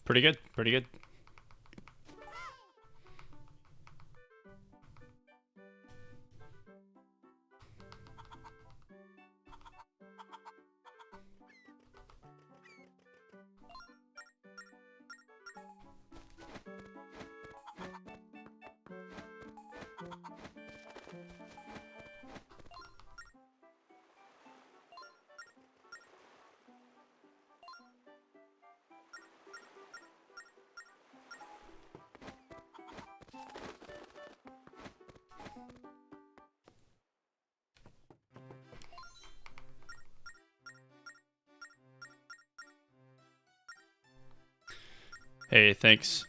Pretty good, pretty good. Hey, thanks.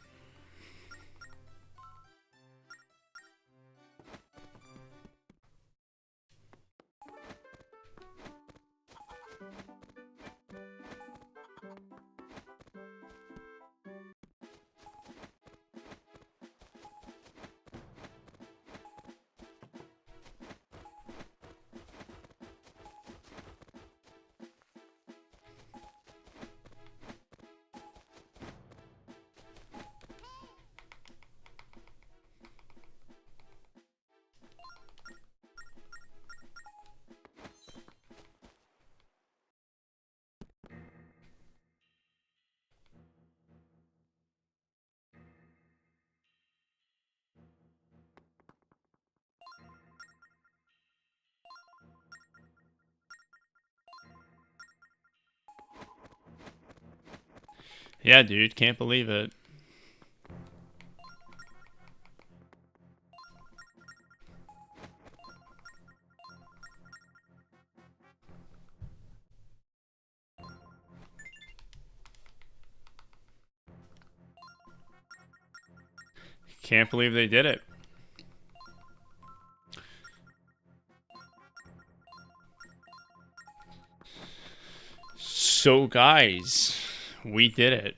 Yeah, dude, can't believe it. Can't believe they did it. So, guys, we did it.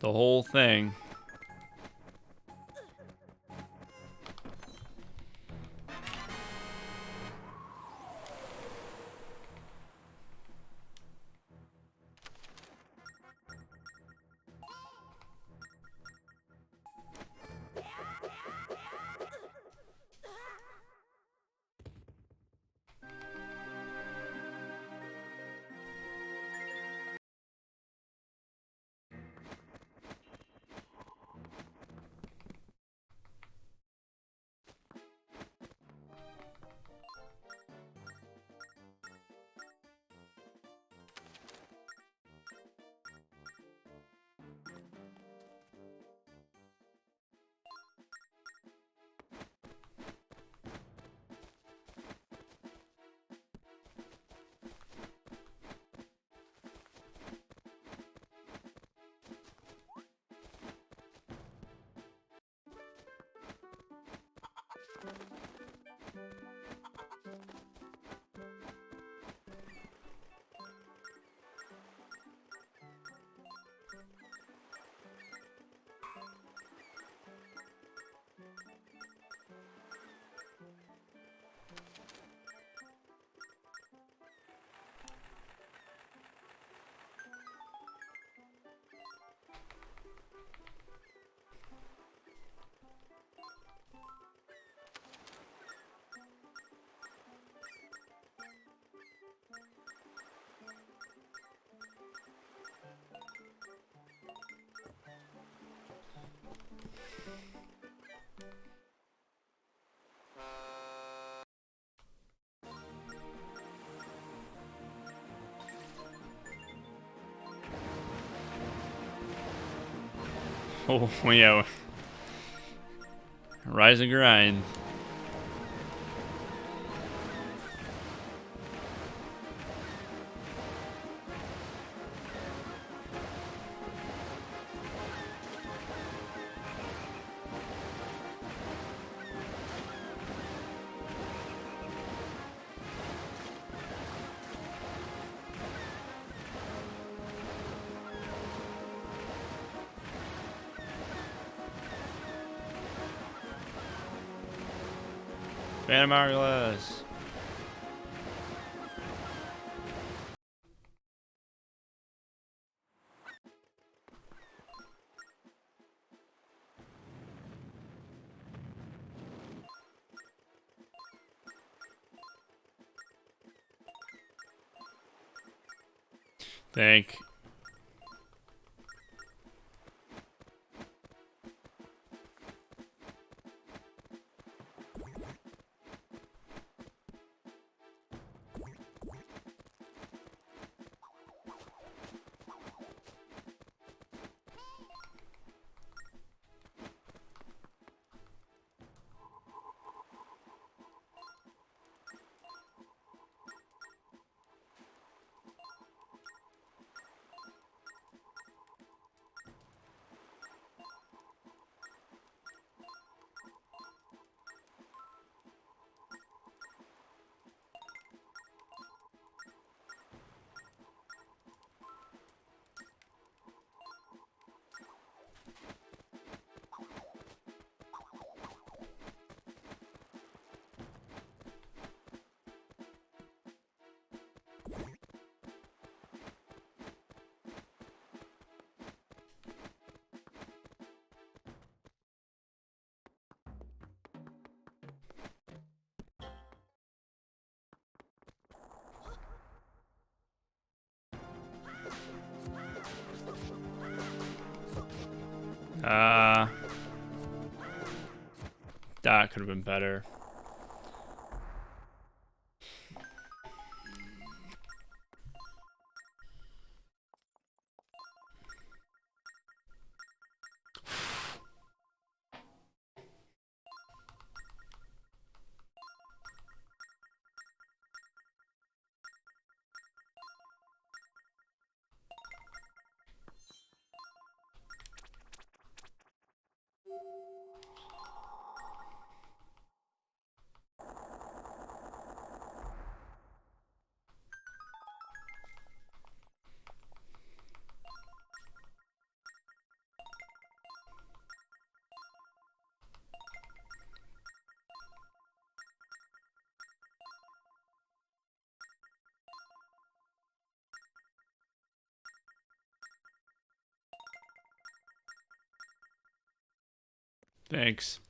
The whole thing. Oh, yeah. Rise and grind. Phantom Hourglass. Thank. That could have been better. Thanks.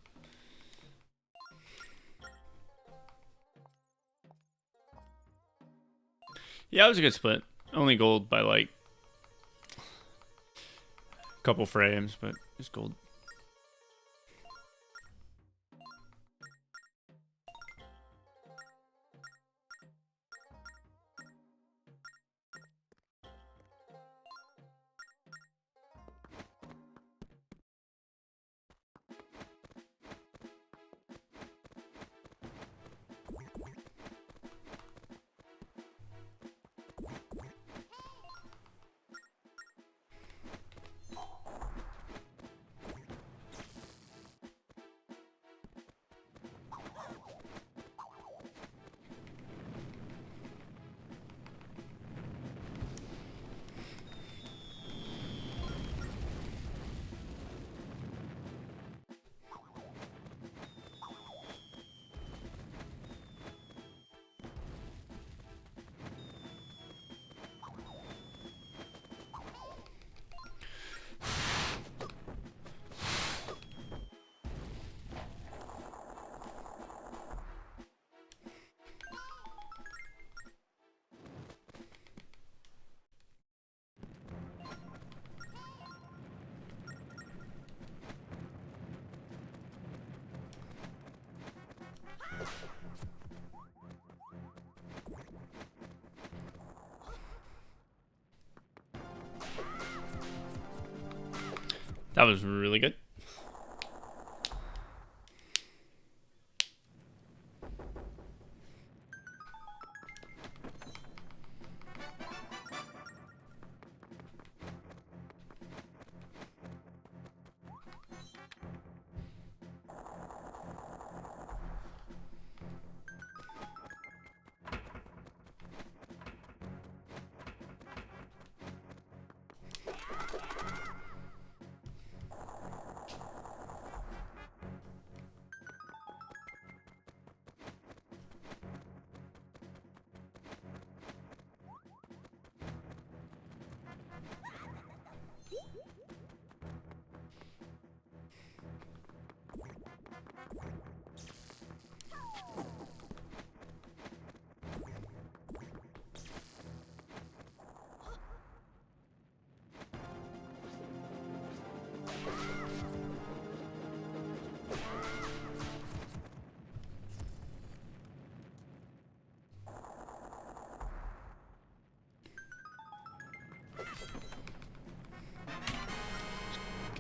Yeah, it was a good split. Only gold by like a couple frames, but it's gold. That was really good.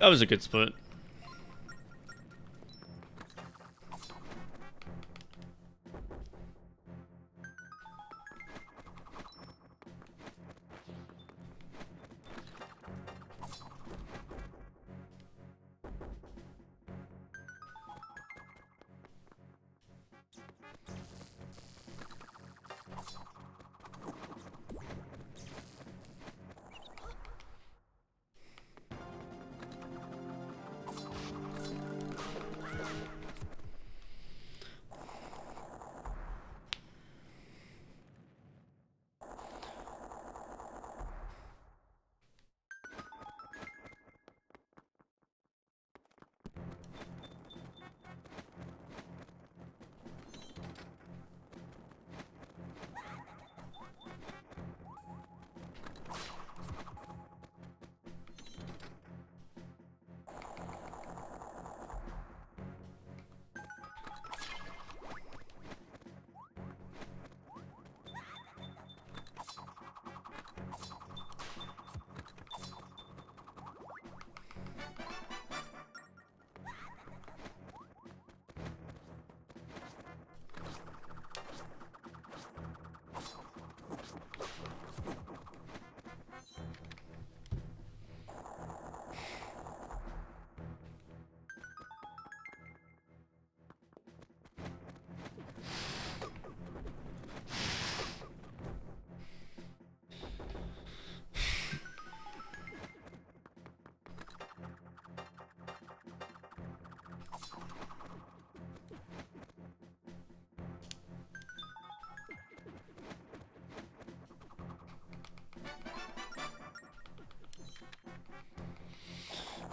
That was a good split.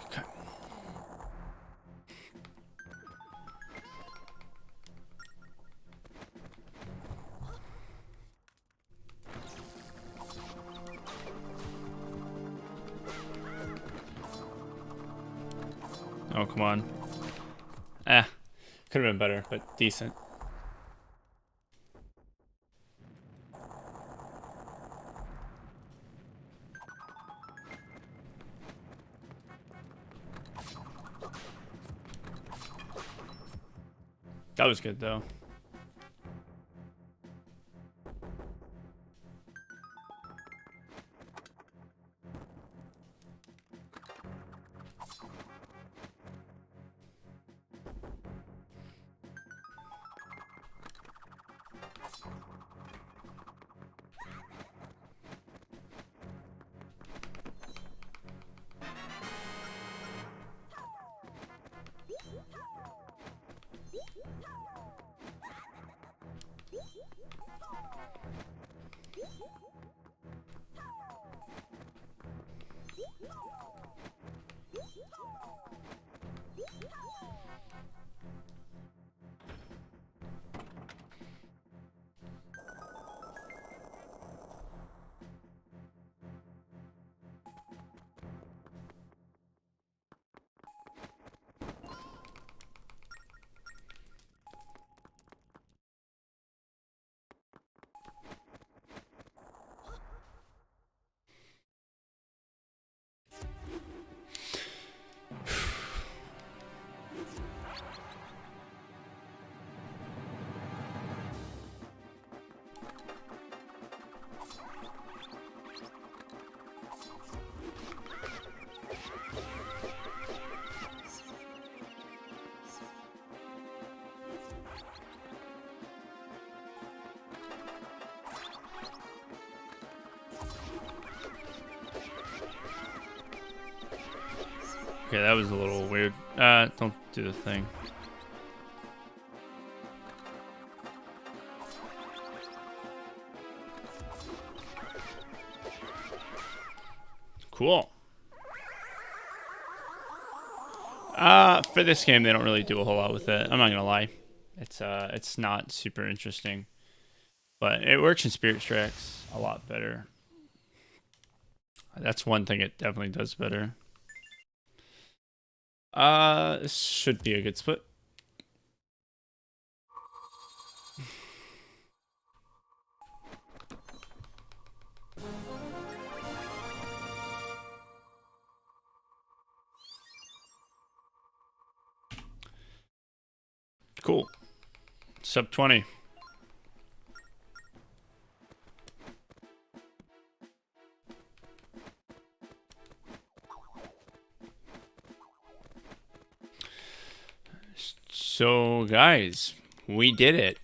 Okay. Oh, come on. Could have been better, but decent. That was good, though. Okay, that was a little weird. Don't do the thing. Cool. For this game, they don't really do a whole lot with it. I'm not gonna lie. It's not super interesting, but it works in Spirit Tracks a lot better. That's one thing it definitely does better. This should be a good split. Cool. Sub 20. So, guys, we did it.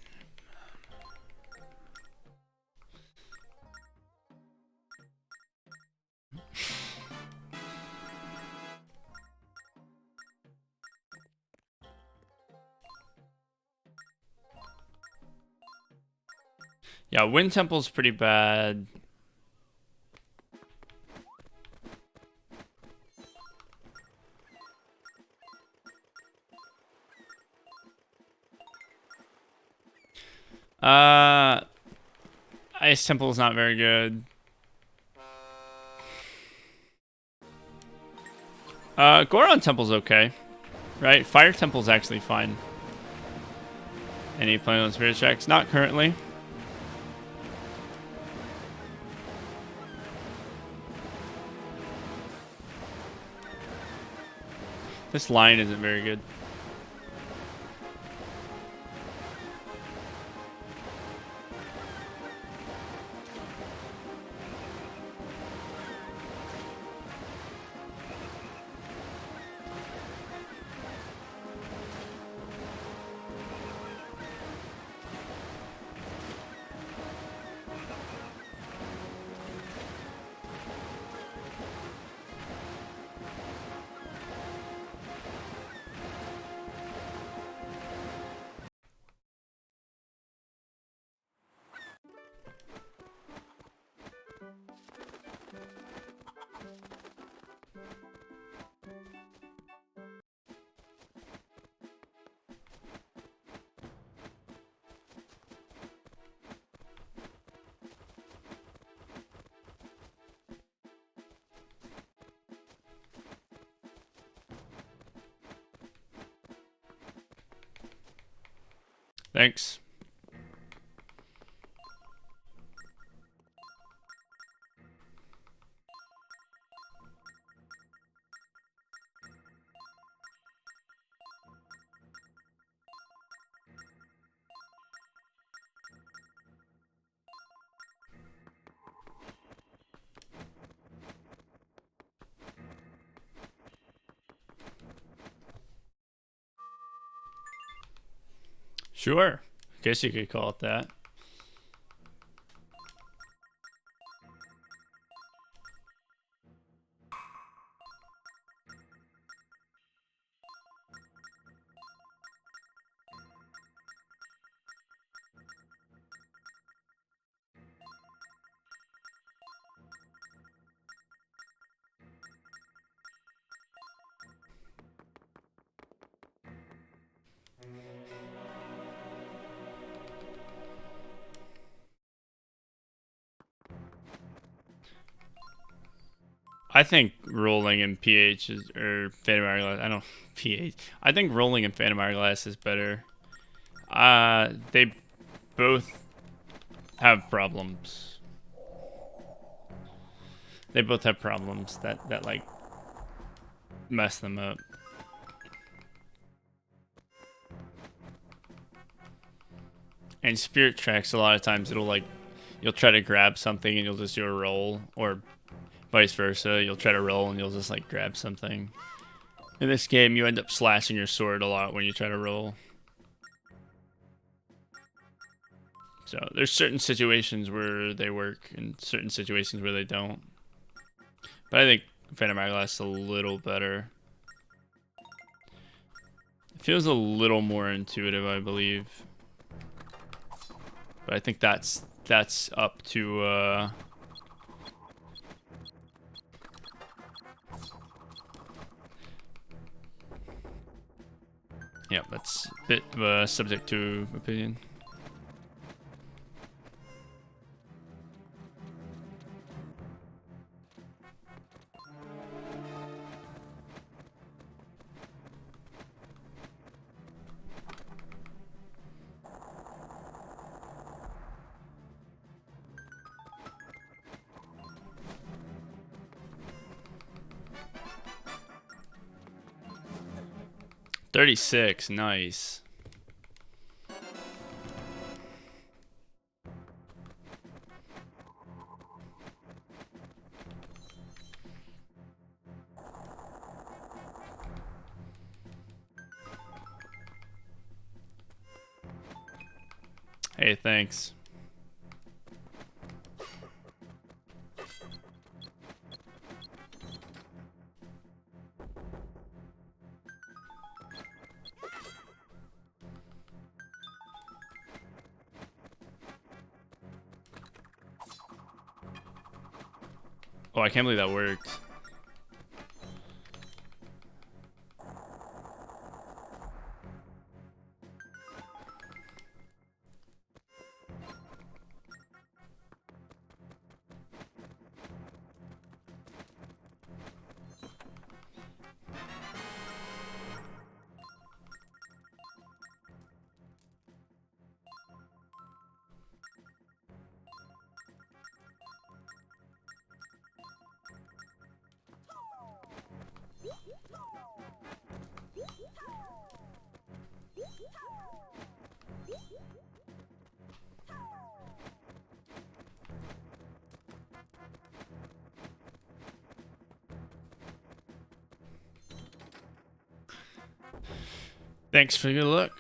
Yeah, Wind Temple's pretty bad. Ice Temple's not very good. Goron Temple's okay. Right? Fire Temple's actually fine. Any playing on Spirit Tracks? Not currently. This line isn't very good. Thanks. Sure. Guess you could call it that. I think rolling in PH is, or Phantom Hourglass, I don't PH. I think rolling in Phantom Hourglass is better. They both have problems. They both have problems that like mess them up. And Spirit Tracks, a lot of times it'll like, you'll try to grab something and you'll just do a roll, or vice versa. You'll try to roll and you'll just like grab something. In this game, you end up slashing your sword a lot when you try to roll. So there's certain situations where they work and certain situations where they don't. But I think Phantom Hourglass is a little better. It feels a little more intuitive, I believe. But I think that's up to yeah, that's a bit subject to opinion. $36, nice. Hey, thanks. Oh, I can't believe that worked. Thanks for your luck.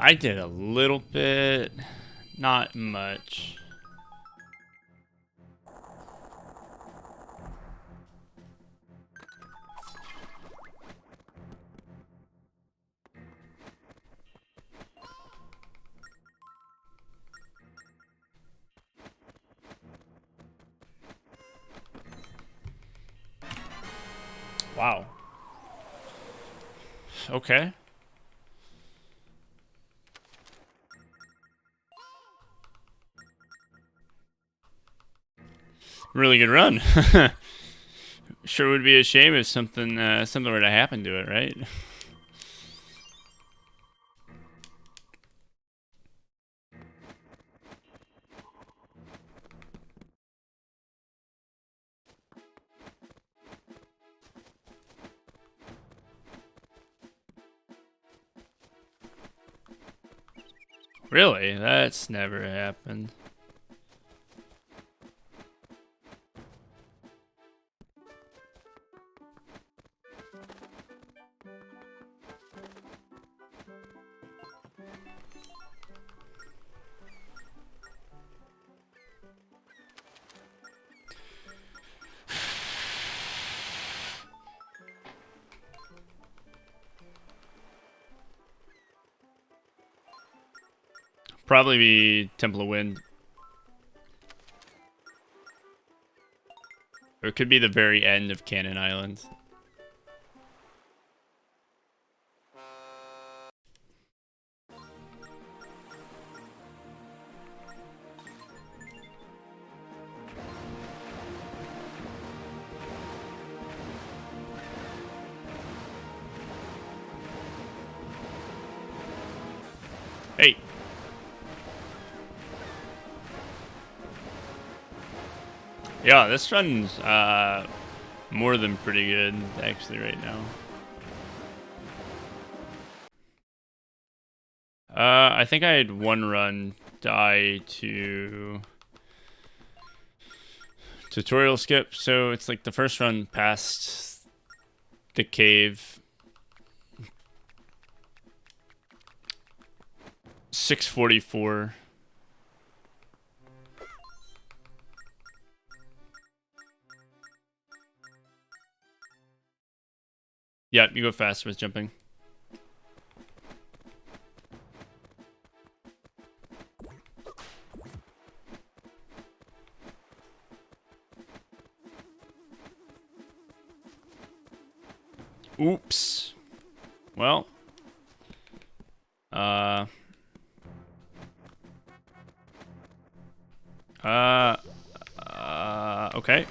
I did a little bit, not much. Wow. Okay. Really good run. Sure would be a shame if something were to happen to it, right? Really? That's never happened. Probably be Temple of Wind. Or it could be the very end of Cannon Island. Hey. Yeah, this run's more than pretty good, actually, right now. I think I had one run die to tutorial skip, so it's like the first run past the cave. 644. Yeah, you go faster with jumping. Oops. Well. Okay.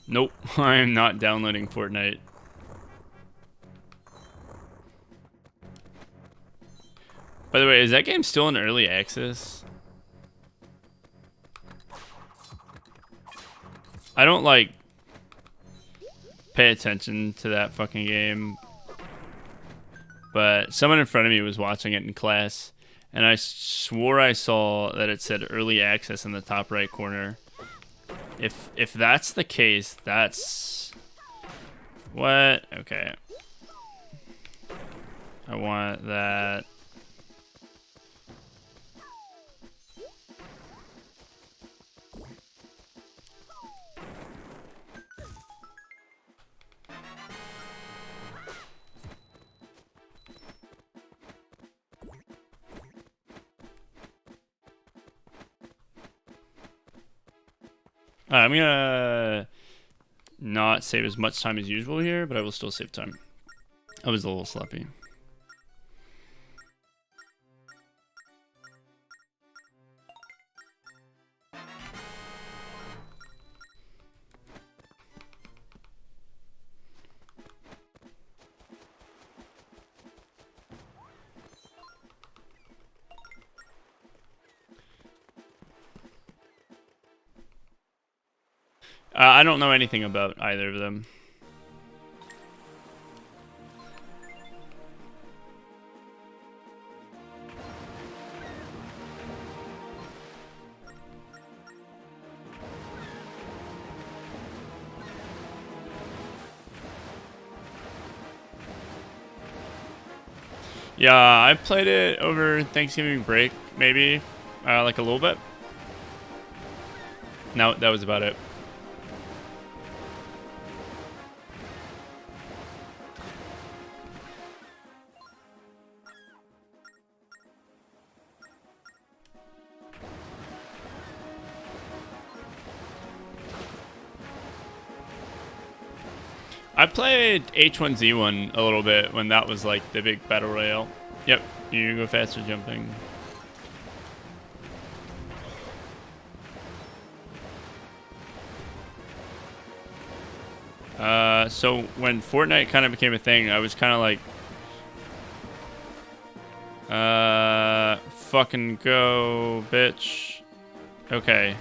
Nope, I am not downloading Fortnite. By the way, is that game still in early access? I don't, like, pay attention to that fucking game. But someone in front of me was watching it in class, and I swore I saw that it said early access in the top right corner. If that's the case, that's... What? Okay. I want that. I'm gonna not save as much time as usual here, but I will still save time. I was a little sloppy. I don't know anything about either of them. Yeah, I played it over Thanksgiving break, maybe, like a little bit. No, that was about it. I played H1Z1 a little bit when that was like the big battle royale. Yep, you go faster jumping. So when Fortnite kind of became a thing, I was kind of like, fucking go, bitch. Okay.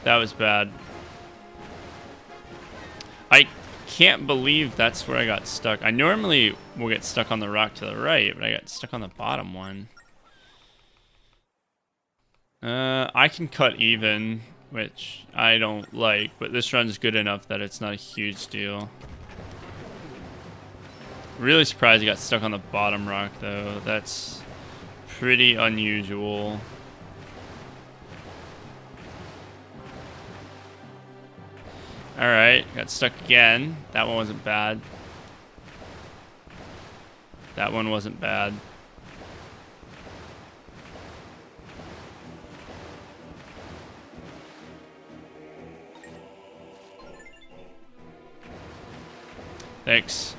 That was bad. I can't believe that's where I got stuck. I normally will get stuck on the rock to the right, but I got stuck on the bottom one. I can cut even, which I don't like, but this run's good enough that it's not a huge deal. Really surprised I got stuck on the bottom rock, though. That's pretty unusual. Alright, got stuck again. That one wasn't bad. That one wasn't bad. Thanks.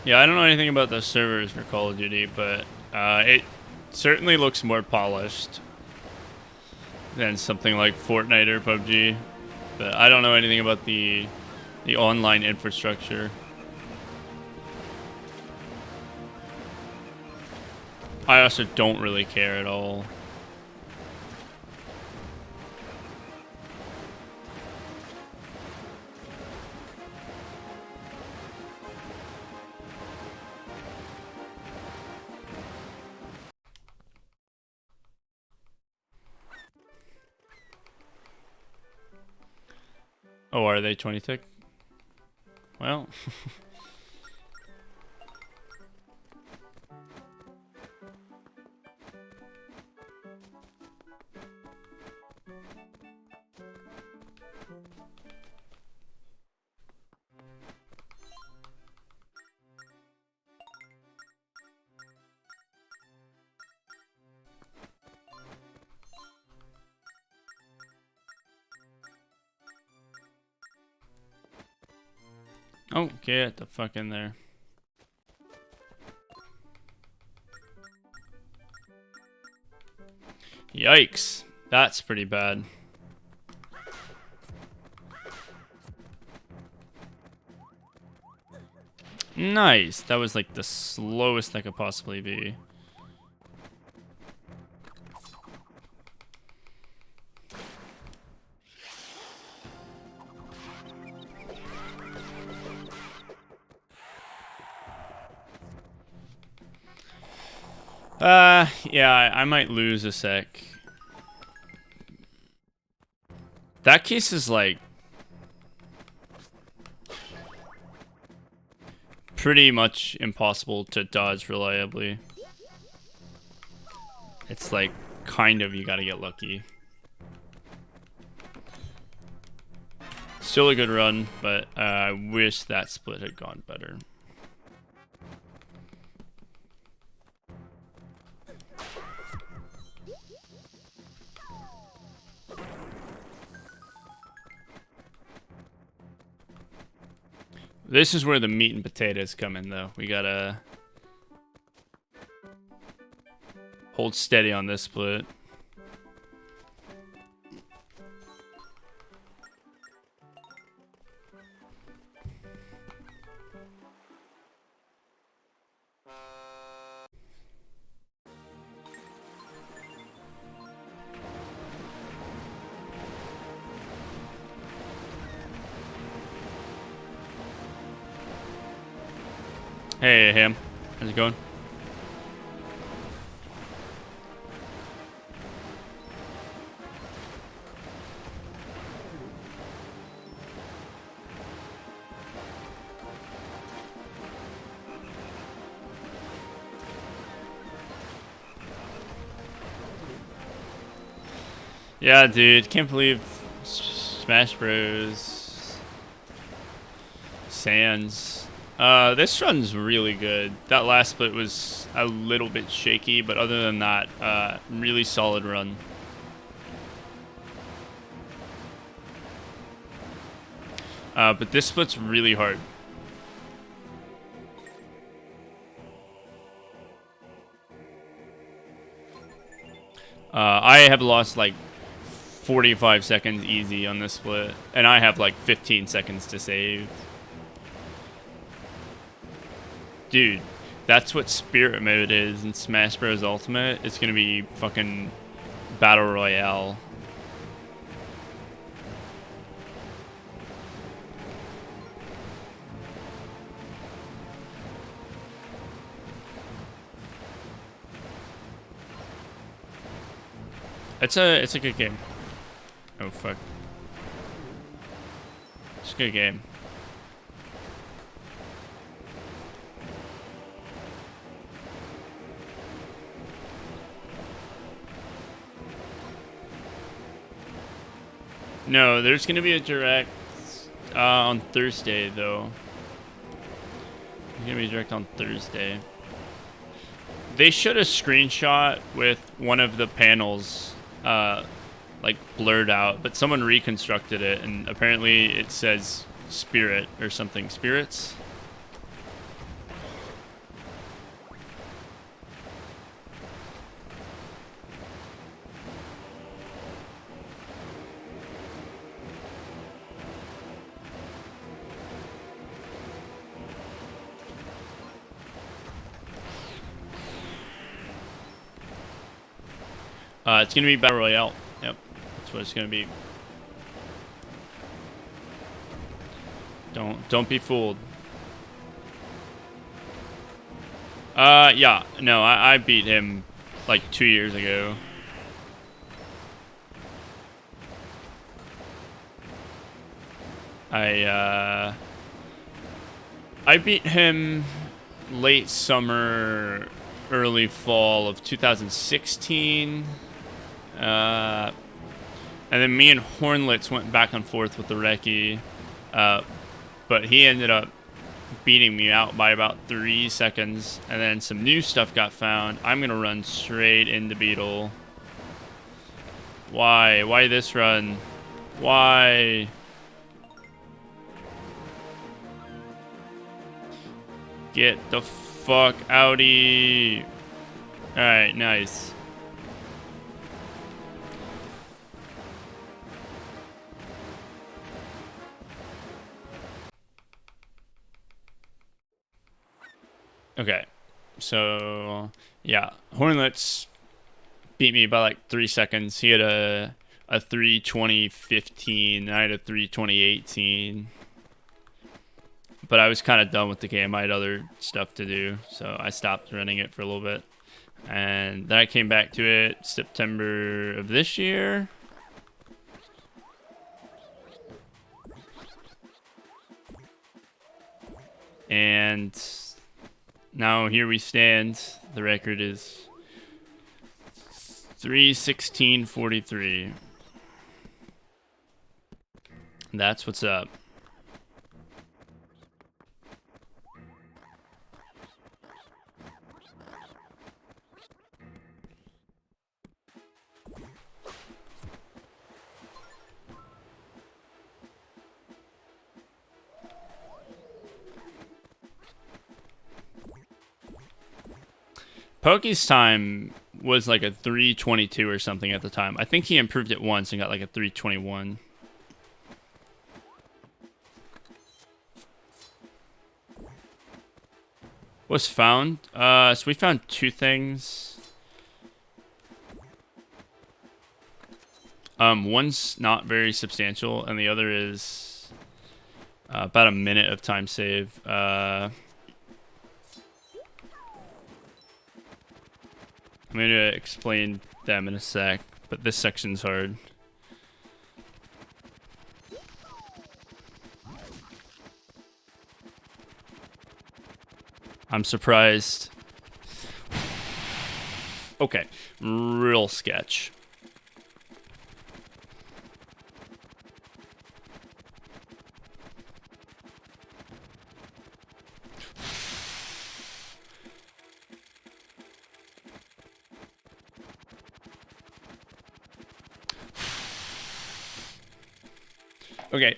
Yeah, I don't know anything about the servers for Call of Duty, but it certainly looks more polished than something like Fortnite or PUBG. But I don't know anything about the online infrastructure. I also don't really care at all. Oh, are they 20 tick? Well. Oh, get the fuck in there. Yikes. That's pretty bad. Nice. That was like the slowest that could possibly be. Yeah, I might lose a sec. That case is like pretty much impossible to dodge reliably. It's like kind of you gotta get lucky. Still a good run, but I wish that split had gone better. This is where the meat and potatoes come in, though. We gotta hold steady on this split. Hey, Ham. How's it going? Yeah, dude. Can't believe Smash Bros. Sans. This run's really good. That last split was a little bit shaky, but other than that, really solid run. But this split's really hard. I have lost like 45 seconds easy on this split, and I have like 15 seconds to save. Dude, that's what Spirit Mode is in Smash Bros. Ultimate. It's gonna be fucking Battle Royale. It's a good game. Oh fuck. It's a good game. No, there's gonna be a direct on Thursday though. There's gonna be a direct on Thursday. They showed a screenshot with one of the panels like blurred out, but someone reconstructed it, and apparently it says Spirit or something. Spirits? It's gonna be Battle Royale. Yep, that's what it's gonna be. Don't be fooled. Yeah, no, I beat him like 2 years ago. I beat him late summer, early fall of 2016. And then me and Hornlets went back and forth with the Recce. But he ended up beating me out by about 3 seconds. And then some new stuff got found. I'm going to run straight into Beetle. Why? Why this run? Why? Get the fuck outie. Alright, nice. Okay, so yeah, Hornlets beat me by like 3 seconds. He had a 3:20.15, and I had a 3:20.18. But I was kind of done with the game. I had other stuff to do, so I stopped running it for a little bit. And then I came back to it September of this year. And now here we stand. The record is 3:16.43. That's what's up. Pokey's time was like a 3:22 or something at the time. I think he improved it once and got like a 3:21. Was found? So we found 2 things. One's not very substantial, and the other is about a minute of time save. I'm going to explain them in a sec, but this section's hard. I'm surprised. Okay, real sketch. Okay,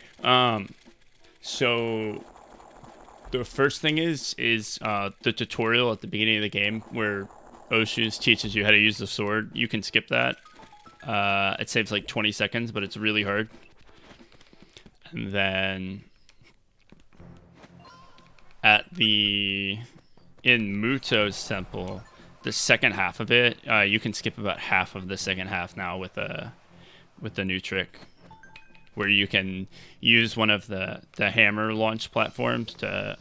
So the first thing is the tutorial at the beginning of the game where Oshus teaches you how to use the sword. You can skip that. It saves like 20 seconds, but it's really hard. And then in Muto's temple, the second half of it, you can skip about half of the second half now with the new trick, where you can use one of the hammer launch platforms to.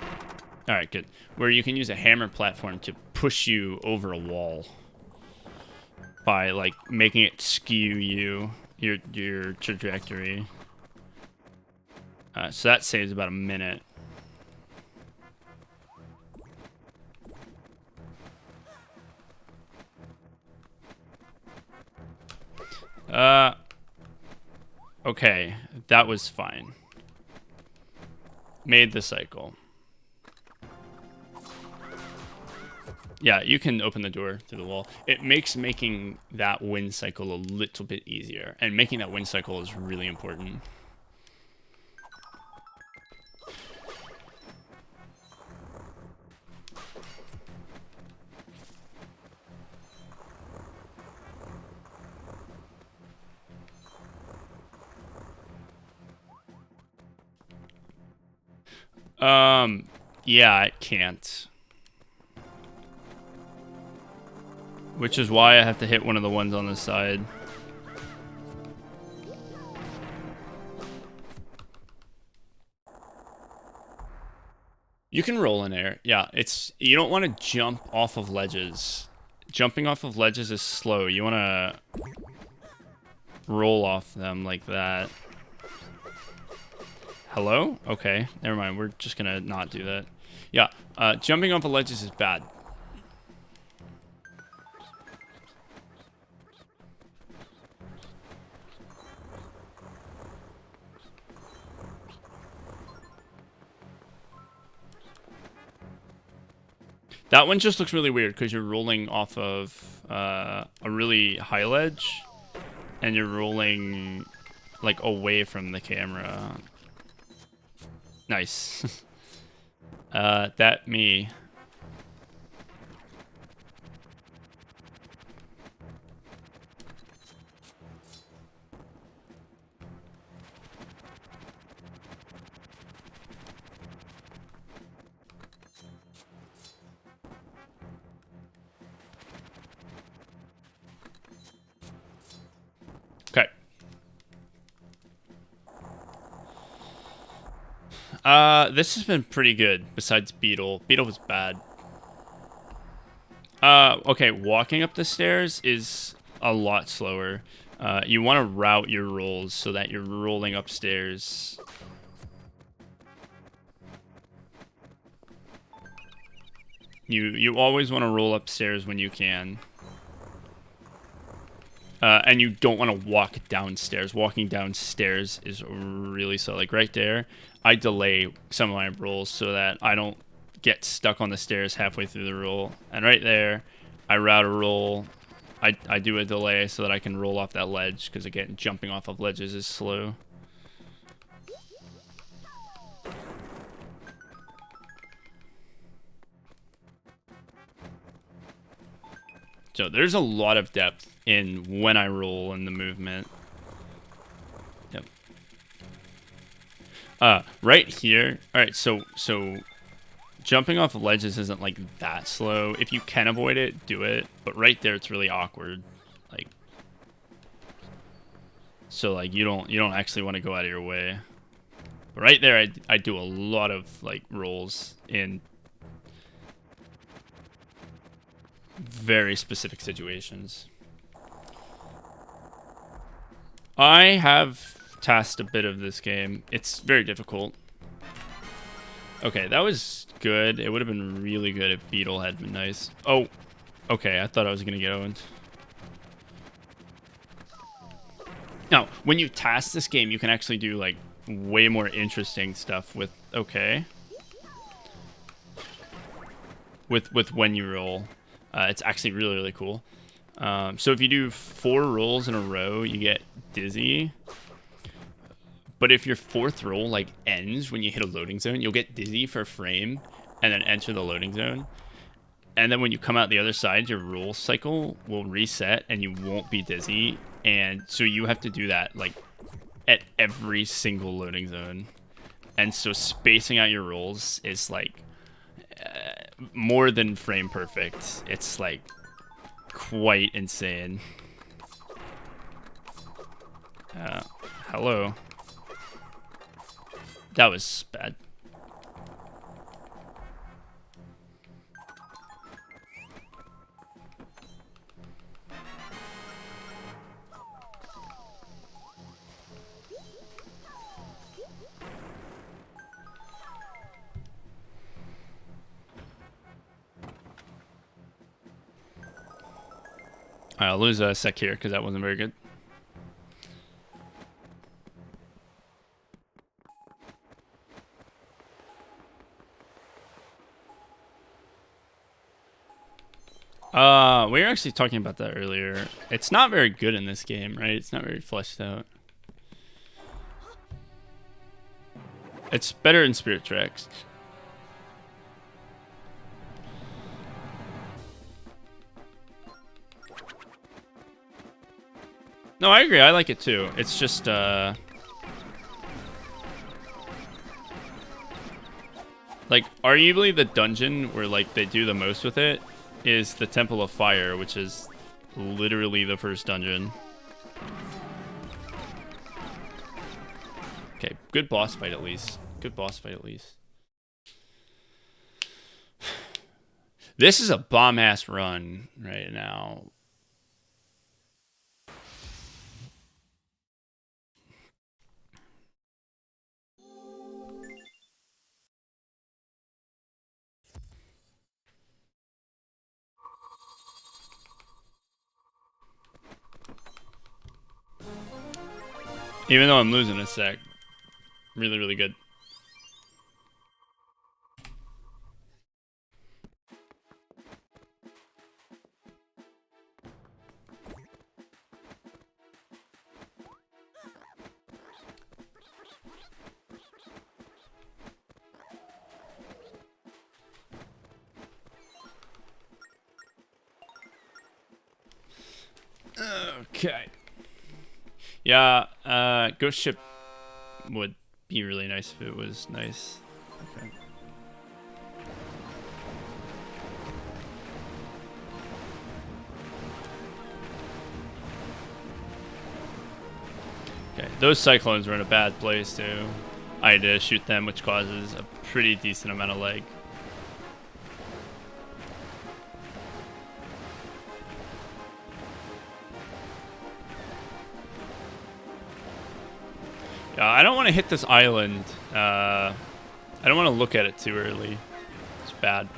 All right, good. Where you can use a hammer platform to push you over a wall by like making it skew your trajectory. So that saves about a minute. Okay, that was fine. Made the cycle. Yeah, you can open the door through the wall. It makes making that wind cycle a little bit easier, and making that wind cycle is really important. Yeah, it can't. Which is why I have to hit one of the ones on the side. You can roll in air. Yeah, you don't want to jump off of ledges. Jumping off of ledges is slow. You want to roll off them like that. Hello? Okay, never mind. We're just gonna not do that. Yeah, jumping off of ledges is bad. That one just looks really weird because you're rolling off of a really high ledge, and you're rolling like away from the camera. Nice. That me. Okay. This has been pretty good, besides Beetle. Beetle was bad. Okay, walking up the stairs is a lot slower. You want to route your rolls so that you're rolling upstairs. You always want to roll upstairs when you can. And you don't want to walk downstairs. Walking downstairs is really slow. Like right there, I delay some of my rolls so that I don't get stuck on the stairs halfway through the roll. And right there, I route a roll. I do a delay so that I can roll off that ledge, because again, jumping off of ledges is slow. So there's a lot of depth in when I roll in the movement. Yep. Right here. All right, so jumping off of ledges isn't like that slow. If you can avoid it, do it. But right there, it's really awkward. Like, so like you don't actually want to go out of your way. But right there, I do a lot of like rolls in very specific situations. I have tasked a bit of this game. It's very difficult. Okay, that was good. It would have been really good if Beetle had been nice. Oh, okay. I thought I was gonna get owned. Now, when you task this game, you can actually do like way more interesting stuff with with when you roll. It's actually really, really cool. So if you do 4 rolls in a row, you get dizzy. But if your fourth roll like ends when you hit a loading zone, you'll get dizzy for a frame and then enter the loading zone. And then when you come out the other side, your roll cycle will reset and you won't be dizzy. And so you have to do that like at every single loading zone. And so spacing out your rolls is like more than frame perfect. It's like quite insane. Hello. That was bad. Alright, I'll lose a sec here because that wasn't very good. We were actually talking about that earlier. It's not very good in this game, right? It's not very fleshed out. It's better in Spirit Tracks. No, I agree. I like it too. It's just, like, arguably the dungeon where, like, they do the most with it is the Temple of Fire, which is literally the first dungeon. Okay, good boss fight at least. Good boss fight at least. This is a bomb-ass run right now. Even though I'm losing a sec. Really, really good. Okay. Yeah, Ghost Ship would be really nice if it was nice. Okay. Okay, those cyclones were in a bad place too. I had to shoot them, which causes a pretty decent amount of lag. I don't want to hit this island. I don't want to look at it too early. It's bad.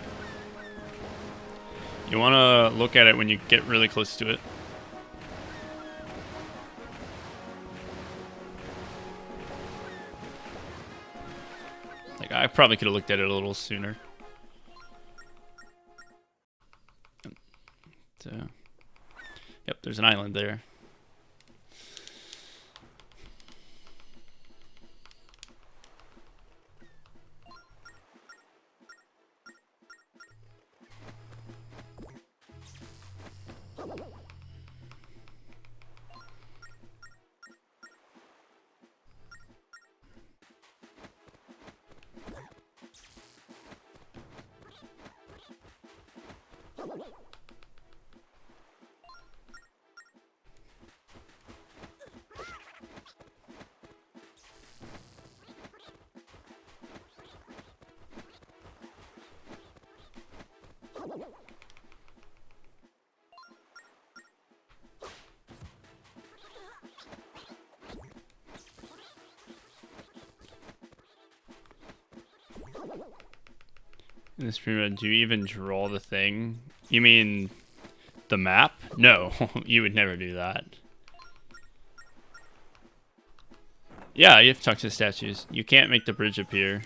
You want to look at it when you get really close to it. Like, I probably could have looked at it a little sooner. So, yep, there's an island there. In this speedrun, do you even draw the thing? You mean the map? No, you would never do that. Yeah, you have to talk to the statues. You can't make the bridge appear.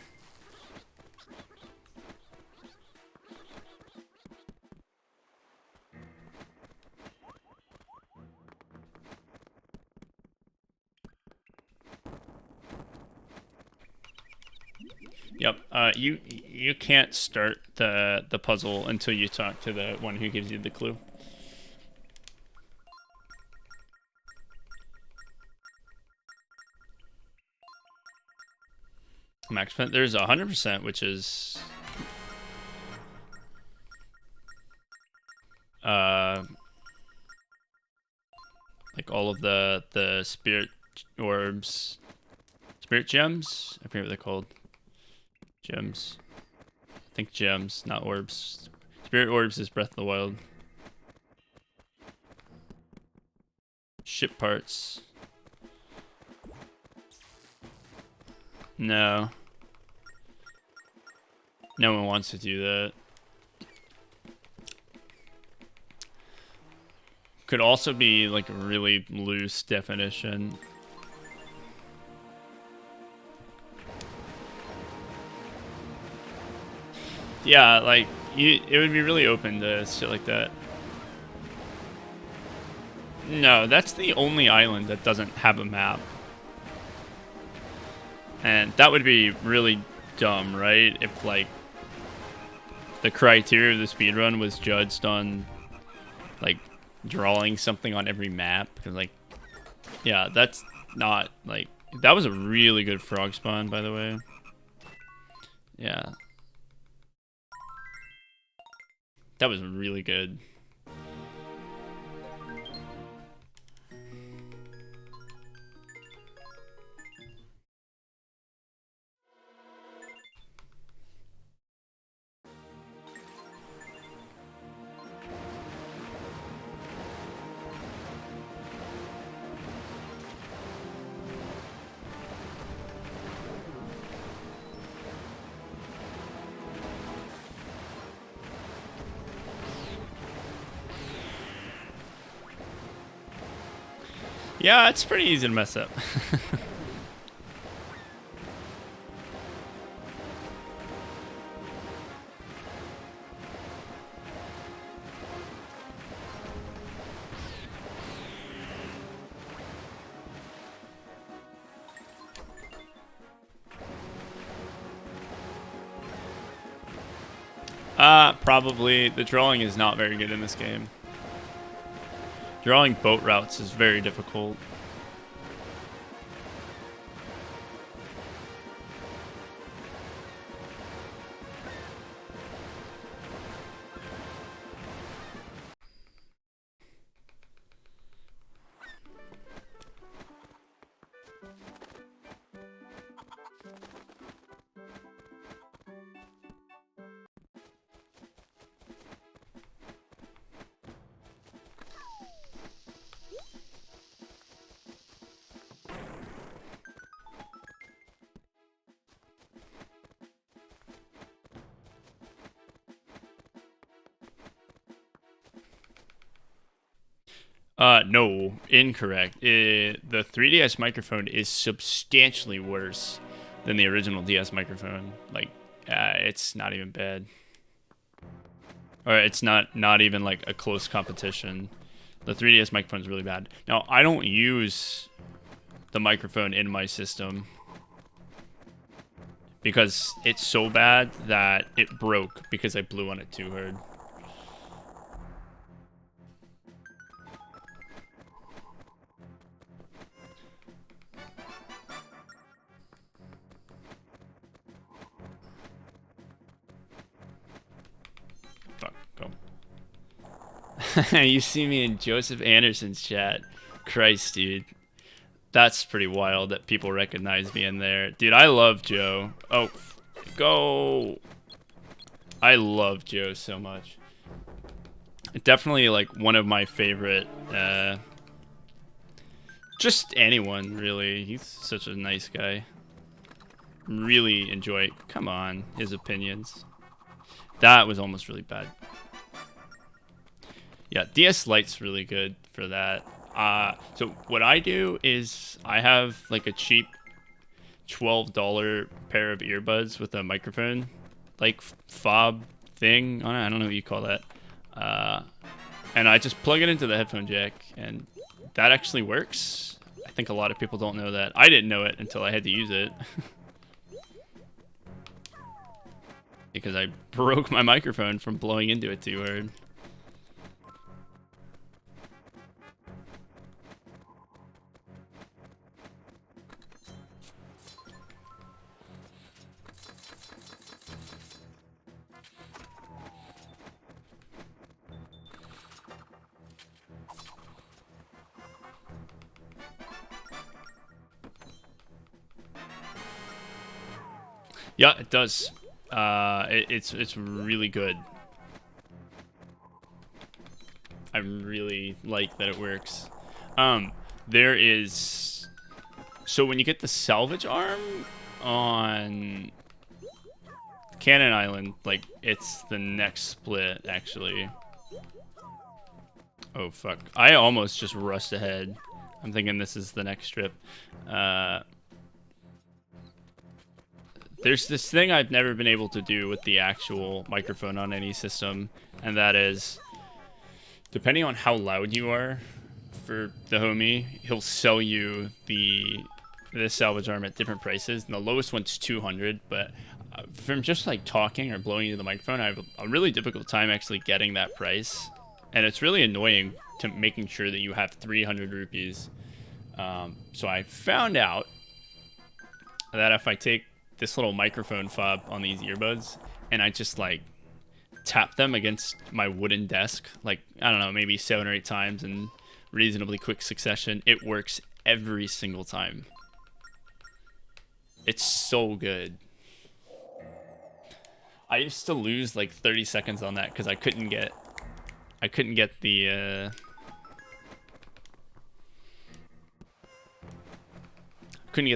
Yep. You can't start the puzzle until you talk to the one who gives you the clue. Max spent. There's 100%, which is like all of the spirit orbs, spirit gems. I forget what they're called. Gems. I think gems, not orbs. Spirit orbs is Breath of the Wild. Ship parts. No. No one wants to do that. Could also be like a really loose definition. Yeah, like it would be really open to shit like that. No, that's the only island that doesn't have a map. And that would be really dumb, right? If like the criteria of the speedrun was judged on like drawing something on every map. Because like, yeah, that's not like, that was a really good frog spawn, by the way. Yeah. That was really good. Yeah, it's pretty easy to mess up. Probably. The drawing is not very good in this game. Drawing boat routes is very difficult. No, incorrect. The 3DS microphone is substantially worse than the original DS microphone. Like, it's not even bad. Or it's not even like a close competition. The 3DS microphone is really bad. Now, I don't use the microphone in my system because it's so bad that it broke because I blew on it too hard. You see me in Joseph Anderson's chat. Christ, dude. That's pretty wild that people recognize me in there. Dude, I love Joe. Oh, go. I love Joe so much. Definitely, like, one of my favorite, just anyone, really. He's such a nice guy. Really enjoy, come on, his opinions. That was almost really bad. Yeah, DS Lite's really good for that. So what I do is I have like a cheap $12 pair of earbuds with a microphone, like fob thing on it. I don't know what you call that. And I just plug it into the headphone jack, and that actually works. I think a lot of people don't know that. I didn't know it until I had to use it. because I broke my microphone from blowing into it too hard. Yeah, it does. It's really good. I really like that it works. There is... So when you get the salvage arm on Cannon Island, like, it's the next split, actually. Oh, fuck. I almost just rushed ahead. I'm thinking this is the next strip. There's this thing I've never been able to do with the actual microphone on any system, and that is, depending on how loud you are for the homie, he'll sell you the salvage arm at different prices, and the lowest one's 200, but from just like talking or blowing into the microphone, I have a really difficult time actually getting that price, and it's really annoying to making sure that you have 300 rupees. So I found out that if I take this little microphone fob on these earbuds and I just like tap them against my wooden desk, like, I don't know, maybe 7 or 8 times in reasonably quick succession, it works every single time. It's so good. I used to lose like 30 seconds on that because I couldn't get the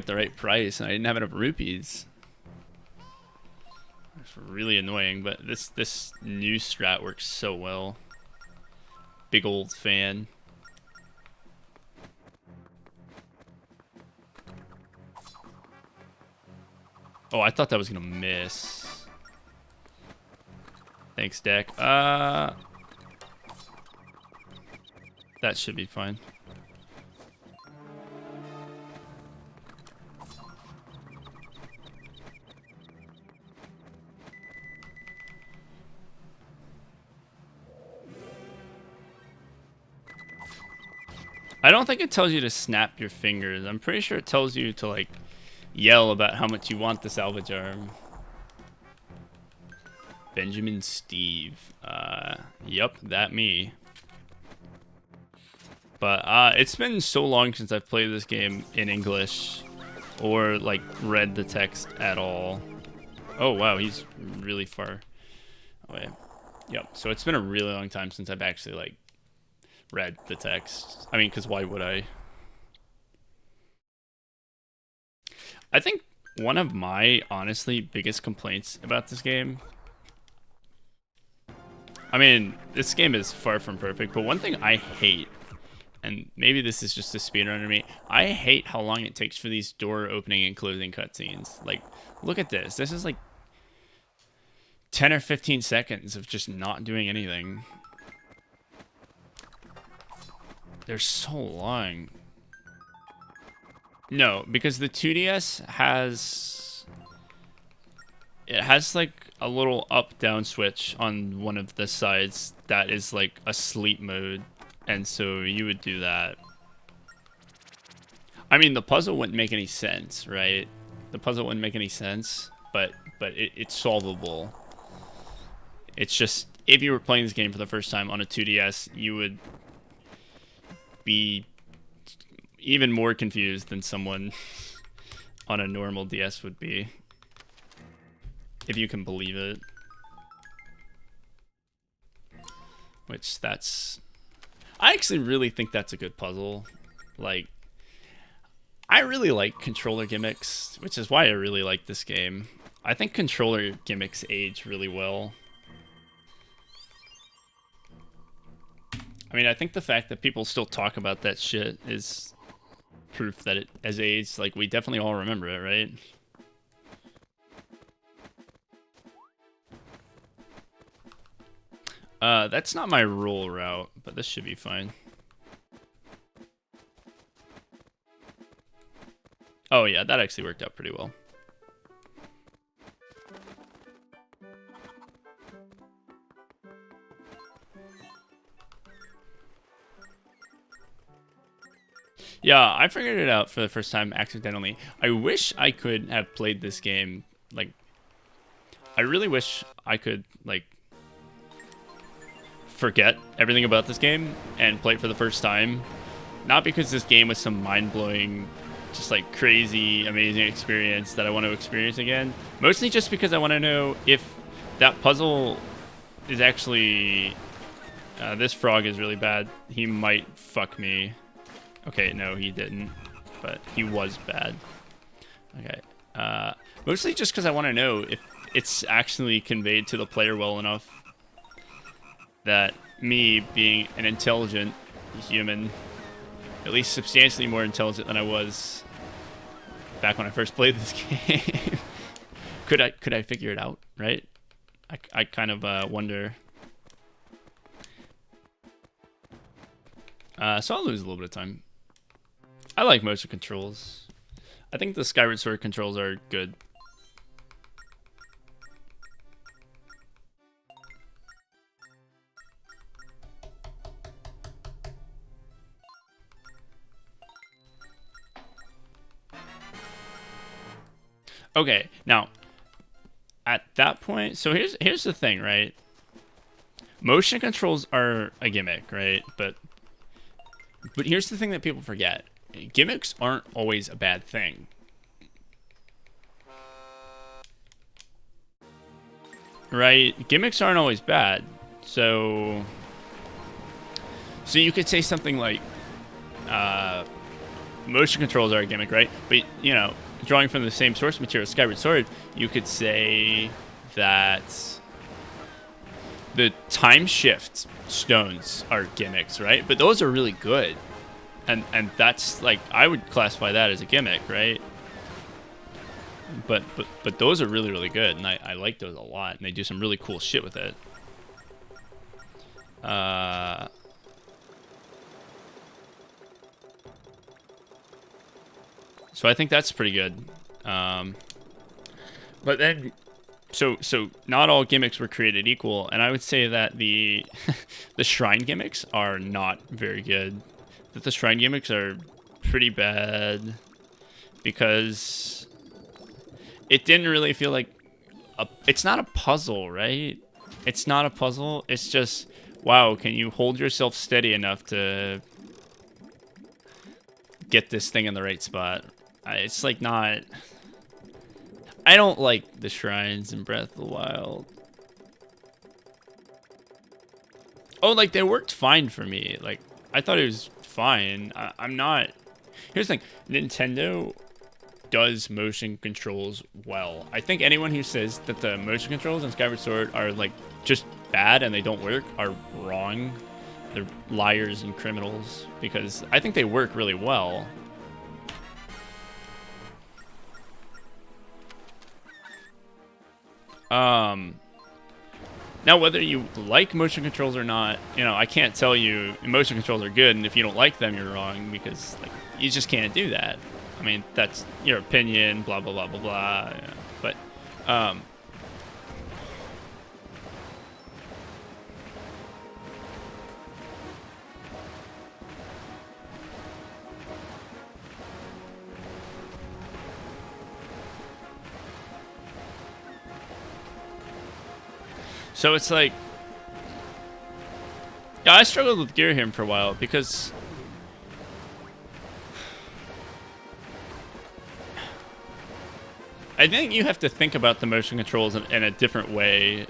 right price, and I didn't have enough rupees. It's really annoying, but this new strat works so well. Big old fan. Oh, I thought that was gonna miss. Thanks, Deck. That should be fine. I don't think it tells you to snap your fingers. I'm pretty sure it tells you to, like, yell about how much you want the salvage arm. Benjamin Steve. Yup, that me. But it's been so long since I've played this game in English or, like, read the text at all. Oh, wow, he's really far away. Yep, so it's been a really long time since I've actually, like, read the text. I mean, because why would I? I think one of my, honestly, biggest complaints about this game... I mean, this game is far from perfect, but one thing I hate, and maybe this is just a speedrunner to me, I hate how long it takes for these door opening and closing cutscenes. Like, look at this. This is like 10 or 15 seconds of just not doing anything. They're so long. No, because the 2DS has... It has like a little up-down switch on one of the sides that is like a sleep mode. And so you would do that. I mean, the puzzle wouldn't make any sense, right? The puzzle wouldn't make any sense, but it's solvable. It's just, if you were playing this game for the first time on a 2DS, you would be even more confused than someone on a normal DS would be. If you can believe it. Which, that's... I actually really think that's a good puzzle. Like, I really like controller gimmicks, which is why I really like this game. I think controller gimmicks age really well. I mean, I think the fact that people still talk about that shit is proof that it has aged. Like, we definitely all remember it, right? That's not my roll route, but this should be fine. Oh yeah, that actually worked out pretty well. Yeah, I figured it out for the first time accidentally. I wish I could have played this game, like, I really wish I could, like, forget everything about this game and play it for the first time. Not because this game was some mind-blowing, just like crazy, amazing experience that I want to experience again. Mostly just because I want to know if that puzzle is actually... this frog is really bad. He might fuck me. Okay, no, he didn't. But he was bad. Okay. Mostly just because I want to know if it's actually conveyed to the player well enough that me, being an intelligent human, at least substantially more intelligent than I was back when I first played this game, could I figure it out, right? I kind of wonder. So I'll lose a little bit of time. I like motion controls. I think the Skyward Sword controls are good. Okay, now at that point, so here's the thing, right? Motion controls are a gimmick, right? But here's the thing that people forget. Gimmicks aren't always a bad thing. Right? Gimmicks aren't always bad. So you could say something like motion controls are a gimmick, right? But, you know, drawing from the same source material, Skyward Sword, you could say that the time shift stones are gimmicks, right? But those are really good. And that's, like, I would classify that as a gimmick, right? But those are really, really good, and I like those a lot, and they do some really cool shit with it. So I think that's pretty good. But then, so not all gimmicks were created equal, and I would say that the the shrine gimmicks are not very good. That the shrine gimmicks are pretty bad because it didn't really feel like it's not a puzzle, right? It's not a puzzle. It's just, wow, can you hold yourself steady enough to get this thing in the right spot? It's like not... I don't like the shrines in Breath of the Wild. Oh, like, they worked fine for me. Like, I thought it was fine. I'm not... Here's the thing. Nintendo does motion controls well. I think anyone who says that the motion controls in Skyward Sword are, like, just bad and they don't work are wrong. They're liars and criminals, because I think they work really well. Now, whether you like motion controls or not, you know, I can't tell you motion controls are good, and if you don't like them, you're wrong, because, like, you just can't do that. I mean, that's your opinion, blah, blah, blah, blah, blah. Yeah. But, so it's like, yeah, I struggled with Girahim for a while because I think you have to think about the motion controls in a different way.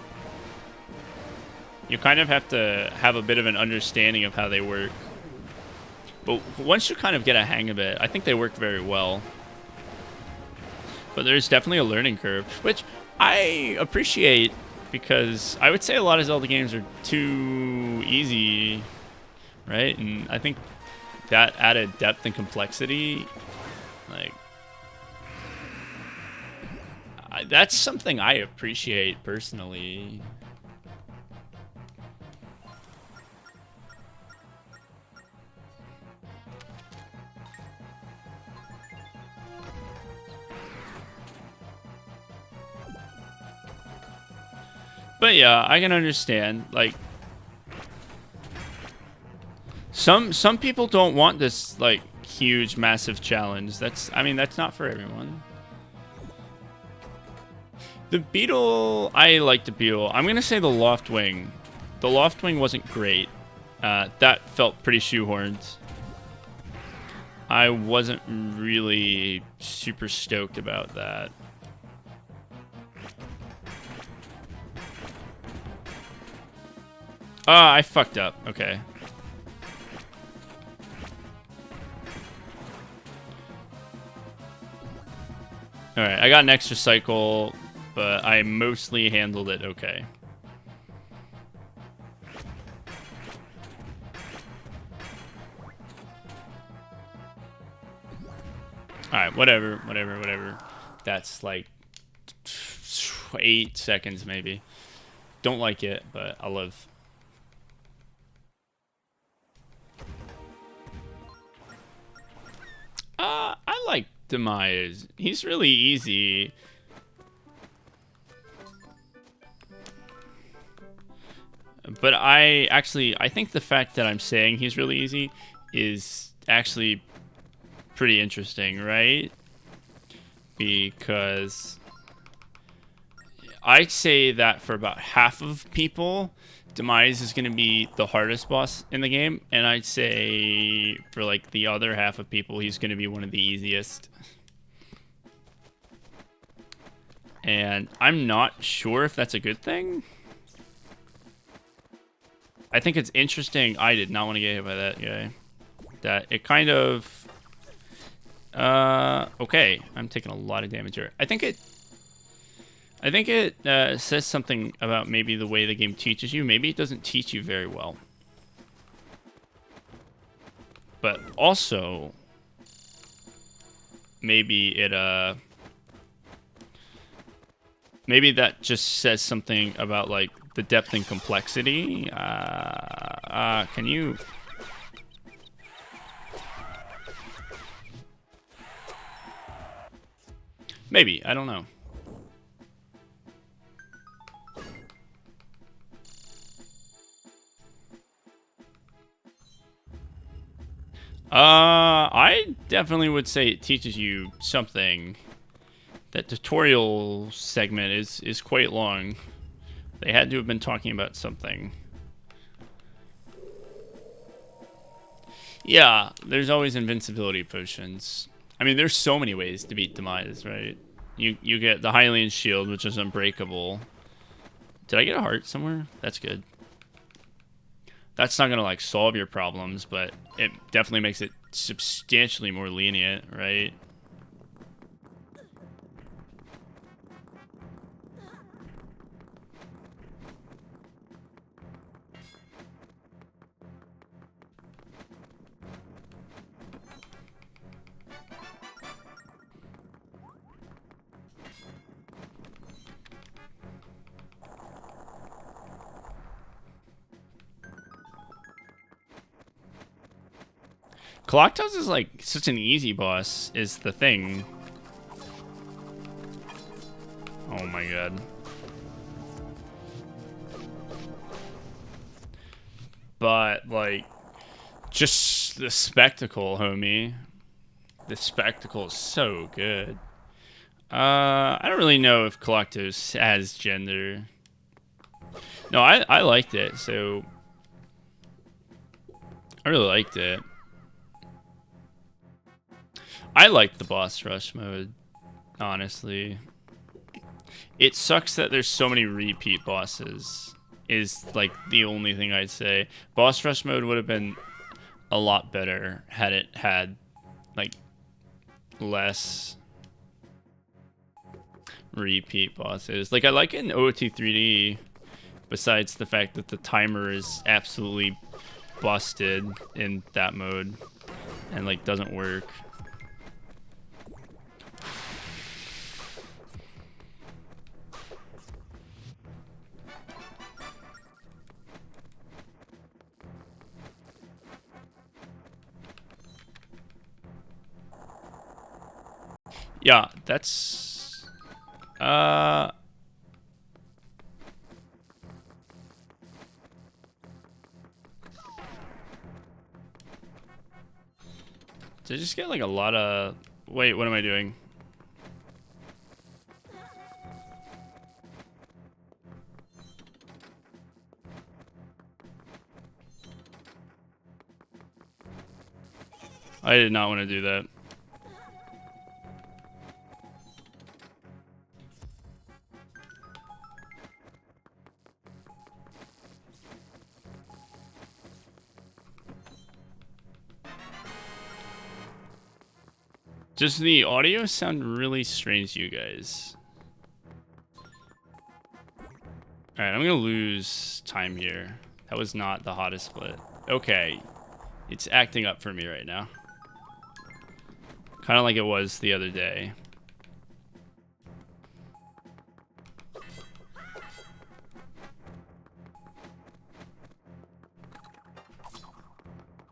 You kind of have to have a bit of an understanding of how they work. But once you kind of get a hang of it, I think they work very well. But there's definitely a learning curve, which I appreciate, because I would say a lot of Zelda games are too easy, right? And I think that added depth and complexity, like, that's something I appreciate personally. But yeah, I can understand, like, some people don't want this, like, huge, massive challenge. I mean, that's not for everyone. The beetle, I like the beetle. I'm gonna say the loft wing. The loft wing wasn't great. That felt pretty shoehorned. I wasn't really super stoked about that. Ah, I fucked up. Okay. Alright, I got an extra cycle, but I mostly handled it okay. Alright, whatever. That's like 8 seconds maybe. Don't like it, but I'll live. I like Demise. He's really easy. But I think the fact that I'm saying he's really easy is actually pretty interesting, right? Because I'd say that for about half of people, Demise is going to be the hardest boss in the game, and I'd say for like the other half of people, he's going to be one of the easiest. And I'm not sure if that's a good thing. I think it's interesting. I did not want to get hit by that guy. That it kind of... okay, I'm taking a lot of damage here. I think it says something about maybe the way the game teaches you. Maybe it doesn't teach you very well. But also, maybe it, maybe that just says something about, like, the depth and complexity. Can you... Maybe, I don't know. I definitely would say it teaches you something. That tutorial segment is quite long. They had to have been talking about something. Yeah, there's always invincibility potions. I mean, there's so many ways to beat Demise, right? You get the Hylian shield, which is unbreakable. Did I get a heart somewhere? That's good. That's not gonna like solve your problems, but it definitely makes it substantially more lenient, right? Coloctos is like such an easy boss, is the thing. Oh my god. But like, just the spectacle, homie. The spectacle is so good. I don't really know if Coloctos has gender. No, I liked it, so I really liked it. I liked the boss rush mode, honestly. It sucks that there's so many repeat bosses, is like the only thing I'd say. Boss rush mode would have been a lot better had it had like less repeat bosses. Like I like it in OT3D, besides the fact that the timer is absolutely busted in that mode and like doesn't work. Yeah, that's Did I just get like a lot of... Wait, what am I doing? I did not want to do that. Does the audio sound really strange to you guys? Alright, I'm gonna lose time here. That was not the hottest split. Okay. It's acting up for me right now. Kind of like it was the other day.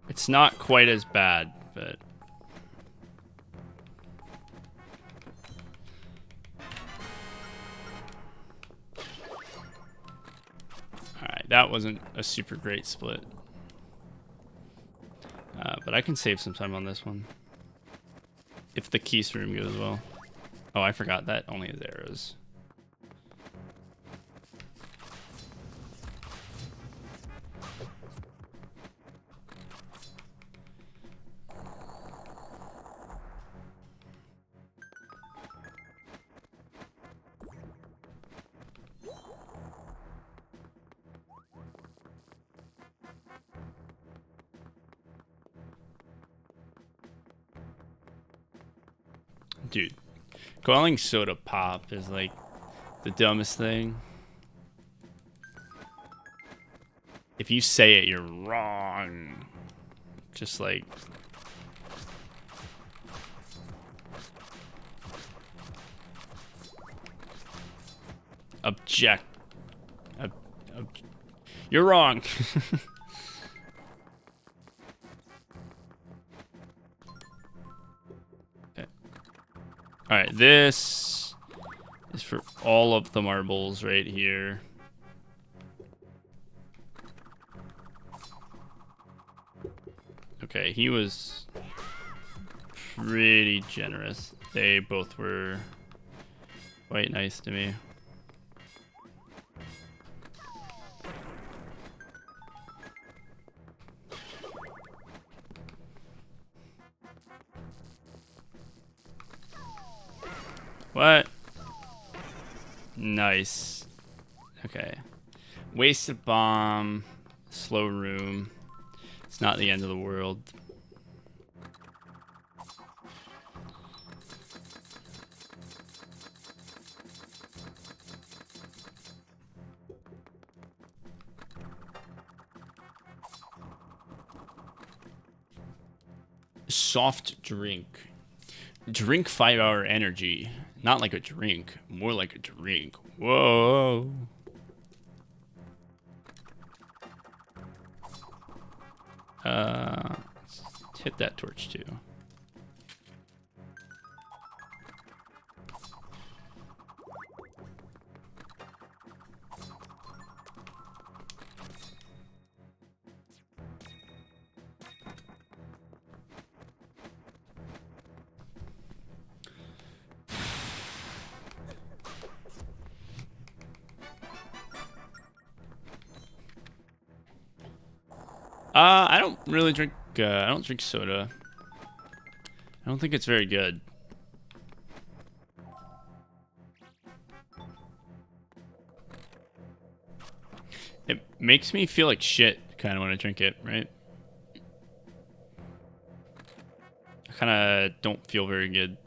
It's not quite as bad, but... Alright, that wasn't a super great split. But I can save some time on this one. If the keys room goes well. Oh, I forgot that only has arrows. Dude, calling soda pop is like the dumbest thing. If you say it, you're wrong. Just like... Object. You're wrong. Alright, this is for all of the marbles right here. Okay, he was pretty generous. They both were quite nice to me. What? Nice. Okay. Wasted bomb. Slow room. It's not the end of the world. Soft drink. Drink 5-hour energy. Not like a drink, more like a drink. Whoa. Let's hit that torch too. I don't really drink, I don't drink soda. I don't think it's very good. It makes me feel like shit, kind of, when I drink it, right? I kind of don't feel very good.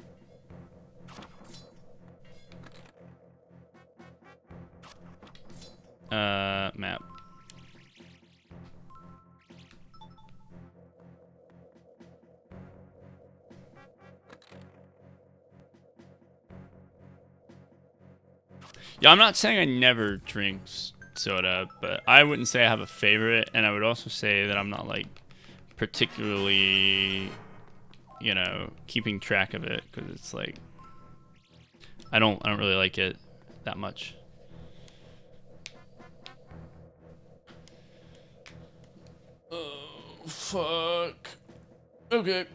Map. Yeah, I'm not saying I never drink soda, but I wouldn't say I have a favorite, and I would also say that I'm not like particularly, you know, keeping track of it, because it's like I don't really like it that much. Oh fuck. Okay.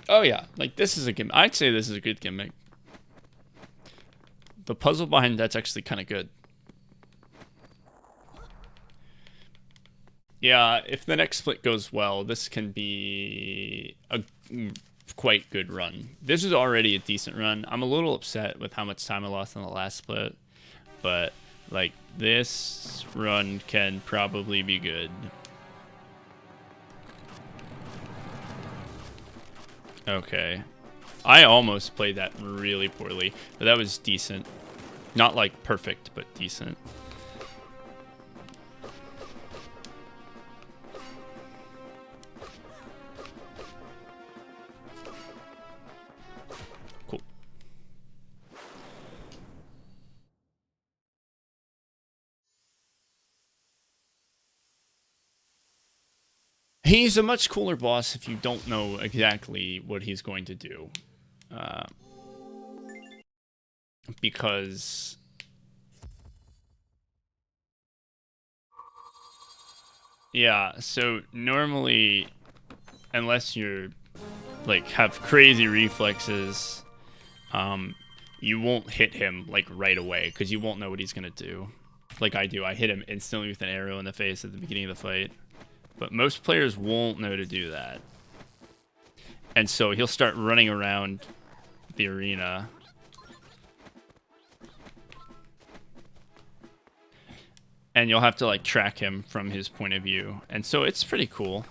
Oh yeah, like this is a gimmick. I'd say this is a good gimmick. The puzzle behind that's actually kind of good. Yeah, if the next split goes well, this can be a quite good run. This is already a decent run. I'm a little upset with how much time I lost on the last split, but like this run can probably be good. Okay. I almost played that really poorly, but that was decent. Not like perfect, but decent. Cool. He's a much cooler boss if you don't know exactly what he's going to do. Because yeah, so normally, unless you're like have crazy reflexes, you won't hit him like right away because you won't know what he's gonna do. Like I do, I hit him instantly with an arrow in the face at the beginning of the fight, but most players won't know to do that, and so he'll start running around the arena. And you'll have to like track him from his point of view. And so it's pretty cool.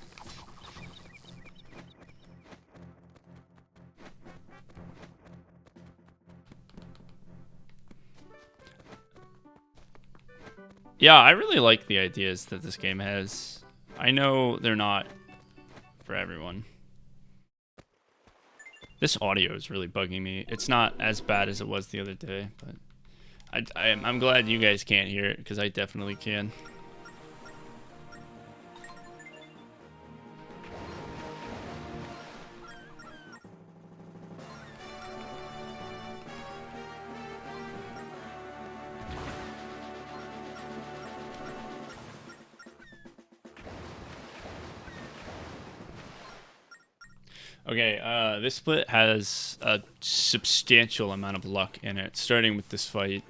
Yeah, I really like the ideas that this game has. I know they're not for everyone. This audio is really bugging me. It's not as bad as it was the other day, but I'm glad you guys can't hear it because I definitely can. Okay, this split has a substantial amount of luck in it, starting with this fight.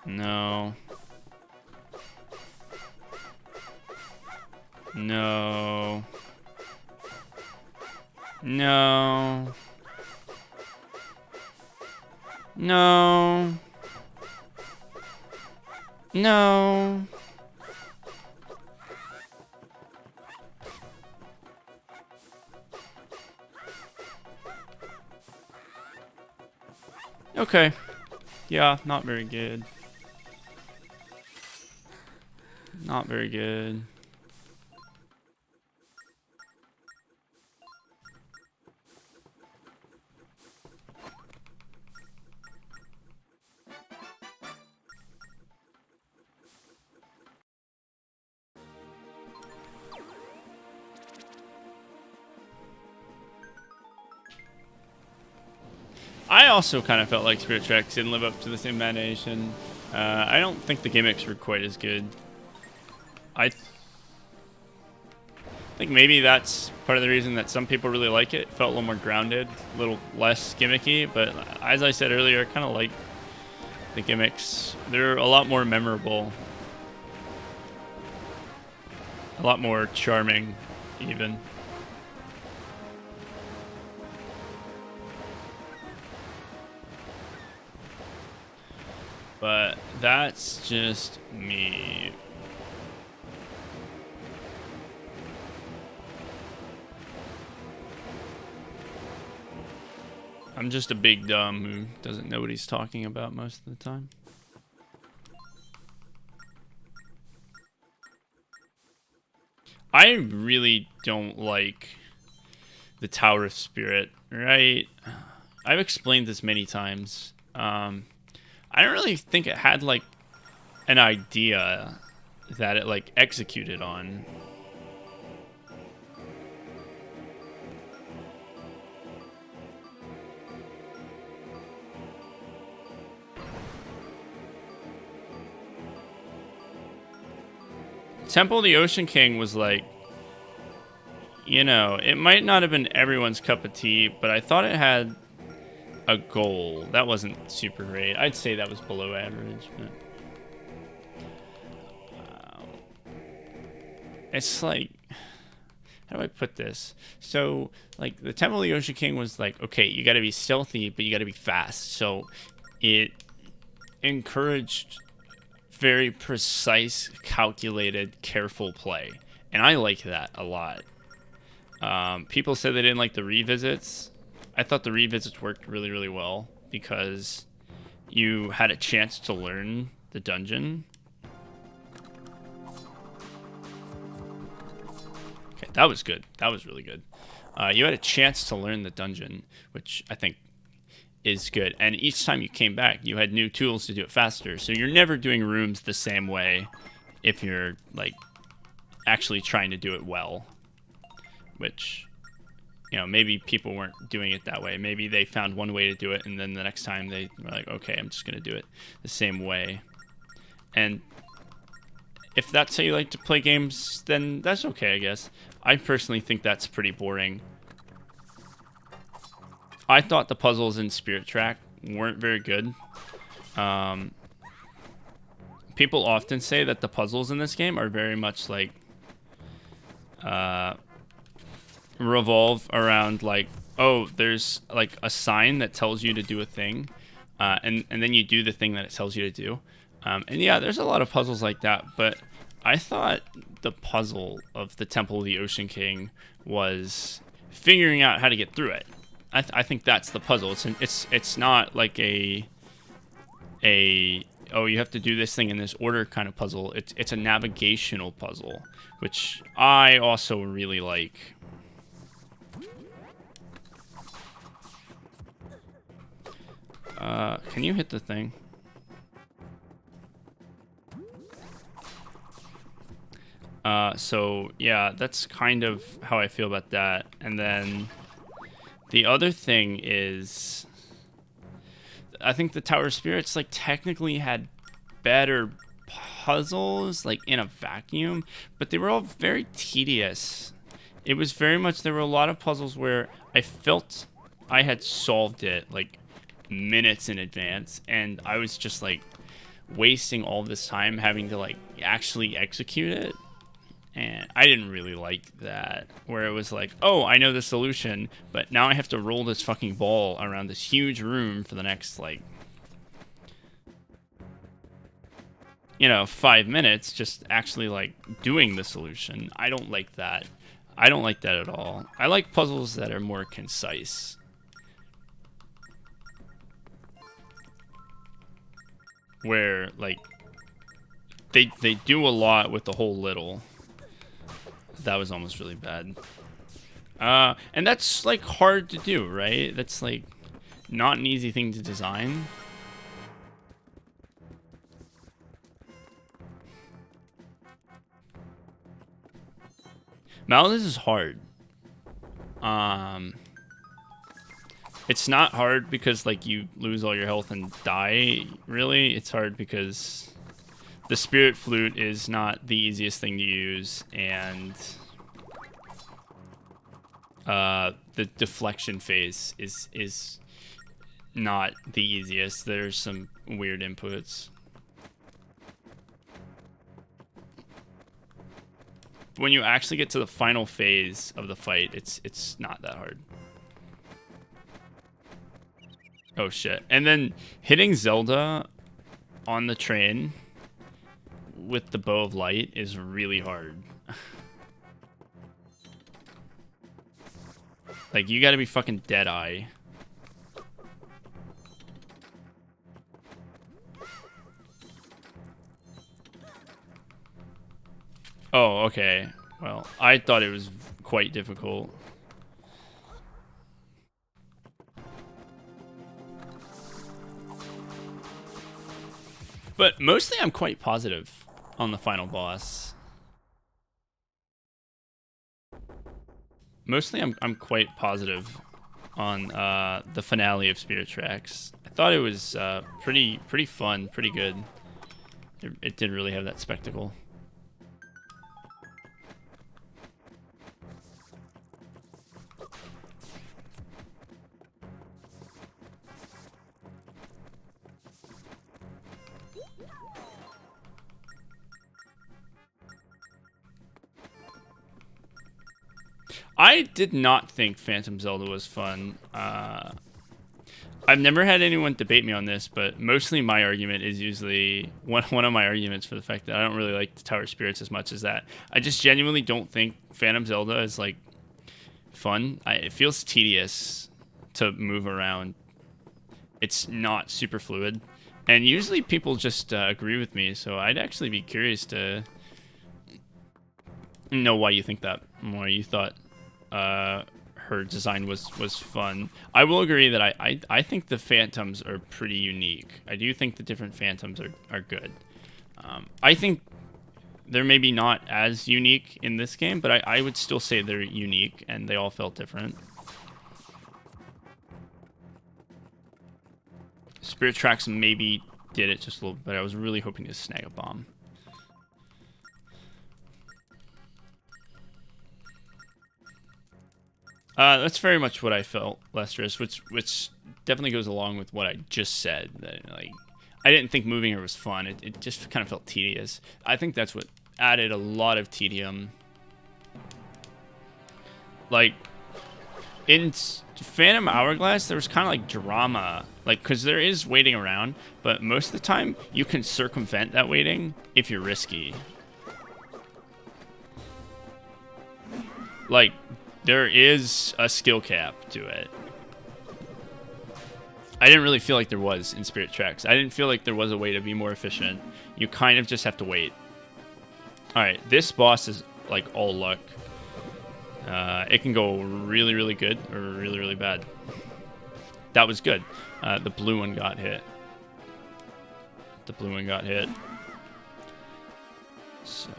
No. No. No. No. No. Okay. Yeah, not very good. Not very good. I also kind of felt like Spirit Tracks didn't live up to the same animation. I don't think the gimmicks were quite as good. I think maybe that's part of the reason that some people really like it. It felt a little more grounded, a little less gimmicky, but as I said earlier, I kind of like the gimmicks. They're a lot more memorable. A lot more charming, even. But that's just me. I'm just a big dumb who doesn't know what he's talking about most of the time. I really don't like the Tower of Spirit, right? I've explained this many times. I don't really think it had like an idea that it like executed on. Temple of the Ocean King was like, you know, it might not have been everyone's cup of tea, but I thought it had a goal. That wasn't super great. I'd say that was below average. But, it's like, how do I put this? So, like, the Temple of the Ocean King was like, okay, you got to be stealthy, but you got to be fast. So, it encouraged very precise, calculated, careful play. And I like that a lot. People said they didn't like the revisits. I thought the revisits worked really, really well because you had a chance to learn the dungeon. Okay, that was good. That was really good. You had a chance to learn the dungeon, which I think is good. And each time you came back, you had new tools to do it faster. So you're never doing rooms the same way if you're, like, actually trying to do it well. Which, you know, maybe people weren't doing it that way. Maybe they found one way to do it, and then the next time they were like, okay, I'm just going to do it the same way. And if that's how you like to play games, then that's okay, I guess. I personally think that's pretty boring. I thought the puzzles in Spirit Track weren't very good. People often say that the puzzles in this game are very much like revolve around like, oh, there's like a sign that tells you to do a thing, and then you do the thing that it tells you to do. And yeah, there's a lot of puzzles like that, but I thought the puzzle of the Temple of the Ocean King was figuring out how to get through it. I think that's the puzzle. It's not like a oh, you have to do this thing in this order kind of puzzle. It's a navigational puzzle, which I also really like. Can you hit the thing? So yeah, that's kind of how I feel about that. And then the other thing is, I think the Tower of Spirits, like, technically had better puzzles, like, in a vacuum, but they were all very tedious. It was very much, there were a lot of puzzles where I felt I had solved it, like, minutes in advance, and I was just, like, wasting all this time having to, like, actually execute it. And I didn't really like that, where it was like, oh, I know the solution, but now I have to roll this fucking ball around this huge room for the next, like, you know, 5 minutes, just actually, like, doing the solution. I don't like that. I don't like that at all. I like puzzles that are more concise. Where, like, they do a lot with the whole little. That was almost really bad. And that's, like, hard to do, right? That's, like, not an easy thing to design. Maldives is hard. It's not hard because, like, you lose all your health and die, really. It's hard because the Spirit Flute is not the easiest thing to use, and the deflection phase is not the easiest. There's some weird inputs. When you actually get to the final phase of the fight, it's not that hard. Oh shit. And then hitting Zelda on the train with the bow of light is really hard. Like, you gotta be fucking Deadeye. Oh, okay. Well, I thought it was quite difficult. But mostly I'm quite positive on the final boss. Mostly I'm quite positive on the finale of Spirit Tracks. I thought it was pretty fun, pretty good. It did really have that spectacle. I did not think Phantom Zelda was fun. I've never had anyone debate me on this, but mostly my argument is usually one of my arguments for the fact that I don't really like the Tower Spirits as much as that. I just genuinely don't think Phantom Zelda is like fun. It feels tedious to move around. It's not super fluid, and usually people just agree with me. So I'd actually be curious to know why you think that, why you thought her design was fun. I will agree that I think the Phantoms are pretty unique. I do think the different Phantoms are good. I think they're maybe not as unique in this game, but I would still say they're unique, and they all felt different. Spirit Tracks maybe did it just a little bit, but I was really hoping to snag a bomb. That's very much what I felt, Lesterus, which definitely goes along with what I just said. That, like, I didn't think moving her was fun. It just kind of felt tedious. I think that's what added a lot of tedium. Like, in Phantom Hourglass, there was kind of like drama. Like, because there is waiting around, but most of the time, you can circumvent that waiting if you're risky. Like, there is a skill cap to it. I didn't really feel like there was in Spirit Tracks. I didn't feel like there was a way to be more efficient. You kind of just have to wait. Alright, this boss is like all luck. It can go really, really good or really, really bad. That was good. The blue one got hit. The blue one got hit. So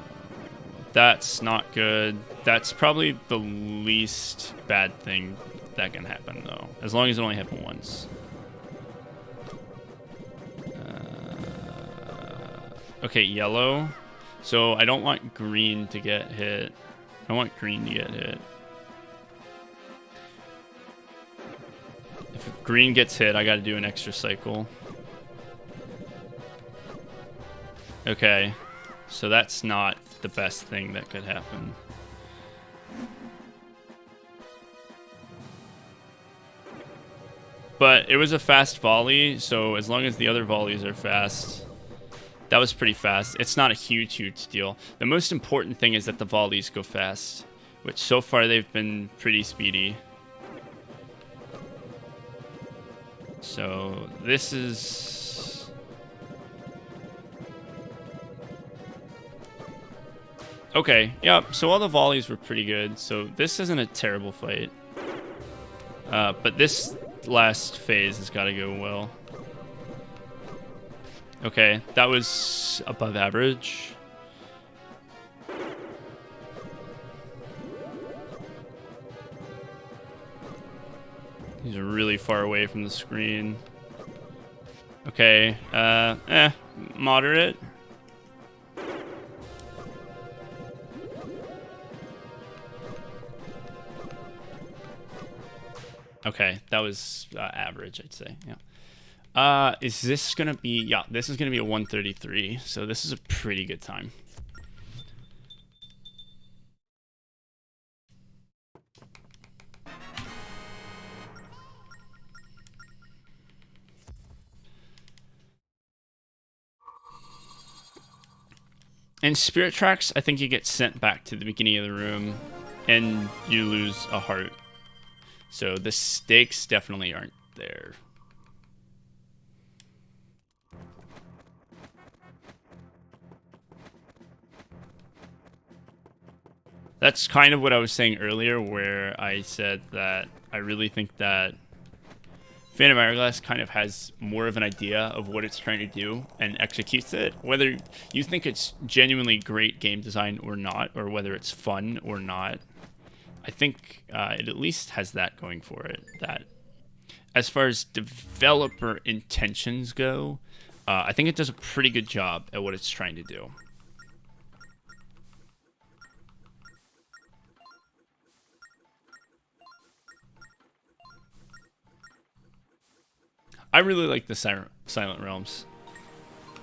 that's not good. That's probably the least bad thing that can happen, though. As long as it only happened once. Okay, yellow. So I don't want green to get hit. I want green to get hit. If green gets hit, I gotta do an extra cycle. Okay. So that's not the best thing that could happen. But it was a fast volley, so as long as the other volleys are fast, that was pretty fast. It's not a huge, huge deal. The most important thing is that the volleys go fast, which so far they've been pretty speedy. So this is... Okay, yeah, so all the volleys were pretty good, so this isn't a terrible fight. But this last phase has got to go well. Okay, that was above average. These are really far away from the screen. Okay, moderate. Okay, that was average, I'd say, yeah. Is this gonna be, yeah, this is gonna be a 133, so this is a pretty good time. In Spirit Tracks, I think you get sent back to the beginning of the room, and you lose a heart. So the stakes definitely aren't there. That's kind of what I was saying earlier, where I said that I really think that Phantom Hourglass kind of has more of an idea of what it's trying to do and executes it. Whether you think it's genuinely great game design or not, or whether it's fun or not, I think it at least has that going for it. That as far as developer intentions go, I think it does a pretty good job at what it's trying to do. I really like the Silent Realms.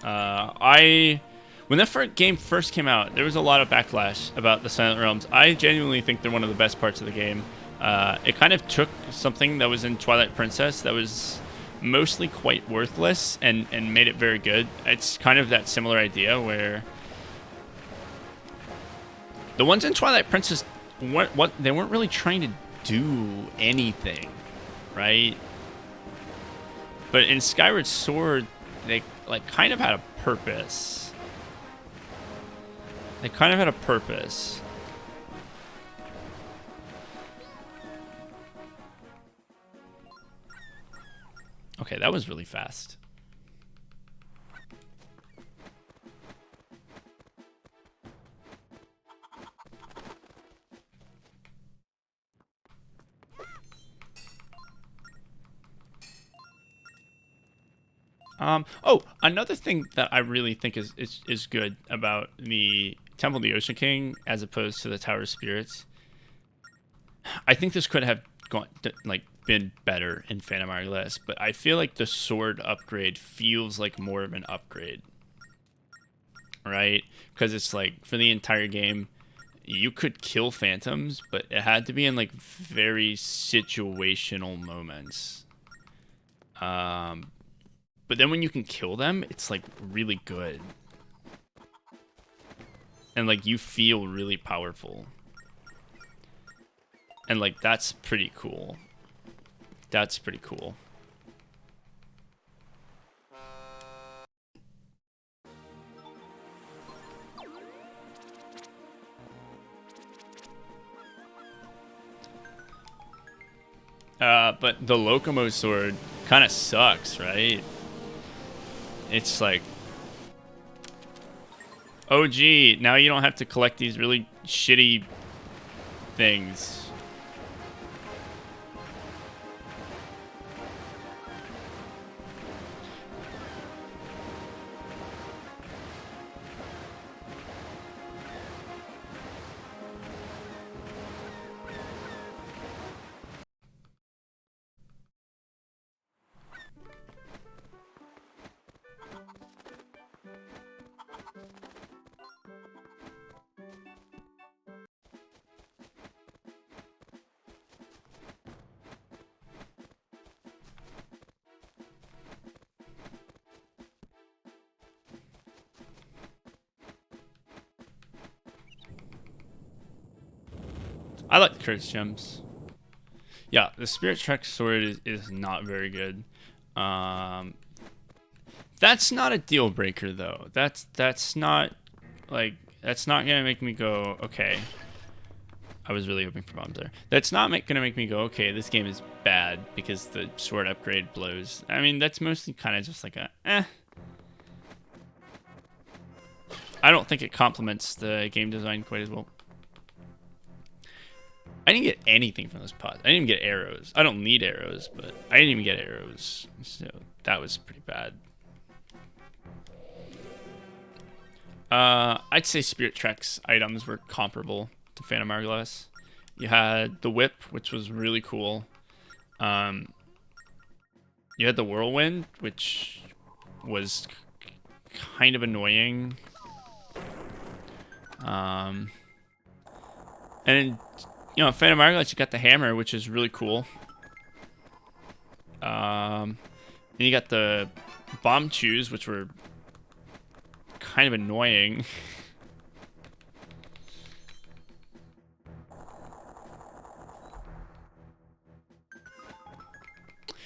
I When that game first came out, there was a lot of backlash about the Silent Realms. I genuinely think they're one of the best parts of the game. It kind of took something that was in Twilight Princess that was mostly quite worthless and made it very good. It's kind of that similar idea where the ones in Twilight Princess, they weren't really trying to do anything, right? But in Skyward Sword, they like kind of had a purpose. They kind of had a purpose. Okay, that was really fast. Oh, another thing that I really think is good about the Temple of the Ocean King as opposed to the Tower of Spirits. I think this could have been better in Phantom Hourglass, but I feel like the sword upgrade feels like more of an upgrade, right? Because it's like for the entire game, you could kill phantoms, but it had to be in like very situational moments. But then when you can kill them, it's like really good. And like you feel really powerful. And like that's pretty cool. That's pretty cool. But the Locomo sword kind of sucks, right? It's like, oh gee, now you don't have to collect these really shitty things. I like the curse gems. Yeah, the Spirit Trek sword is not very good. That's not a deal breaker though. That's not gonna make me go, okay. I was really hoping for bombs there. That's not gonna make me go, okay, this game is bad because the sword upgrade blows. I mean, that's mostly kind of just like a I don't think it complements the game design quite as well. I didn't get anything from those pods. I didn't even get arrows. I don't need arrows, but I didn't even get arrows. So that was pretty bad. I'd say Spirit Trek's items were comparable to Phantom Hourglass. You had the whip, which was really cool. You had the whirlwind, which was kind of annoying. And you know, Phantom Hourglass, you got the hammer, which is really cool. And you got the bomb chews, which were kind of annoying.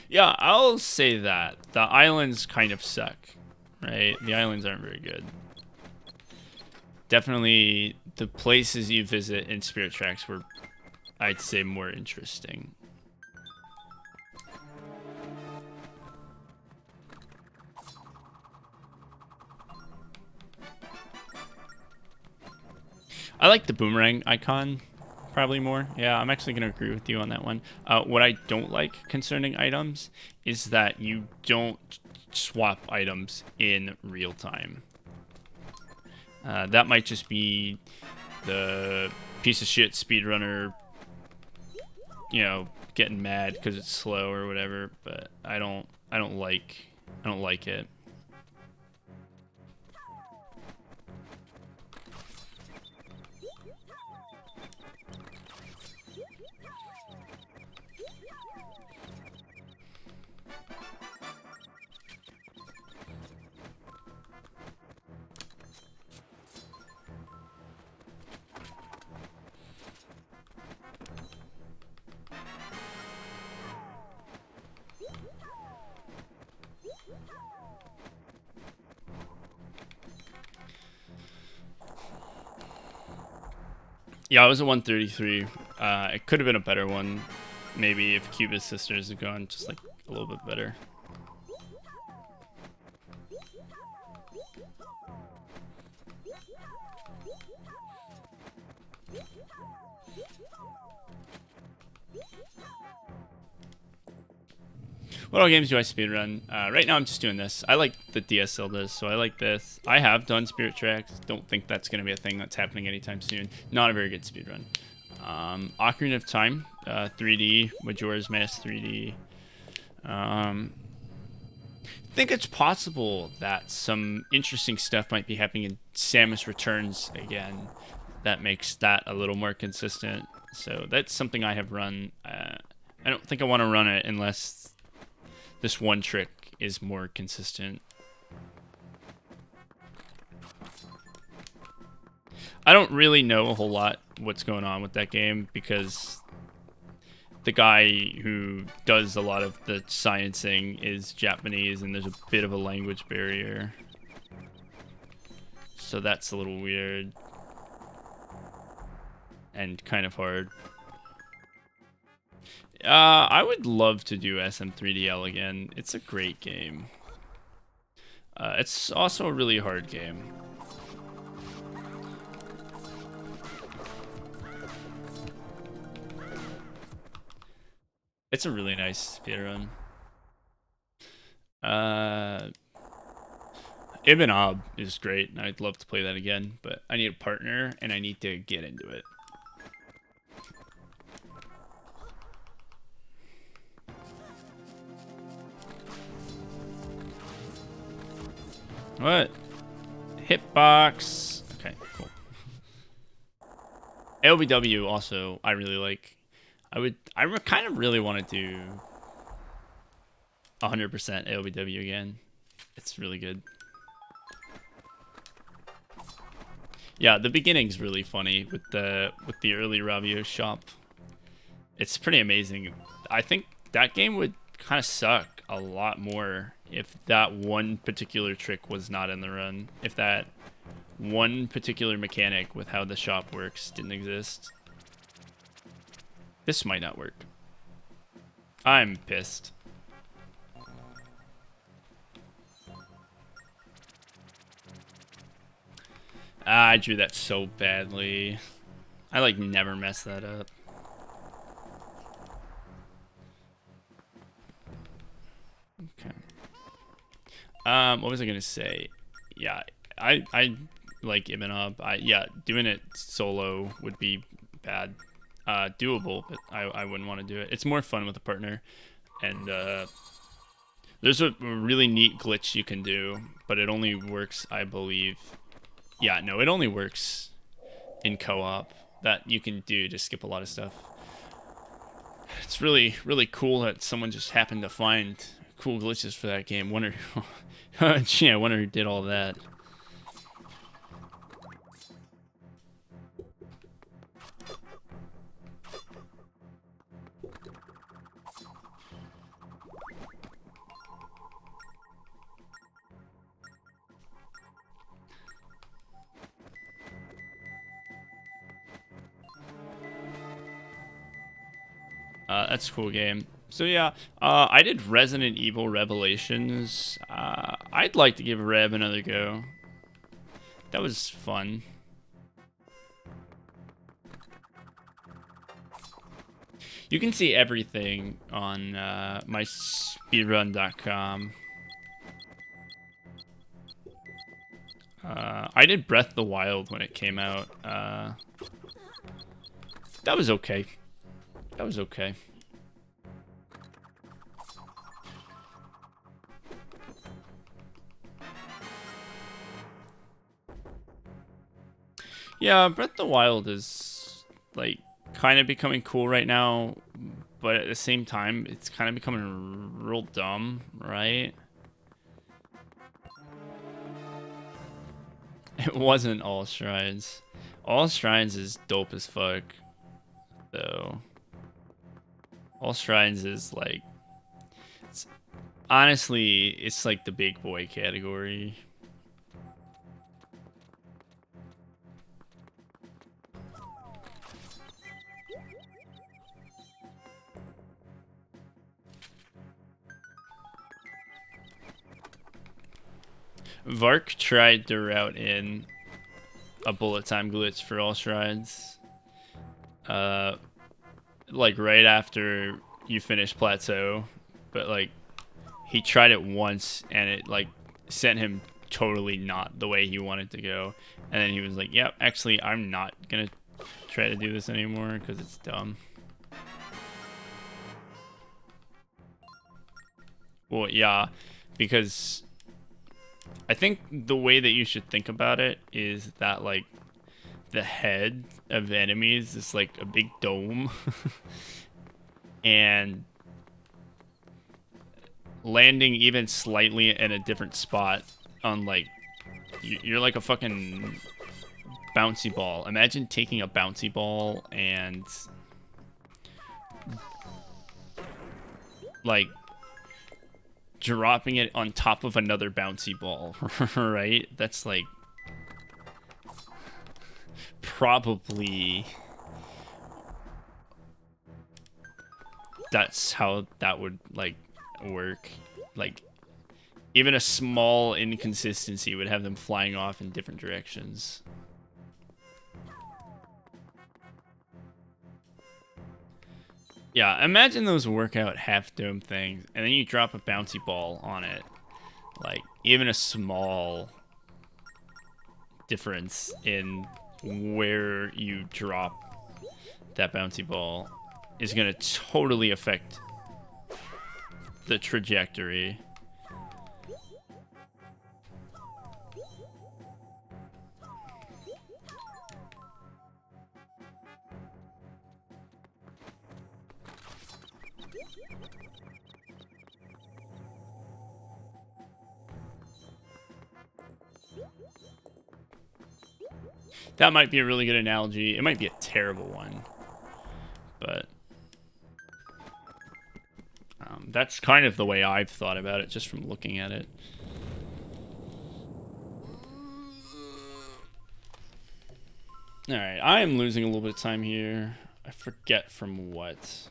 Yeah, I'll say that. The islands kind of suck, right? The islands aren't very good. Definitely the places you visit in Spirit Tracks were, I'd say, more interesting. I like the boomerang icon probably more. Yeah, I'm actually going to agree with you on that one. What I don't like concerning items is that you don't swap items in real time. That might just be the piece of shit speedrunner, you know, getting mad because it's slow or whatever, but I don't like it. Yeah, I was at 133. It could have been a better one, maybe if Cuba's Sisters had gone just like a little bit better. What all games do I speedrun? Right now I'm just doing this. I like the DS Zeldas, so I like this. I have done Spirit Tracks. Don't think that's going to be a thing that's happening anytime soon. Not a very good speedrun. Ocarina of Time, 3D, Majora's Mask 3D. I think it's possible that some interesting stuff might be happening in Samus Returns again. That makes that a little more consistent. So that's something I have run. I don't think I want to run it unless this one trick is more consistent. I don't really know a whole lot what's going on with that game because the guy who does a lot of the sciencing is Japanese and there's a bit of a language barrier. So that's a little weird and kind of hard. I would love to do SM3DL again. It's a great game. It's also a really hard game. It's a really nice speedrun. Ibn Ab is great, and I'd love to play that again, but I need a partner, and I need to get into it. What? Hitbox. Okay, cool. LBW also, I really like. I kind of really want to do 100% LBW again. It's really good. Yeah, the beginning's really funny with the early Ravio shop. It's pretty amazing. I think that game would kind of suck a lot more if that one particular trick was not in the run. If that one particular mechanic with how the shop works didn't exist. This might not work. I'm pissed. I drew that so badly. I like never mess that up. Okay. What was I gonna say? Yeah, I like Ibn Ab. Yeah, doing it solo would be bad. Doable, but I wouldn't want to do it. It's more fun with a partner, and there's a really neat glitch you can do, but it only works, I believe. Yeah, no, it only works in co-op. That you can do to skip a lot of stuff. It's really, really cool that someone just happened to find cool glitches for that game. Wonder, gee, I wonder who did all that. That's a cool game. So yeah, I did Resident Evil Revelations. I'd like to give Rev another go. That was fun. You can see everything on my speedrun.com. I did Breath of the Wild when it came out. That was okay. That was okay. Yeah, Breath of the Wild is like kind of becoming cool right now, but at the same time, it's kind of becoming real dumb, right? It wasn't All Shrines. All Shrines is dope as fuck, though. All Shrines is like, honestly, it's like the big boy category. Vark tried to route in a bullet time glitch for all shrines. Like right after you finish plateau, but like he tried it once and it like sent him totally not the way he wanted to go, and then he was like, "Yep, actually, I'm not gonna try to do this anymore because it's dumb." Well, yeah, because I think the way that you should think about it is that like the head of enemies is like a big dome, and landing even slightly in a different spot on like you're like a fucking bouncy ball. Imagine taking a bouncy ball and like dropping it on top of another bouncy ball, right? That's like probably that's how that would like work. Like even a small inconsistency would have them flying off in different directions. Yeah, imagine those workout half dome things, and then you drop a bouncy ball on it. Like even a small difference in where you drop that bouncy ball is going to totally affect the trajectory. That might be a really good analogy. It might be a terrible one, but that's kind of the way I've thought about it just from looking at it. All right, I am losing a little bit of time here. I forget from what.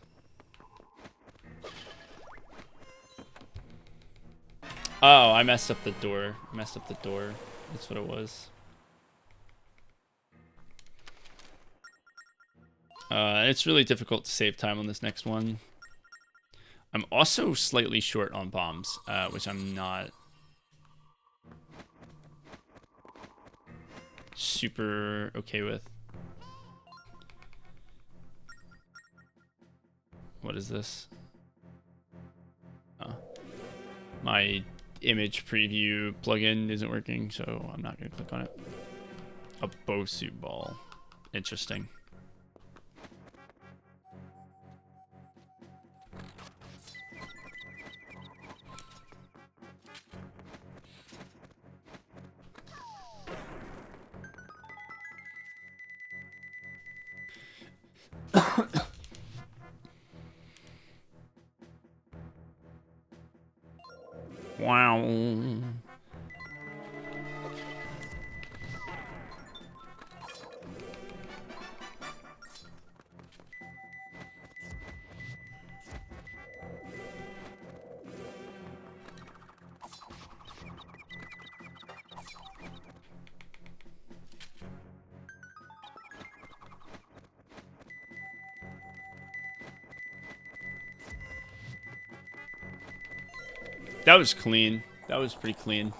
Oh, I messed up the door. That's what it was. It's really difficult to save time on this next one. I'm also slightly short on bombs, which I'm not super okay with. What is this? Oh. My image preview plugin isn't working, so I'm not going to click on it. A Bosu ball. Interesting. Wow. That was clean. That was pretty clean.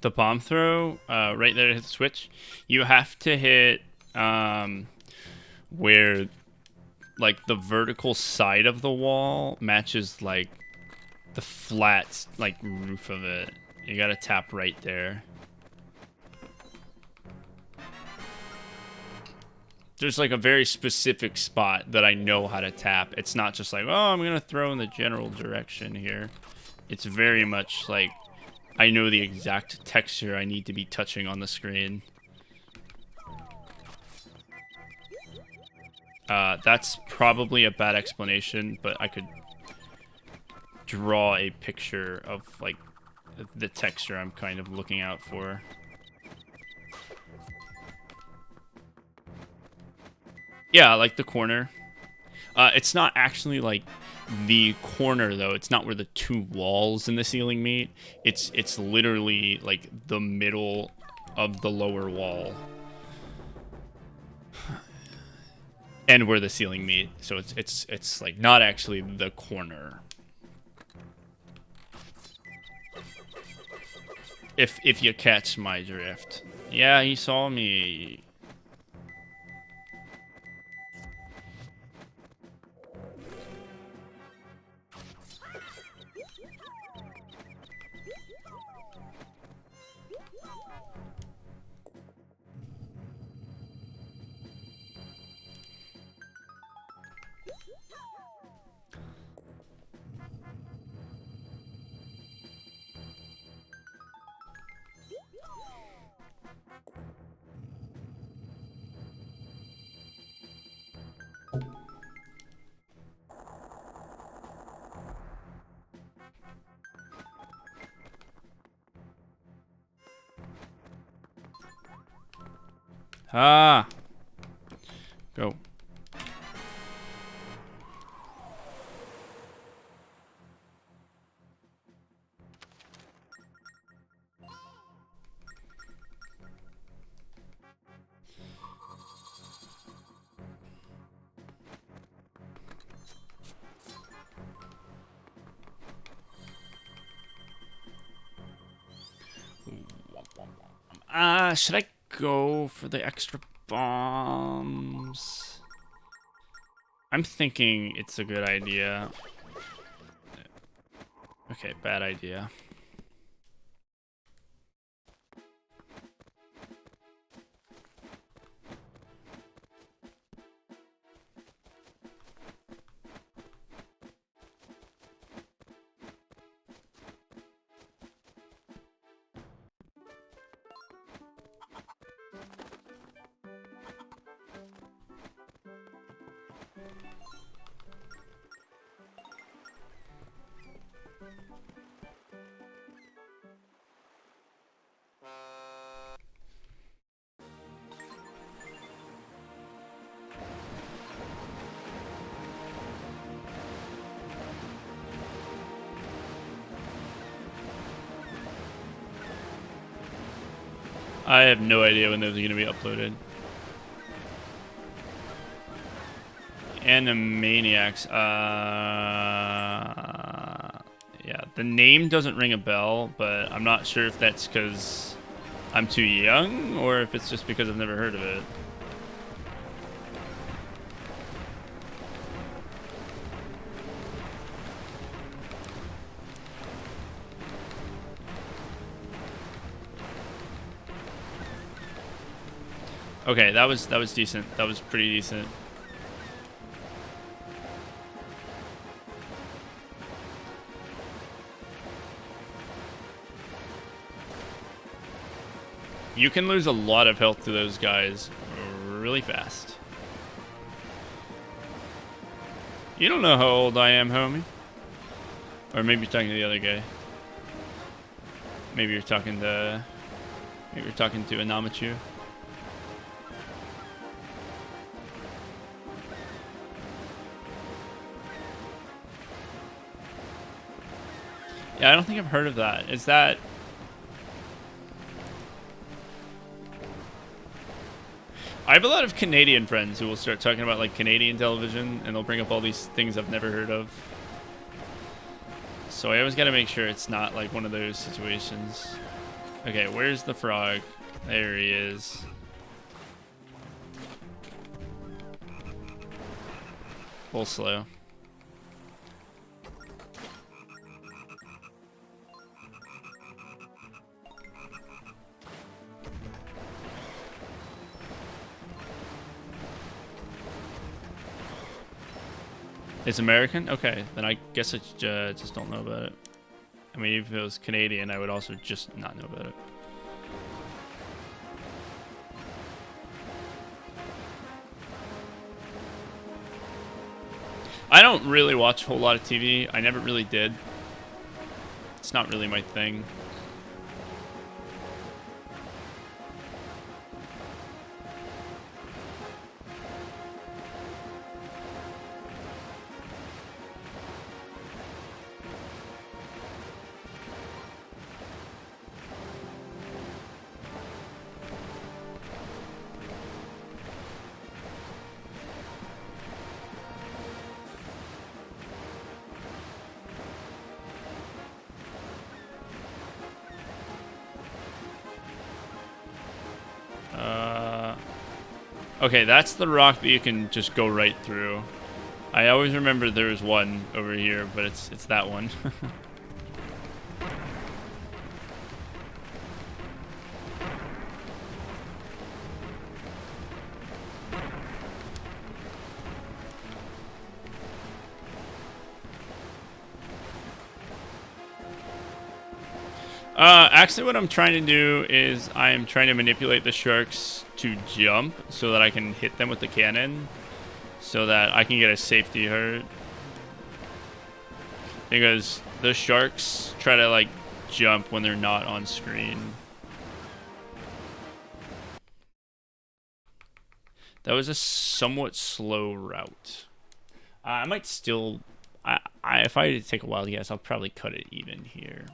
The bomb throw, right there, hit the switch. You have to hit where like the vertical side of the wall matches like the flat like roof of it. You gotta tap right there. There's like a very specific spot that I know how to tap. It's not just like, oh, I'm gonna throw in the general direction here. It's very much like I know the exact texture I need to be touching on the screen. That's probably a bad explanation, but I could draw a picture of like the texture I'm kind of looking out for. Yeah, like the corner. It's not actually like the corner though. It's not where the two walls in the ceiling meet. It's literally like the middle of the lower wall. And where the ceiling meet. So it's like not actually the corner. If you catch my drift. Yeah, he saw me. Ah. Go. Should I go for the extra bombs? I'm thinking it's a good idea. Okay, bad idea. I have no idea when those are going to be uploaded. Animaniacs. Yeah, the name doesn't ring a bell, but I'm not sure if that's because I'm too young or if it's just because I've never heard of it. Okay, that was decent. That was pretty decent. You can lose a lot of health to those guys really fast. You don't know how old I am, homie. Or maybe you're talking to the other guy. Maybe you're talking to Anamachu. Yeah, I don't think I've heard of that. Is that... I have a lot of Canadian friends who will start talking about like Canadian television and they'll bring up all these things I've never heard of. So I always gotta make sure it's not like one of those situations. Okay, where's the frog? There he is. Full slow. It's American? Okay, then I guess I just don't know about it. I mean, if it was Canadian, I would also just not know about it. I don't really watch a whole lot of TV. I never really did. It's not really my thing. Okay, that's the rock that you can just go right through. I always remember there was one over here, but it's that one. Actually, what I'm trying to do is I am trying to manipulate the sharks to jump so that I can hit them with the cannon so that I can get a safety hurt. Because the sharks try to, like, jump when they're not on screen. That was a somewhat slow route. I might still... if I had to take a wild guess, I'll probably cut it even here.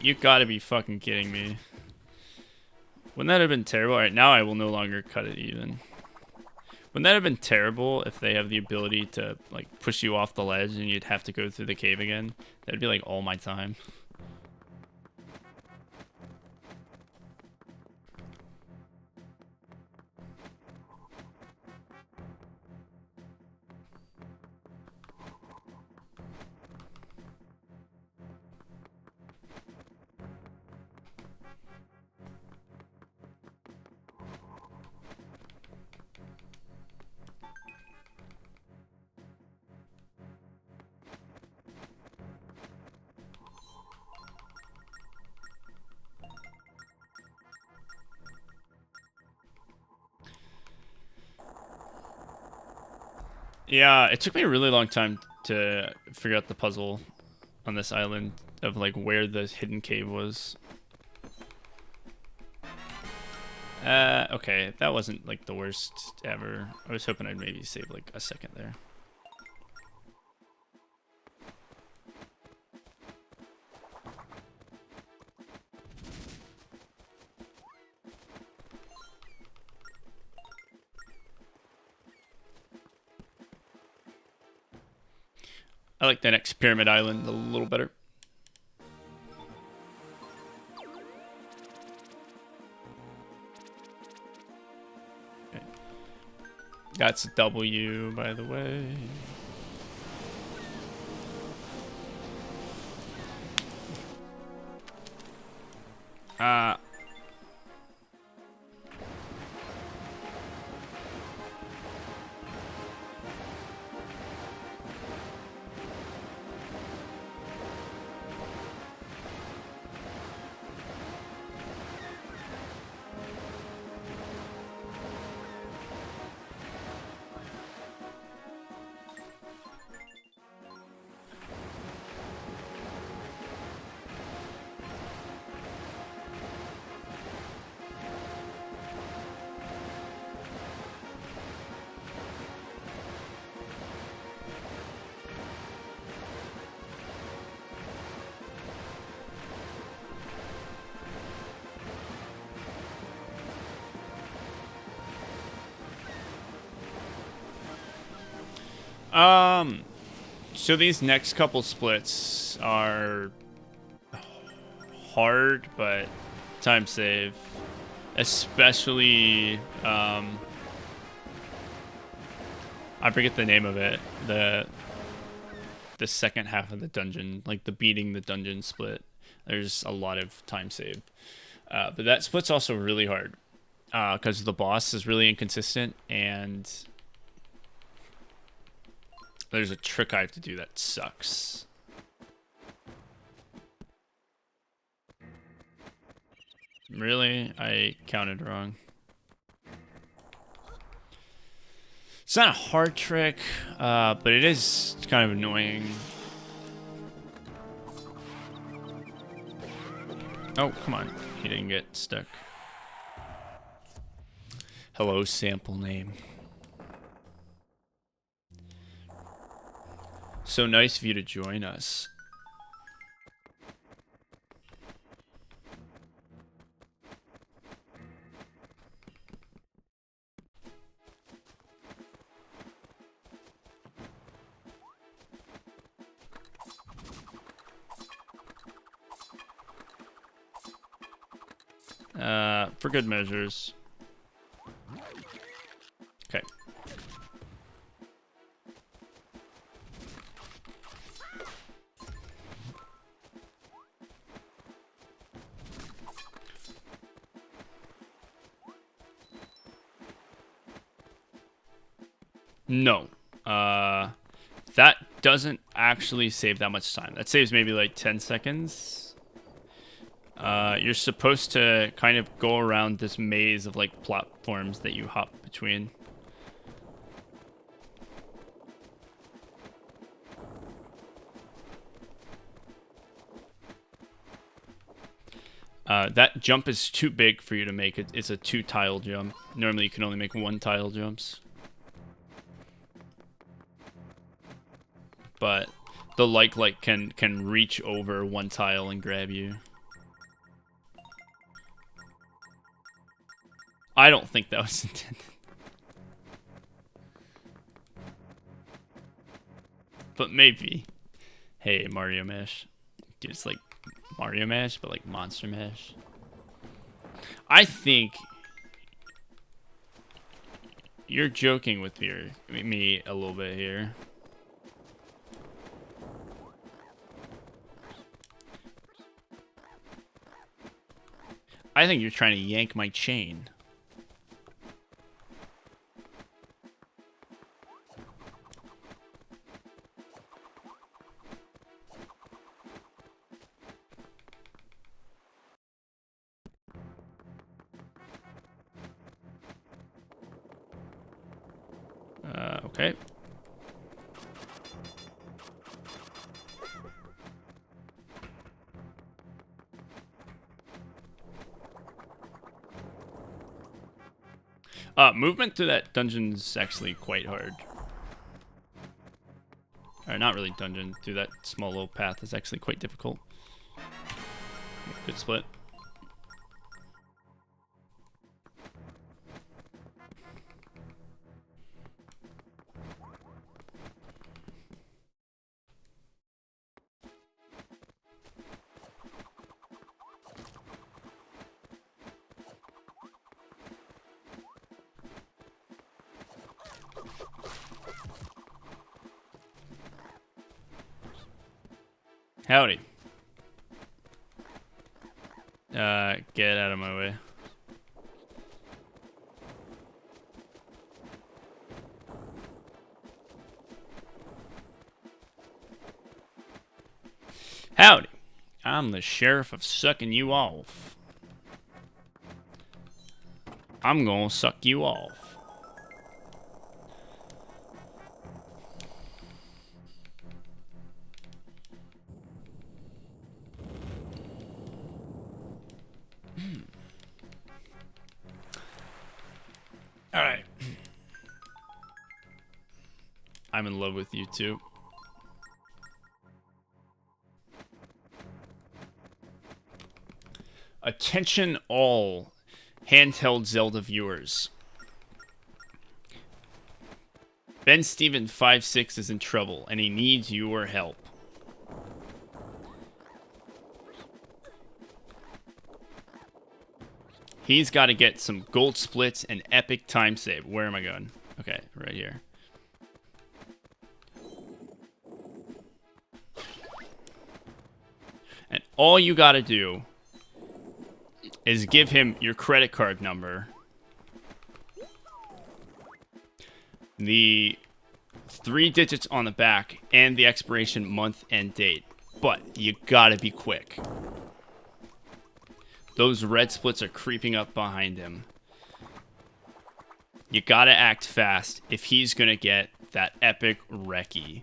You gotta be fucking kidding me. Wouldn't that have been terrible? Alright, now I will no longer cut it even. Wouldn't that have been terrible if they have the ability to, like, push you off the ledge and you'd have to go through the cave again? That'd be, like, all my time. Yeah, it took me a really long time to figure out the puzzle on this island of, like, where the hidden cave was. Okay, that wasn't, like, the worst ever. I was hoping I'd maybe save, like, a second there. I like the next Pyramid Island a little better. Okay. That's W, by the way. So these next couple splits are hard, but time save. Especially, I forget the name of it. The second half of the dungeon, like the beating the dungeon split. There's a lot of time save. But that split's also really hard. Because the boss is really inconsistent, and there's a trick I have to do that sucks. Really? I counted wrong. It's not a hard trick, but it is kind of annoying. Oh, come on. He didn't get stuck. Hello, sample name. So nice of you to join us. For good measures. Okay. No. That doesn't actually save that much time. That saves maybe like 10 seconds. You're supposed to kind of go around this maze of like platforms that you hop between. That jump is too big for you to make. It's a 2-tile jump. Normally you can only make 1-tile jumps. But the like can reach over 1 tile and grab you. I don't think that was intended. But maybe. Hey, Mario Mash. Dude, it's like Mario Mash, but like Monster Mash. I think you're joking with me a little bit here. I think you're trying to yank my chain. Okay. Movement through that dungeon's actually quite hard. Or not really dungeon, through that small little path is actually quite difficult. Good split. Howdy. Get out of my way. Howdy. I'm the sheriff of sucking you off. I'm gonna suck you off. Alright. I'm in love with you too. Attention all handheld Zelda viewers. Ben Steven 5'6" is in trouble, and he needs your help. He's got to get some gold splits and epic time save. Where am I going? Okay, right here. And all you got to do is give him your credit card number, the 3 digits on the back, and the expiration month and date. But you gotta be quick. Those red splits are creeping up behind him. You gotta act fast if he's gonna get that epic recce.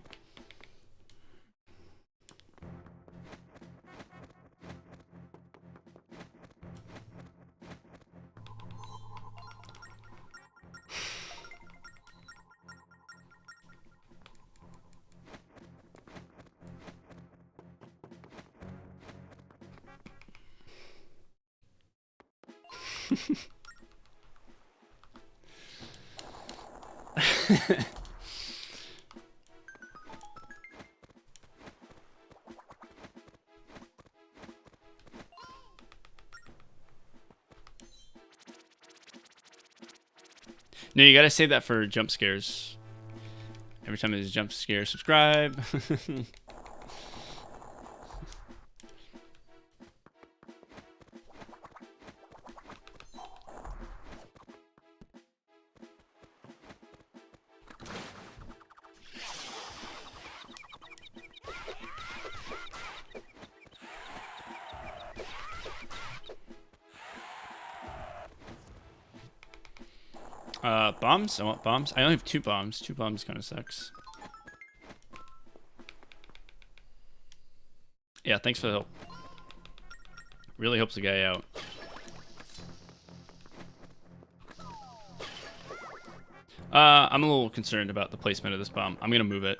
No, you gotta save that for jump scares. Every time there's a jump scare, subscribe. Bombs? I want bombs. I only have 2 bombs. 2 bombs kind of sucks. Yeah, thanks for the help. Really helps the guy out. I'm a little concerned about the placement of this bomb. I'm gonna move it.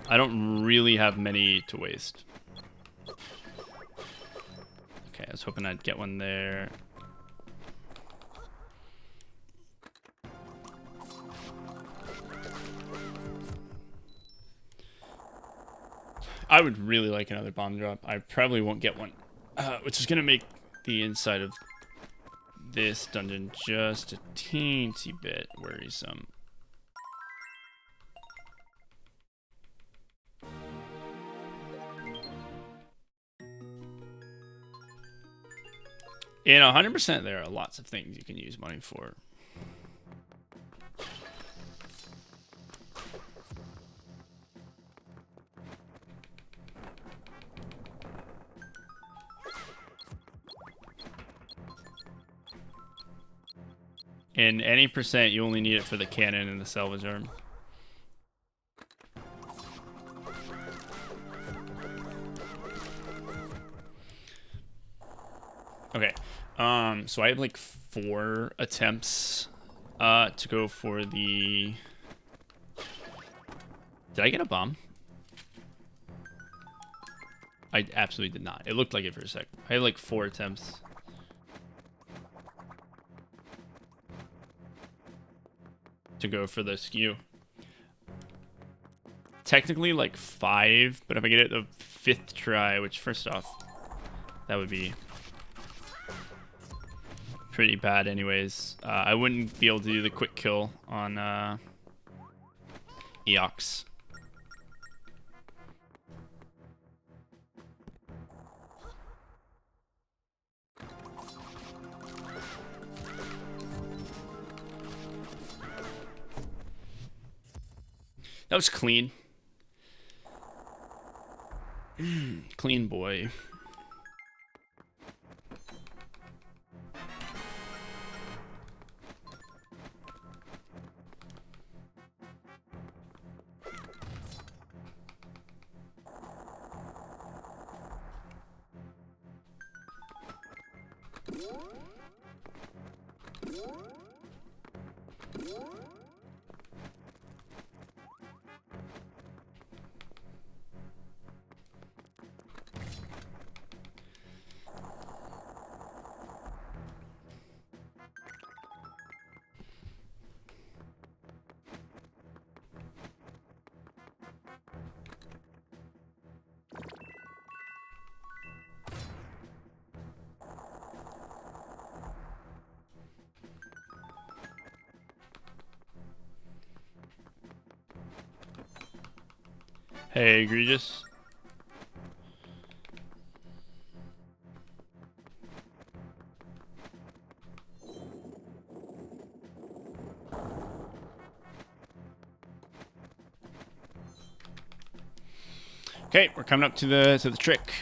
I don't really have many to waste. Okay, I was hoping I'd get one there. I would really like another bomb drop. I probably won't get one, which is going to make the inside of this dungeon just a teensy bit worrisome. In 100%, there are lots of things you can use money for. In any percent, you only need it for the cannon and the salvage arm. Okay, so I have like 4 attempts to go for the... Did I get a bomb? I absolutely did not. It looked like it for a sec. I have like 4 attempts. To go for the skew. Technically like 5, but if I get it the 5th try, which first off, that would be pretty bad anyways. I wouldn't be able to do the quick kill on Eox. That was clean. Clean boy. Hey, egregious. Okay, we're coming up to the trick.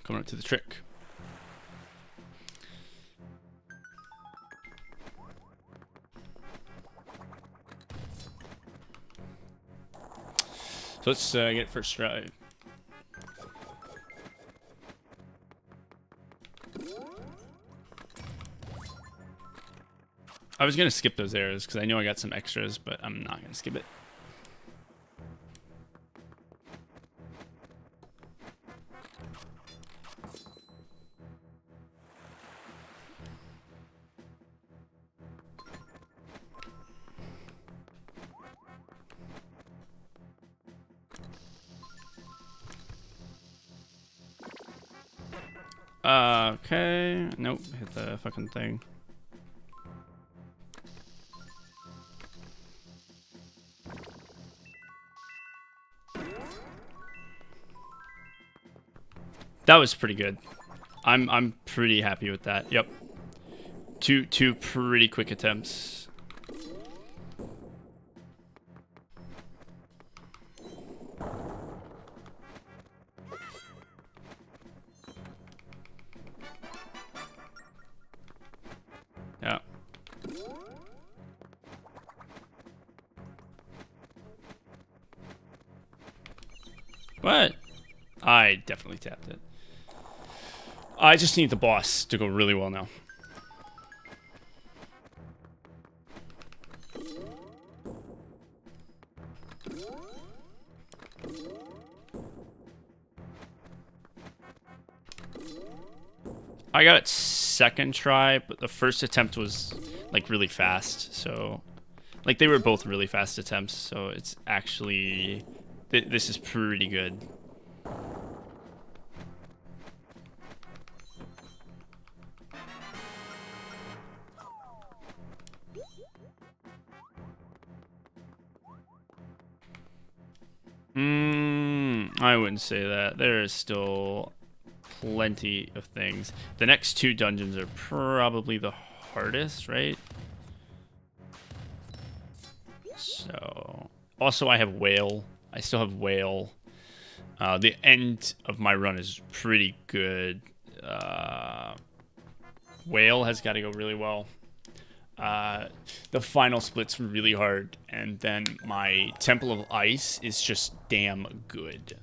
Coming up to the trick. So let's get first try. I was gonna skip those arrows because I know I got some extras, but I'm not gonna skip it. Okay. Nope. Hit the fucking thing. That was pretty good. I'm pretty happy with that. Yep. Two pretty quick attempts. Yeah. What? I definitely tapped it. I just need the boss to go really well now. I got it second try, but the first attempt was like really fast. So, like they were both really fast attempts. So it's actually, this is pretty good. I wouldn't say that. There is still plenty of things. The next two dungeons are probably the hardest, right? So, also I have whale. I still have whale. The end of my run is pretty good. Whale has got to go really well. The final split's really hard, and then my Temple of Ice is just damn good.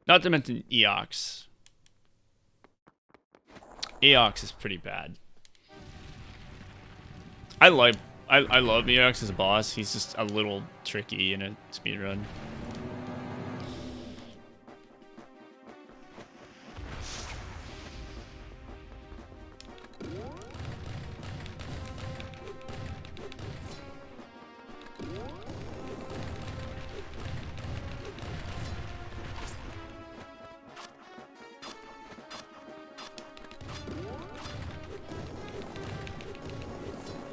Not to mention Eox. Eox is pretty bad. I love Eox as a boss. He's just a little tricky in a speedrun.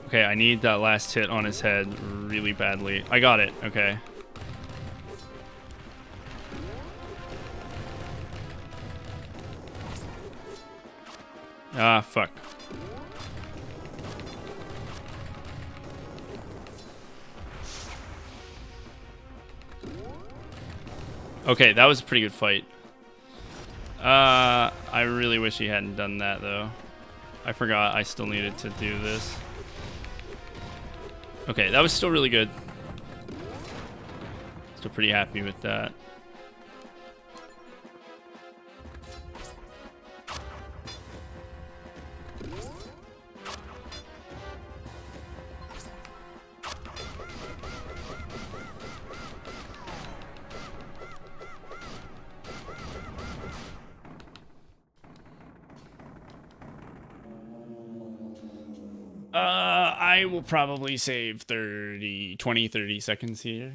Okay, I need that last hit on his head really badly. I got it. Okay. Ah, fuck. Okay, that was a pretty good fight. I really wish he hadn't done that, though. I forgot I still needed to do this. Okay, that was still really good. Still pretty happy with that. I will probably save 30 seconds here.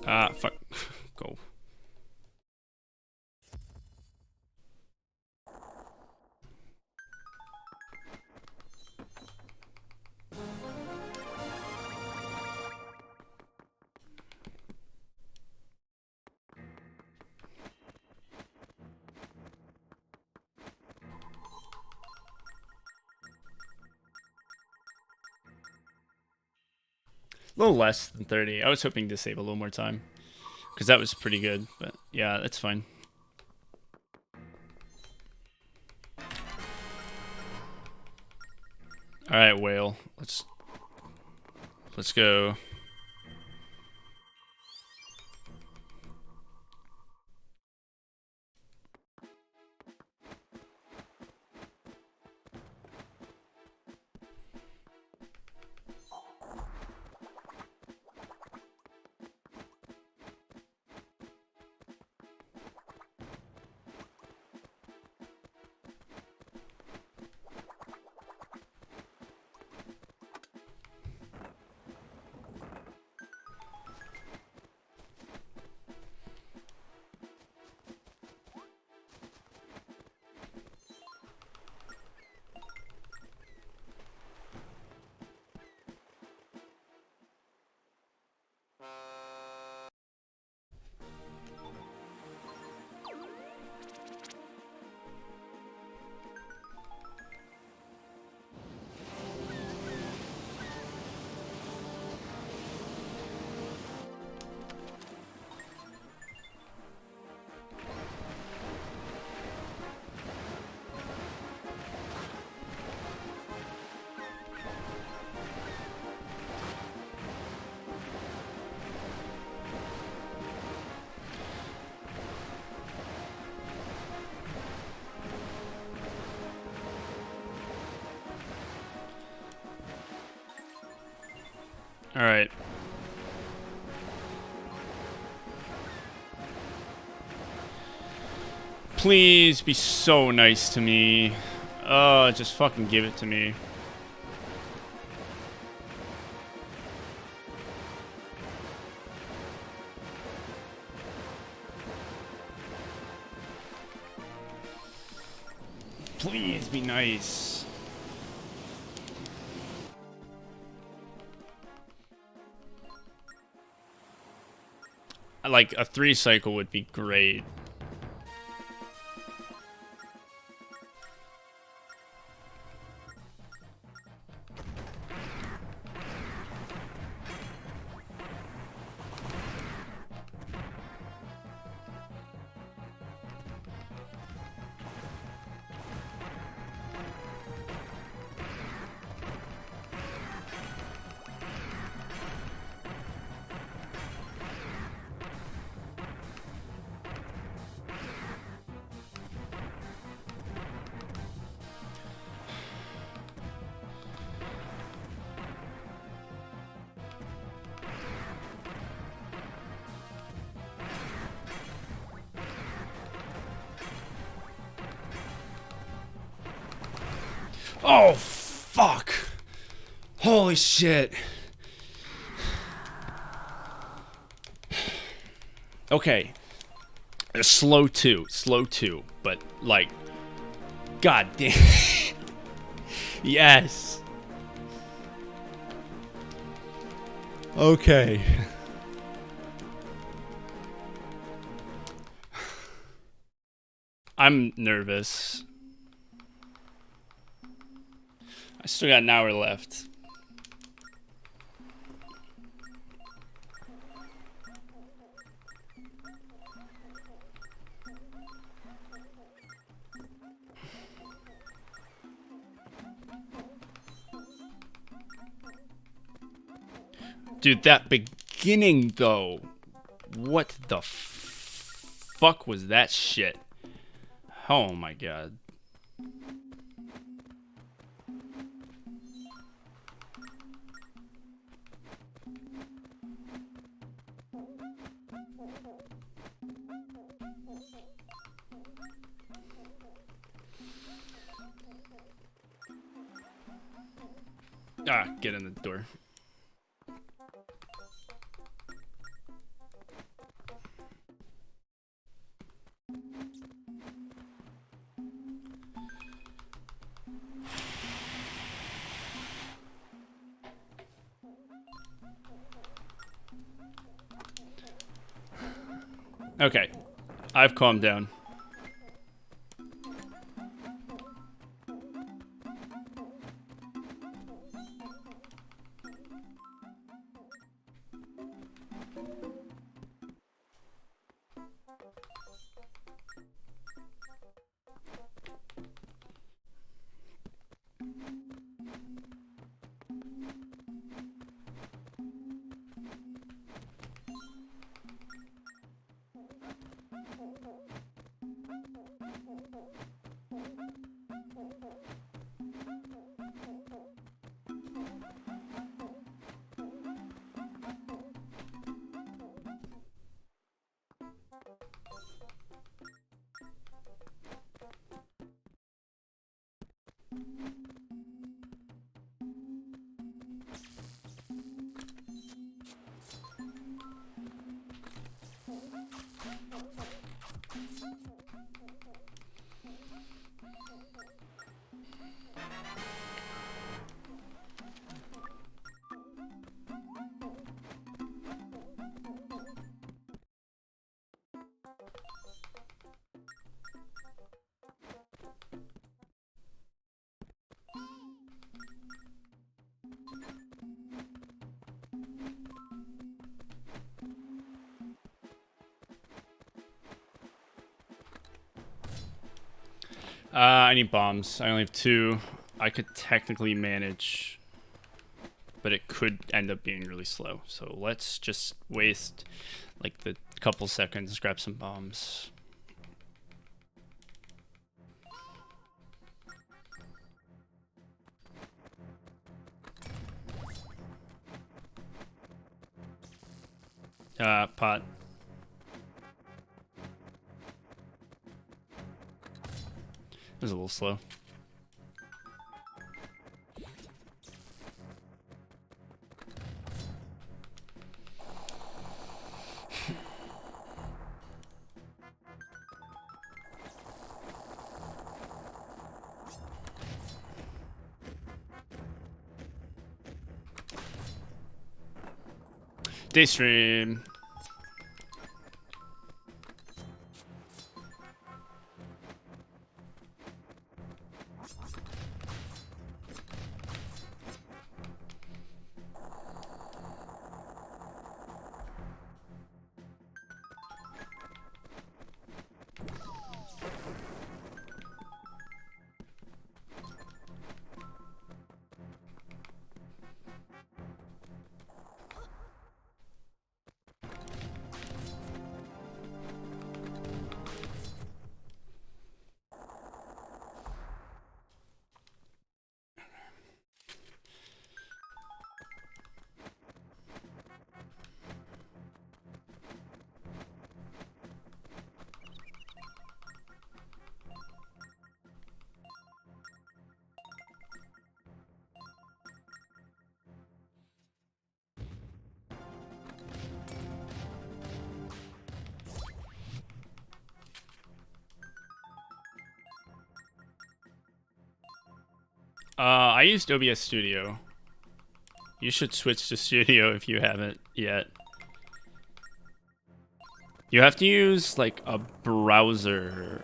Ah, fuck. Go. A little less than 30. I was hoping to save a little more time. Because that was pretty good. But yeah, that's fine. Alright, whale. Let's go. Alright. Please be so nice to me. Oh, just fucking give it to me. Please be nice. Like, a 3 cycle would be great. Oh, fuck. Holy shit. Okay. Slow two, but like, god damn. Yes. Okay. I'm nervous. I still got an hour left. Dude, that beginning though. What the fuck was that shit? Oh my god. Ah, get in the door. Okay, I've calmed down. I need bombs. I only have 2. I could technically manage, but it could end up being really slow. So let's just waste like the couple seconds, grab some bombs. Pot. It was a little slow. Daystream. I used OBS Studio. You should switch to Studio if you haven't yet. You have to use like a browser.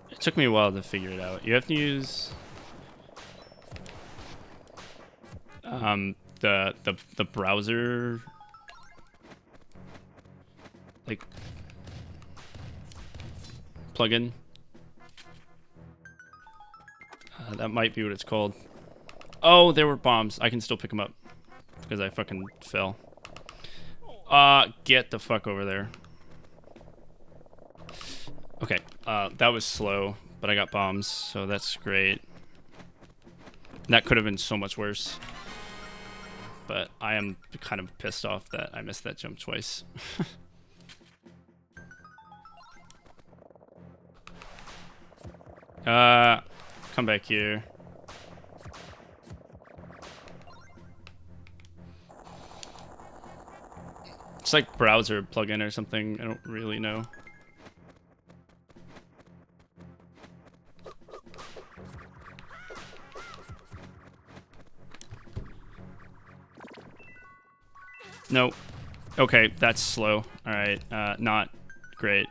It took me a while to figure it out. You have to use the browser, like, plugin. That might be what it's called. Oh, there were bombs. I can still pick them up because I fucking fell. Get the fuck over there. Okay, that was slow, but I got bombs, so that's great. That could have been so much worse. But I am kind of pissed off that I missed that jump twice. Come back here. It's like browser plugin or something. I don't really know. No. Okay, that's slow. All right, not great.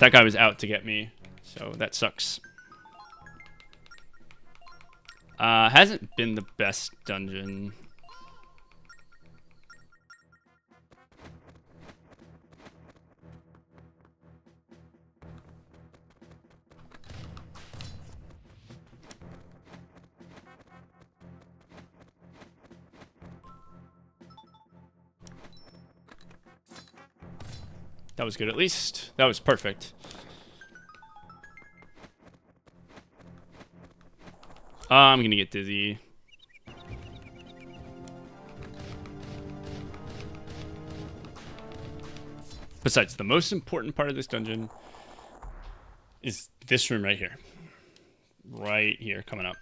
That guy was out to get me, so that sucks. Hasn't been the best dungeon. That was good at least. That was perfect. I'm gonna get dizzy. Besides, the most important part of this dungeon is this room right here. Right here, coming up.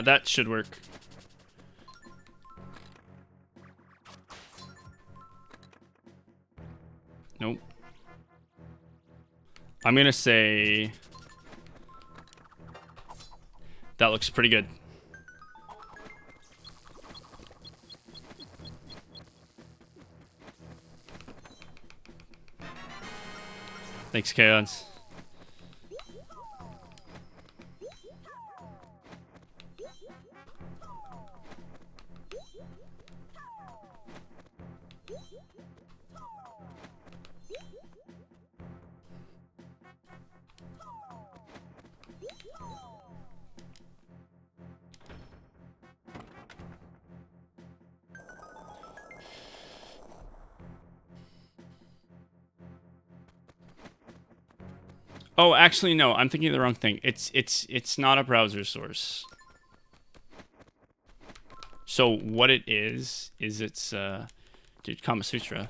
That should work. Nope. I'm gonna say that looks pretty good. Thanks, Chaos. Oh, actually, no. I'm thinking of the wrong thing. It's not a browser source. So what it is it's dude, Kama Sutra.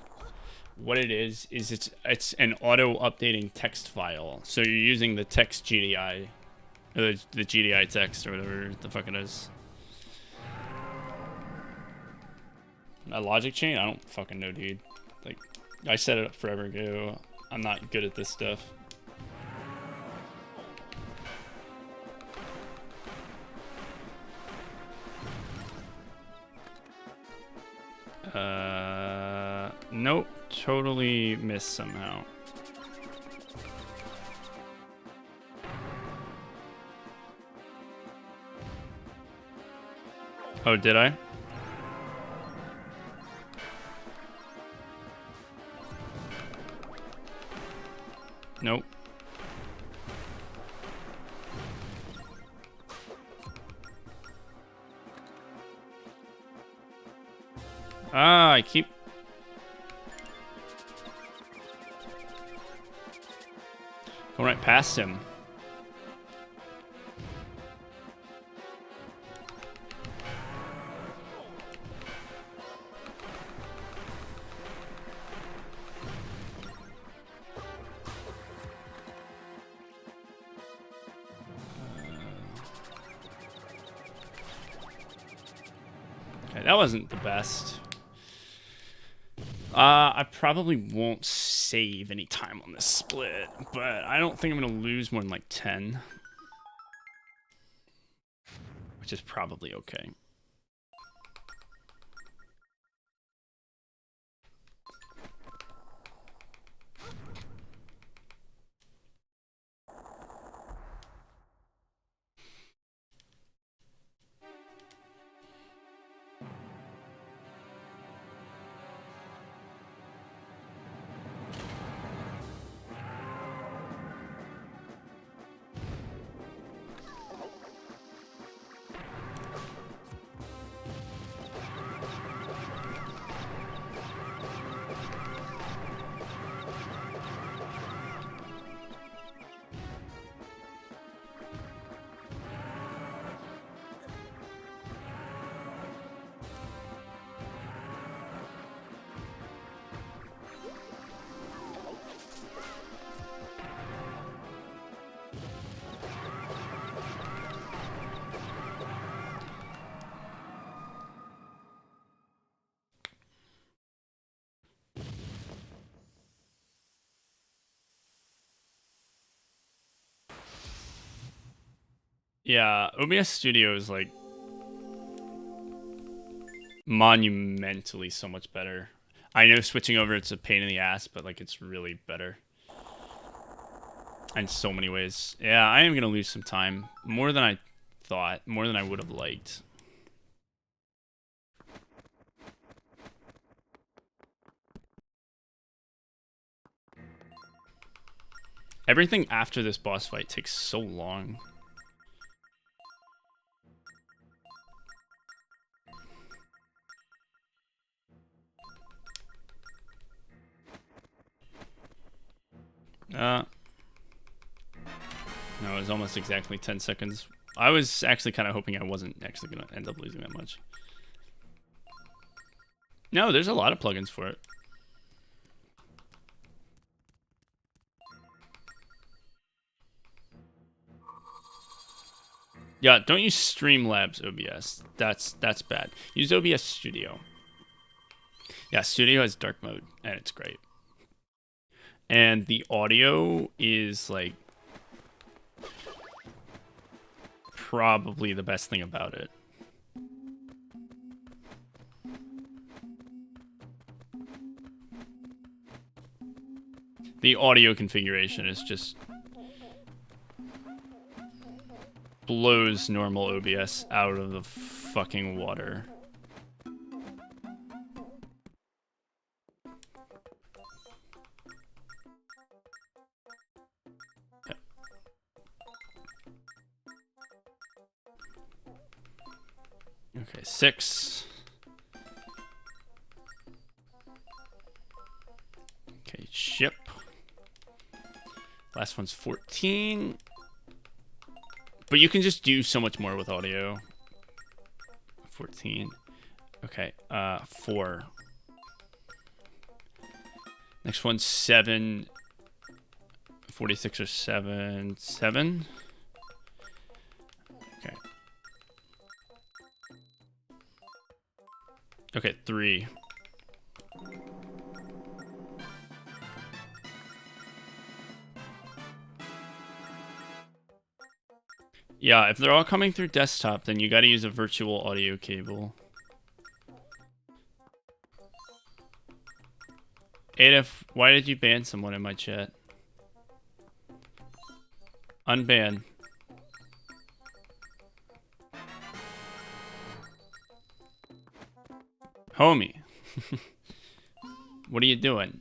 What it is it's an auto updating text file. So you're using the text GDI, or the GDI text or whatever the fuck it is. A logic chain? I don't fucking know, dude. Like, I set it up forever ago. I'm not good at this stuff. Nope. Totally missed somehow. Oh, did I? Nope. Ah, I keep... going right past him. Okay, that wasn't the best. I probably won't save any time on this split, but I don't think I'm gonna lose more than like 10. Which is probably okay. Yeah, OBS Studio is like monumentally so much better. I know switching over it's a pain in the ass, but like it's really better in so many ways. Yeah, I am gonna lose some time, more than I thought, more than I would have liked. Everything after this boss fight takes so long. No, it was almost exactly 10 seconds. I was actually kind of hoping I wasn't actually going to end up losing that much. No, there's a lot of plugins for it. Yeah, don't use Streamlabs OBS. That's bad. Use OBS Studio. Yeah, Studio has dark mode, and it's great. And the audio is like probably the best thing about it. The audio configuration is just blows normal OBS out of the fucking water. Okay, 6. Okay, ship. Last one's 14. But you can just do so much more with audio. 14. Okay, 4. Next one's 7. 46 or 7. 7. Okay. Okay, 3. Yeah, if they're all coming through desktop, then you gotta use a virtual audio cable. Adif, why did you ban someone in my chat? Unban. Homie. What are you doing?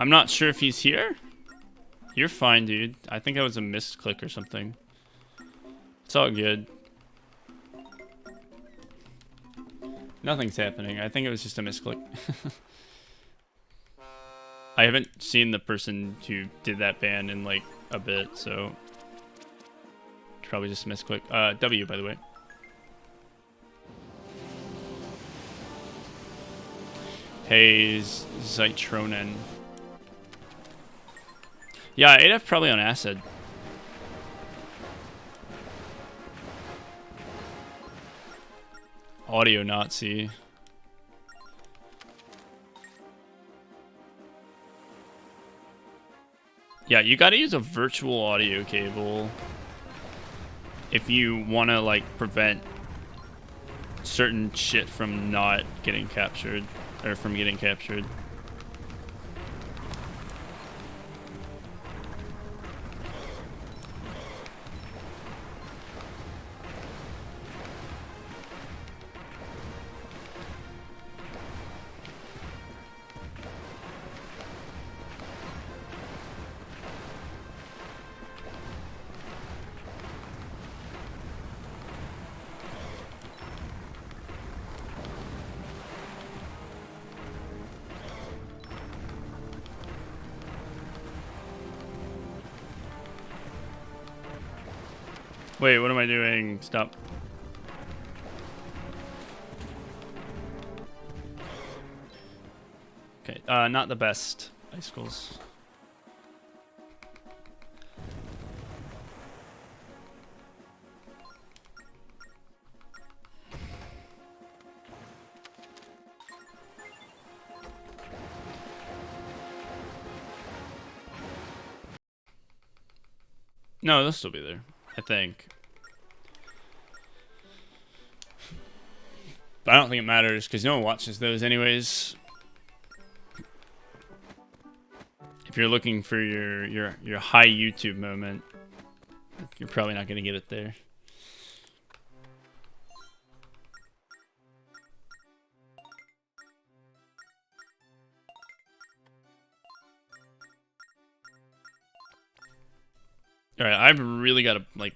I'm not sure if he's here. You're fine, dude. I think that was a misclick or something. It's all good. Nothing's happening. I think it was just a misclick. I haven't seen the person who did that ban in like a bit, so probably just a misclick. W, by the way. Hey, Zytronen. Yeah, AF probably on acid. Audio Nazi. Yeah, you gotta use a virtual audio cable if you wanna like prevent certain shit from not getting captured, or from getting captured. Wait, what am I doing? Stop. Okay, not the best icicles. No, they'll still be there, I think. But I don't think it matters because no one watches those anyways. If you're looking for your high YouTube moment, you're probably not gonna get it there. All right, I've really got to like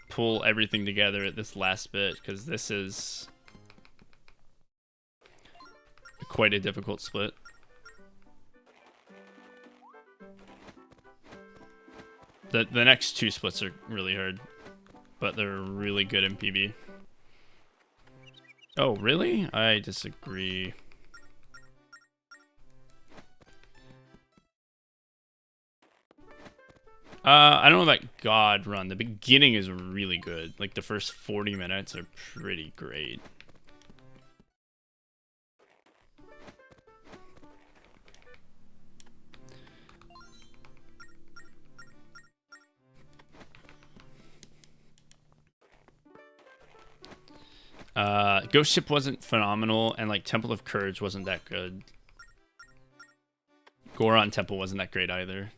pull everything together at this last bit because this is quite a difficult split. The next two splits are really hard, but they're really good in PB. Oh, really? I disagree. I don't know about God Run. The beginning is really good. Like, the first 40 minutes are pretty great. Ghost Ship wasn't phenomenal, and, like, Temple of Courage wasn't that good. Goron Temple wasn't that great either.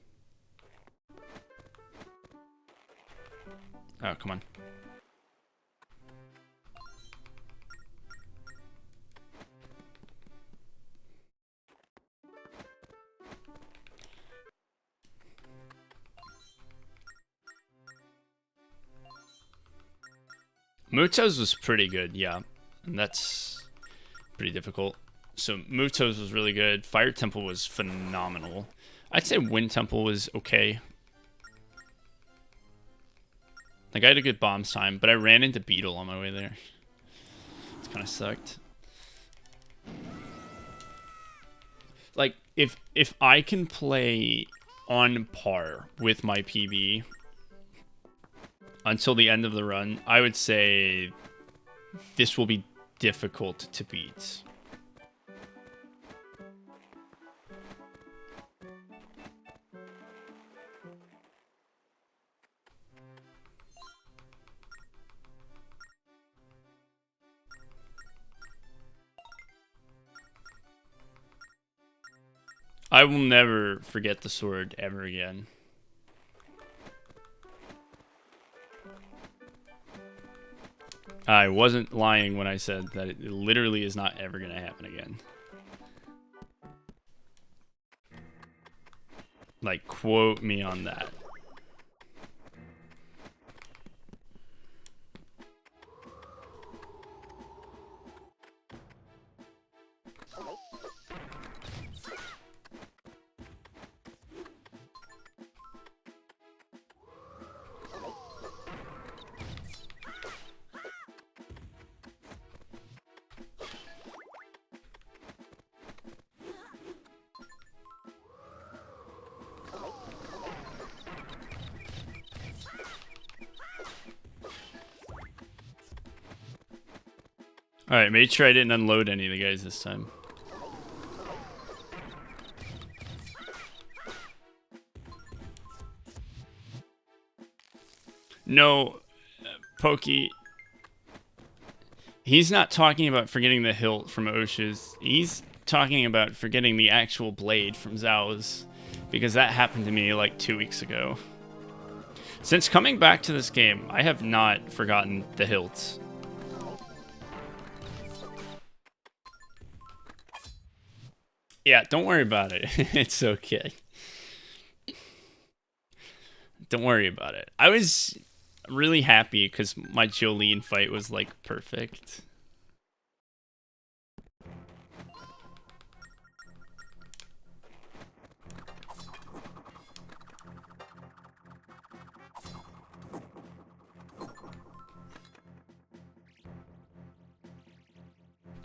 Oh, come on. Muto's was pretty good, yeah. And that's pretty difficult. So Muto's was really good. Fire Temple was phenomenal. I'd say Wind Temple was okay. Like, I had a good bombs time, but I ran into Beetle on my way there. It kind of sucked. Like, if I can play on par with my PB until the end of the run, I would say this will be difficult to beat. I will never forget the sword ever again. I wasn't lying when I said that it literally is not ever going to happen again. Like, quote me on that. Alright, made sure I didn't unload any of the guys this time. No, Pokey. He's not talking about forgetting the hilt from Osha's. He's talking about forgetting the actual blade from Zhao's. Because that happened to me like 2 weeks ago. Since coming back to this game, I have not forgotten the hilts. Yeah, don't worry about it. It's okay. Don't worry about it. I was really happy because my Jolene fight was like perfect.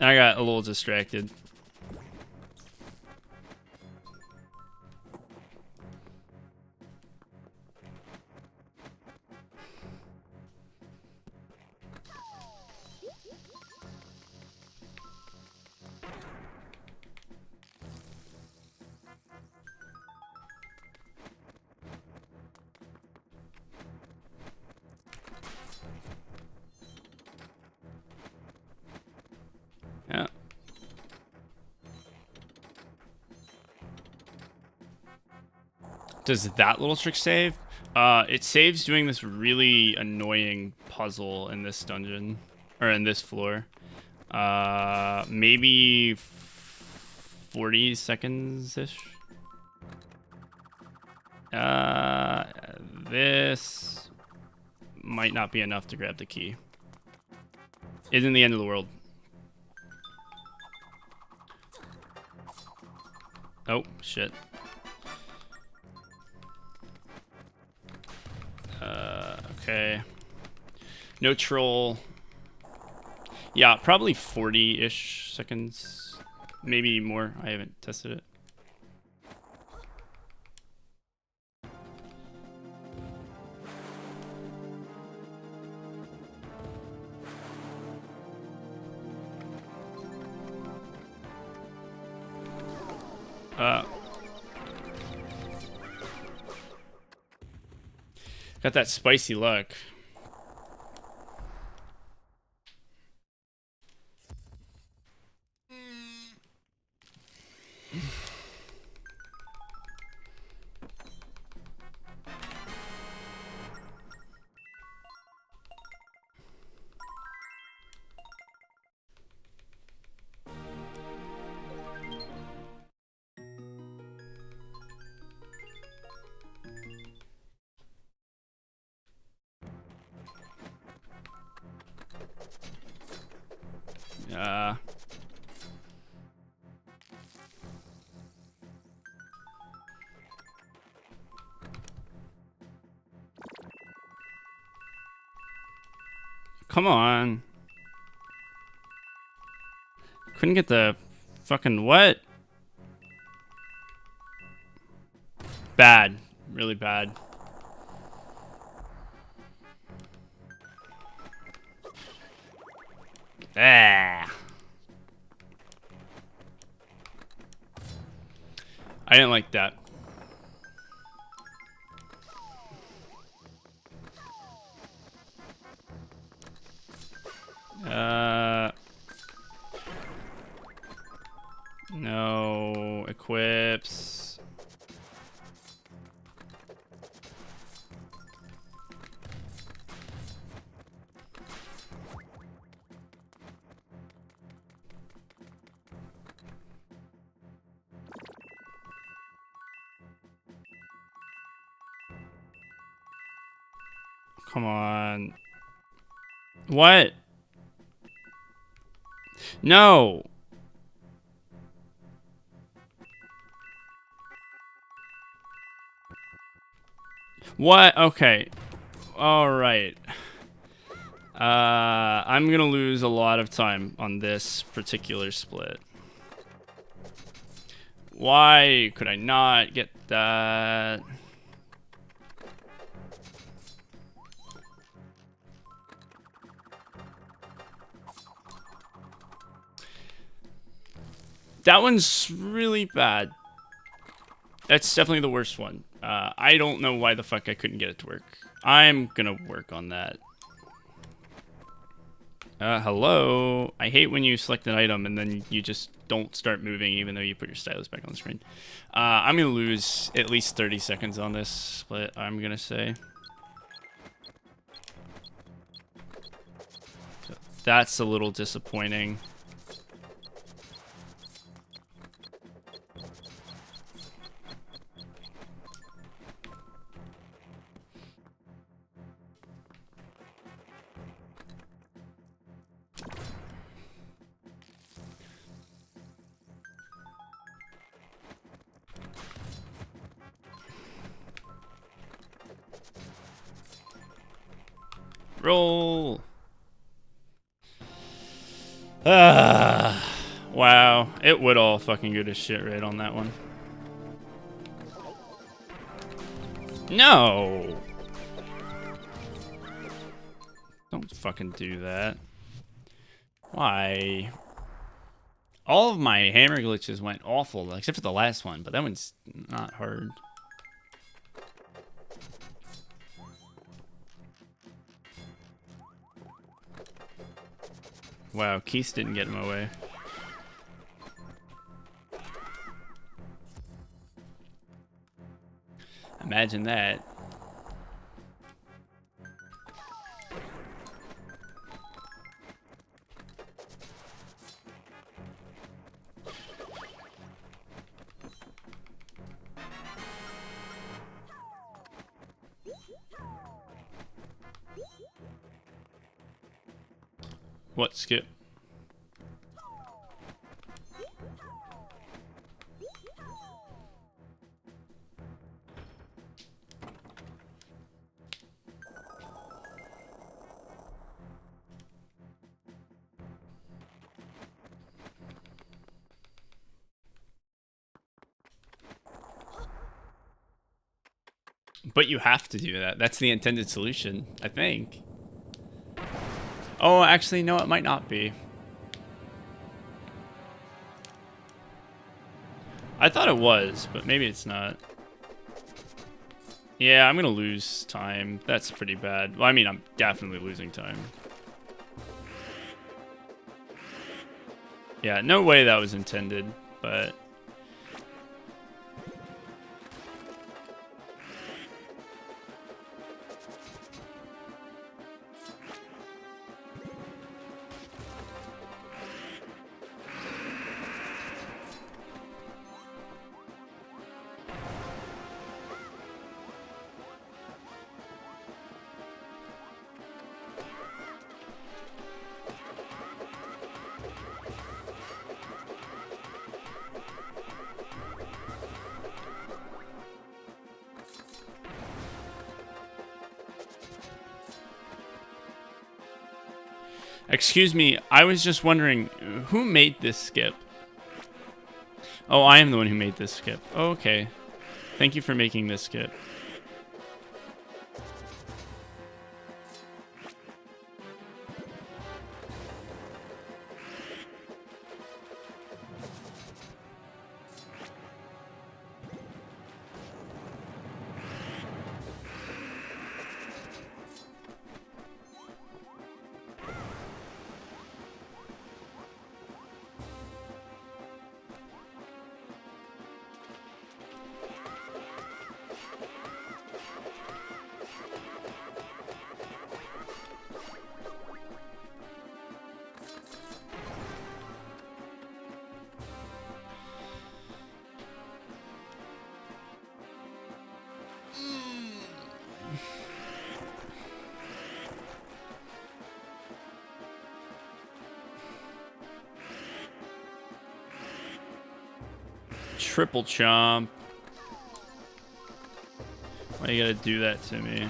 I got a little distracted. Does that little trick save? It saves doing this really annoying puzzle in this dungeon. Or in this floor. Maybe 40 seconds-ish. This might not be enough to grab the key. Isn't the end of the world. Oh, shit. Okay. No troll. Yeah, probably 40-ish seconds. Maybe more. I haven't tested it. Got that spicy luck. Come on. Couldn't get the fucking what? Bad. Really bad. Ah. I didn't like that. No equips. Come on. What? No. What? Okay. All right. I'm gonna lose a lot of time on this particular split. Why could I not get that? That one's really bad. That's definitely the worst one. I don't know why the fuck I couldn't get it to work. I'm gonna work on that. Hello? I hate when you select an item and then you just don't start moving even though you put your stylus back on the screen. I'm gonna lose at least 30 seconds on this split, I'm gonna say. So that's a little disappointing. Roll. Wow. It would all fucking good as shit right on that one. No. Don't fucking do that. Why? All of my hammer glitches went awful, except for the last one, but that one's not hard. Wow, Keith didn't get in my way. imagine that. What skip? But you have to do that. That's the intended solution, I think. Oh, actually, no, it might not be. I thought it was, but maybe it's not. Yeah, I'm gonna lose time. That's pretty bad. Well, I mean, I'm definitely losing time. Yeah, no way that was intended, but... Excuse me, I was just wondering, who made this skip? Oh, I am the one who made this skip. Oh, okay. Thank you for making this skip. Triple chomp. Why you gotta do that to me?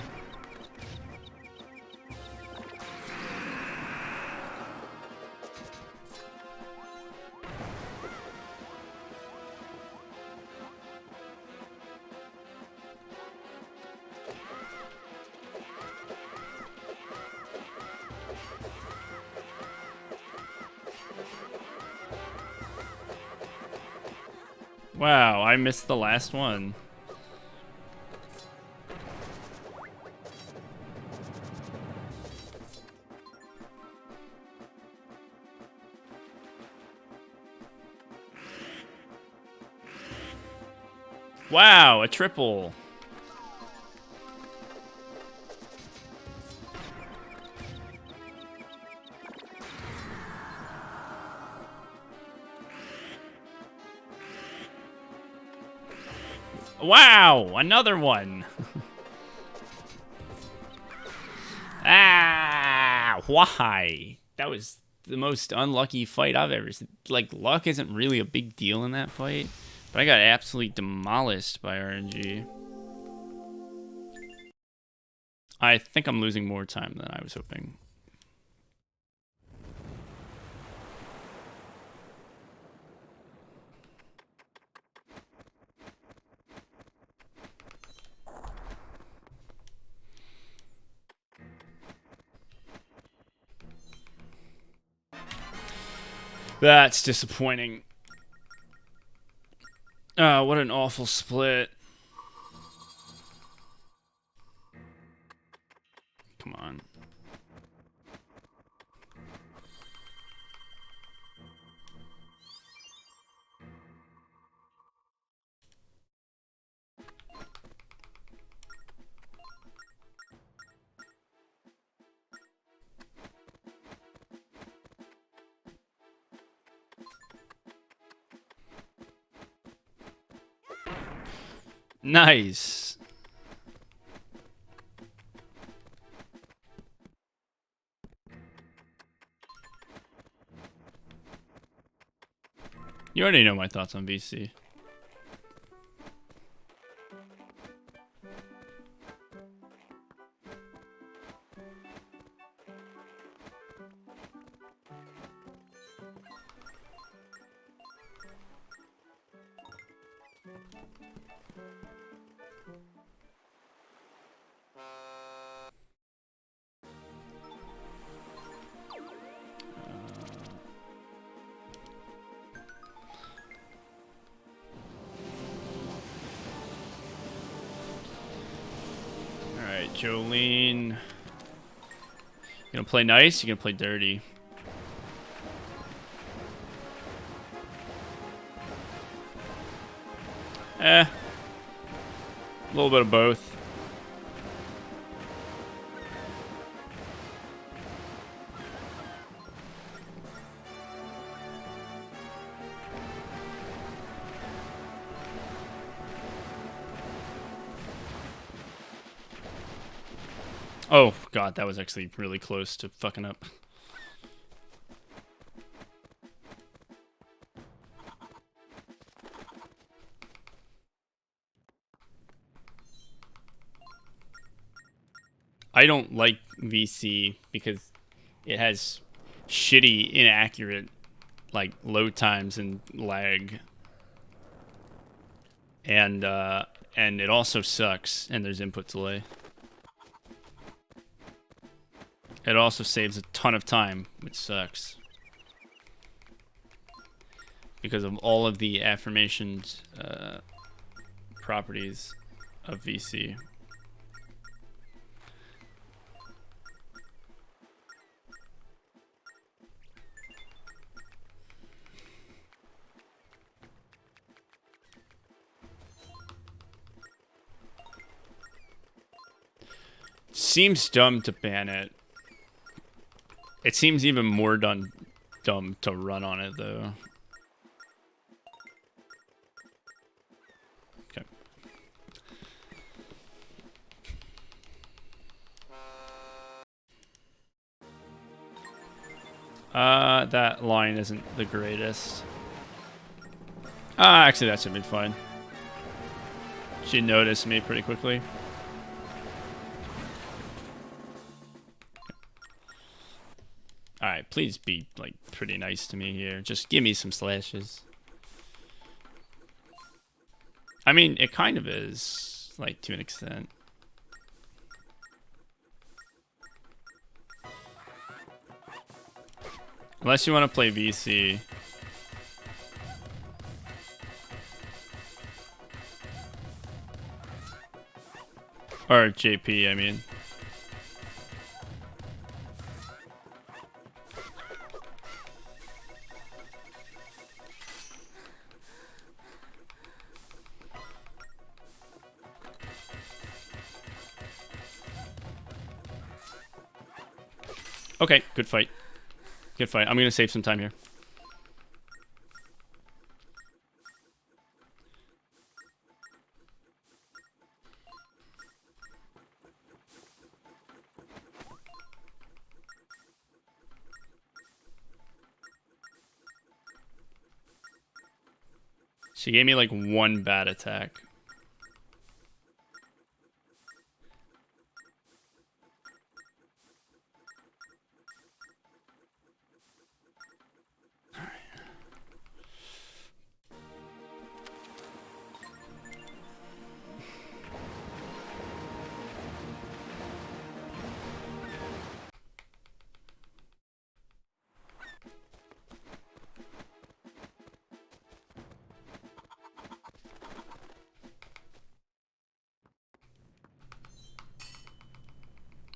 Wow, I missed the last one. Wow, a triple. Wow, another one. Ah, why? That was the most unlucky fight I've ever seen. Like, luck isn't really a big deal in that fight, but I got absolutely demolished by RNG. I think I'm losing more time than I was hoping. That's disappointing. What an awful split. Come on. Nice. You already know my thoughts on VC. Alright, Jolene. You gonna play nice? You gonna play dirty? A little bit of both. Oh, God, that was actually really close to fucking up. I don't like VC because it has shitty, inaccurate, like, load times and lag. And it also sucks, and there's input delay. It also saves a ton of time, which sucks. Because of all of the affirmations properties of VC. Seems dumb to ban it. It seems even more dumb to run on it, though. Okay. That line isn't the greatest. Actually, that should be fine. She noticed me pretty quickly. Alright, please be, like, pretty nice to me here. Just give me some slashes. I mean, it kind of is, like, to an extent. Unless you want to play VC. Or JP, I mean. Okay, good fight. Good fight. I'm gonna save some time here. She gave me like one bad attack.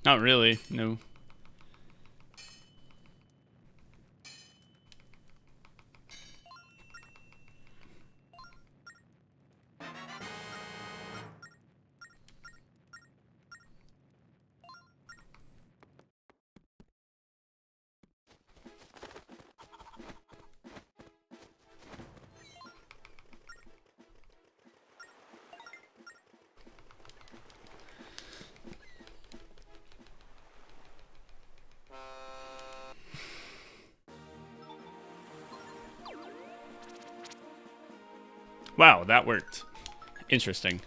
Not really, no. Wow, that worked. Interesting.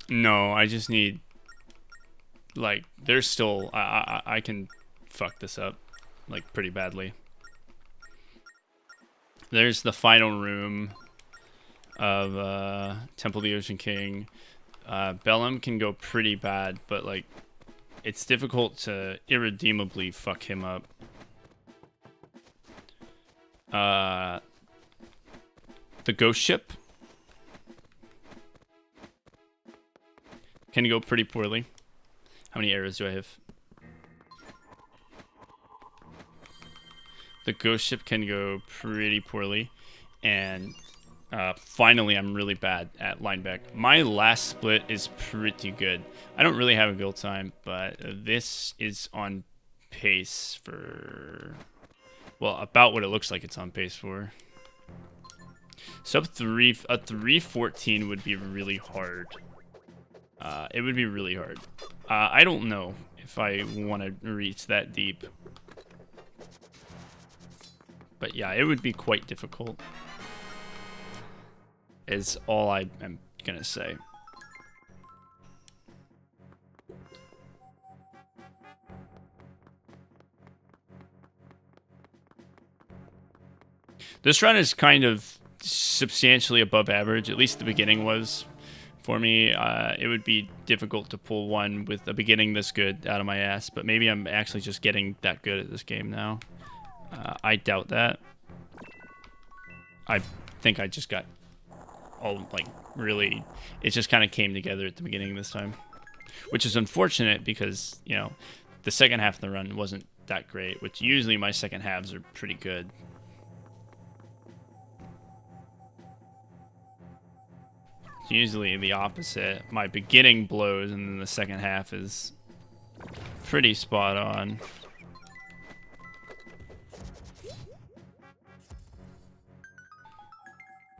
No, I just need, like, there's still, I can fuck this up, like, pretty badly. There's the final room of Temple of the Ocean King. Bellum can go pretty bad, but, like, it's difficult to irredeemably fuck him up. The ghost ship can go pretty poorly. How many arrows do I have? The ghost ship can go pretty poorly. And finally, I'm really bad at lineback. My last split is pretty good. I don't really have a build time, but this is on pace for, well, about what it looks like it's on pace for. Sub 3, a 314 would be really hard. It would be really hard. I don't know if I want to reach that deep. But yeah, it would be quite difficult. Is all I am gonna say. This run is kind of substantially above average, at least the beginning was. For me, it would be difficult to pull one with a beginning this good out of my ass, but maybe I'm actually just getting that good at this game now. I doubt that. I think I just got all, like, really, it just kind of came together at the beginning this time. Which is unfortunate because, you know, the second half of the run wasn't that great, which usually my second halves are pretty good. It's usually the opposite. My beginning blows and then the second half is pretty spot on.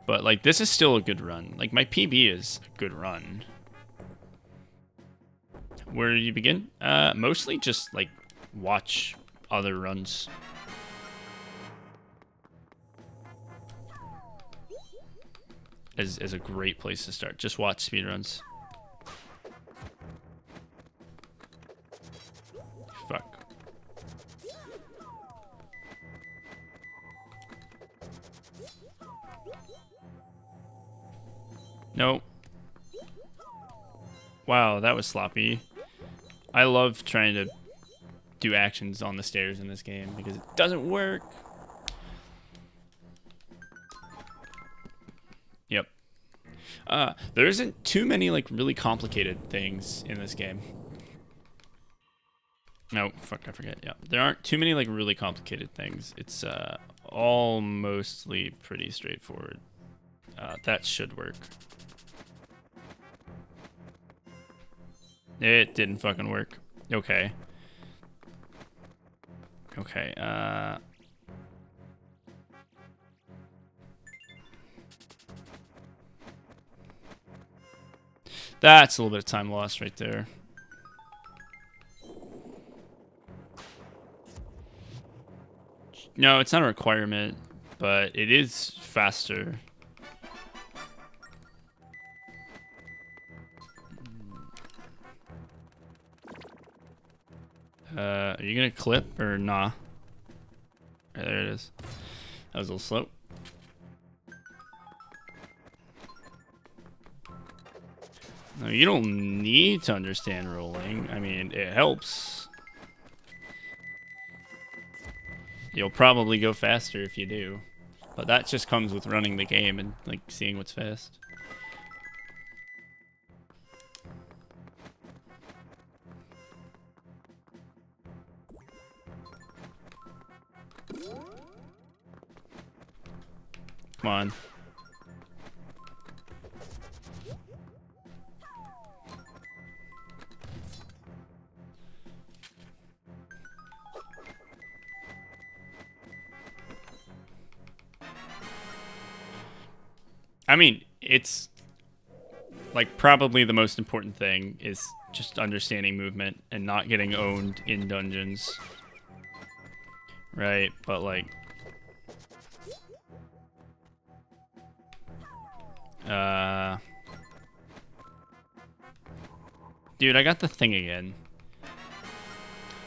But, like, this is still a good run. Like, my PB is a good run. Where do you begin? Mostly just, like, watch other runs. Is a great place to start. Just watch speedruns. Fuck. No. Wow, that was sloppy. I love trying to do actions on the stairs in this game because it doesn't work. Yep. There isn't too many, like, really complicated things in this game. No, fuck, I forget. Yeah, there aren't too many, like, really complicated things. It's all mostly pretty straightforward. That should work. It didn't fucking work. Okay. Okay, That's a little bit of time lost right there. No, it's not a requirement, but it is faster. Are you gonna clip or nah? Right, there it is. That was a little slow. No, you don't need to understand rolling. I mean, it helps. You'll probably go faster if you do. But that just comes with running the game and like seeing what's fast. Come on. I mean, it's like probably the most important thing is just understanding movement and not getting owned in dungeons. Right, but like dude, I got the thing again.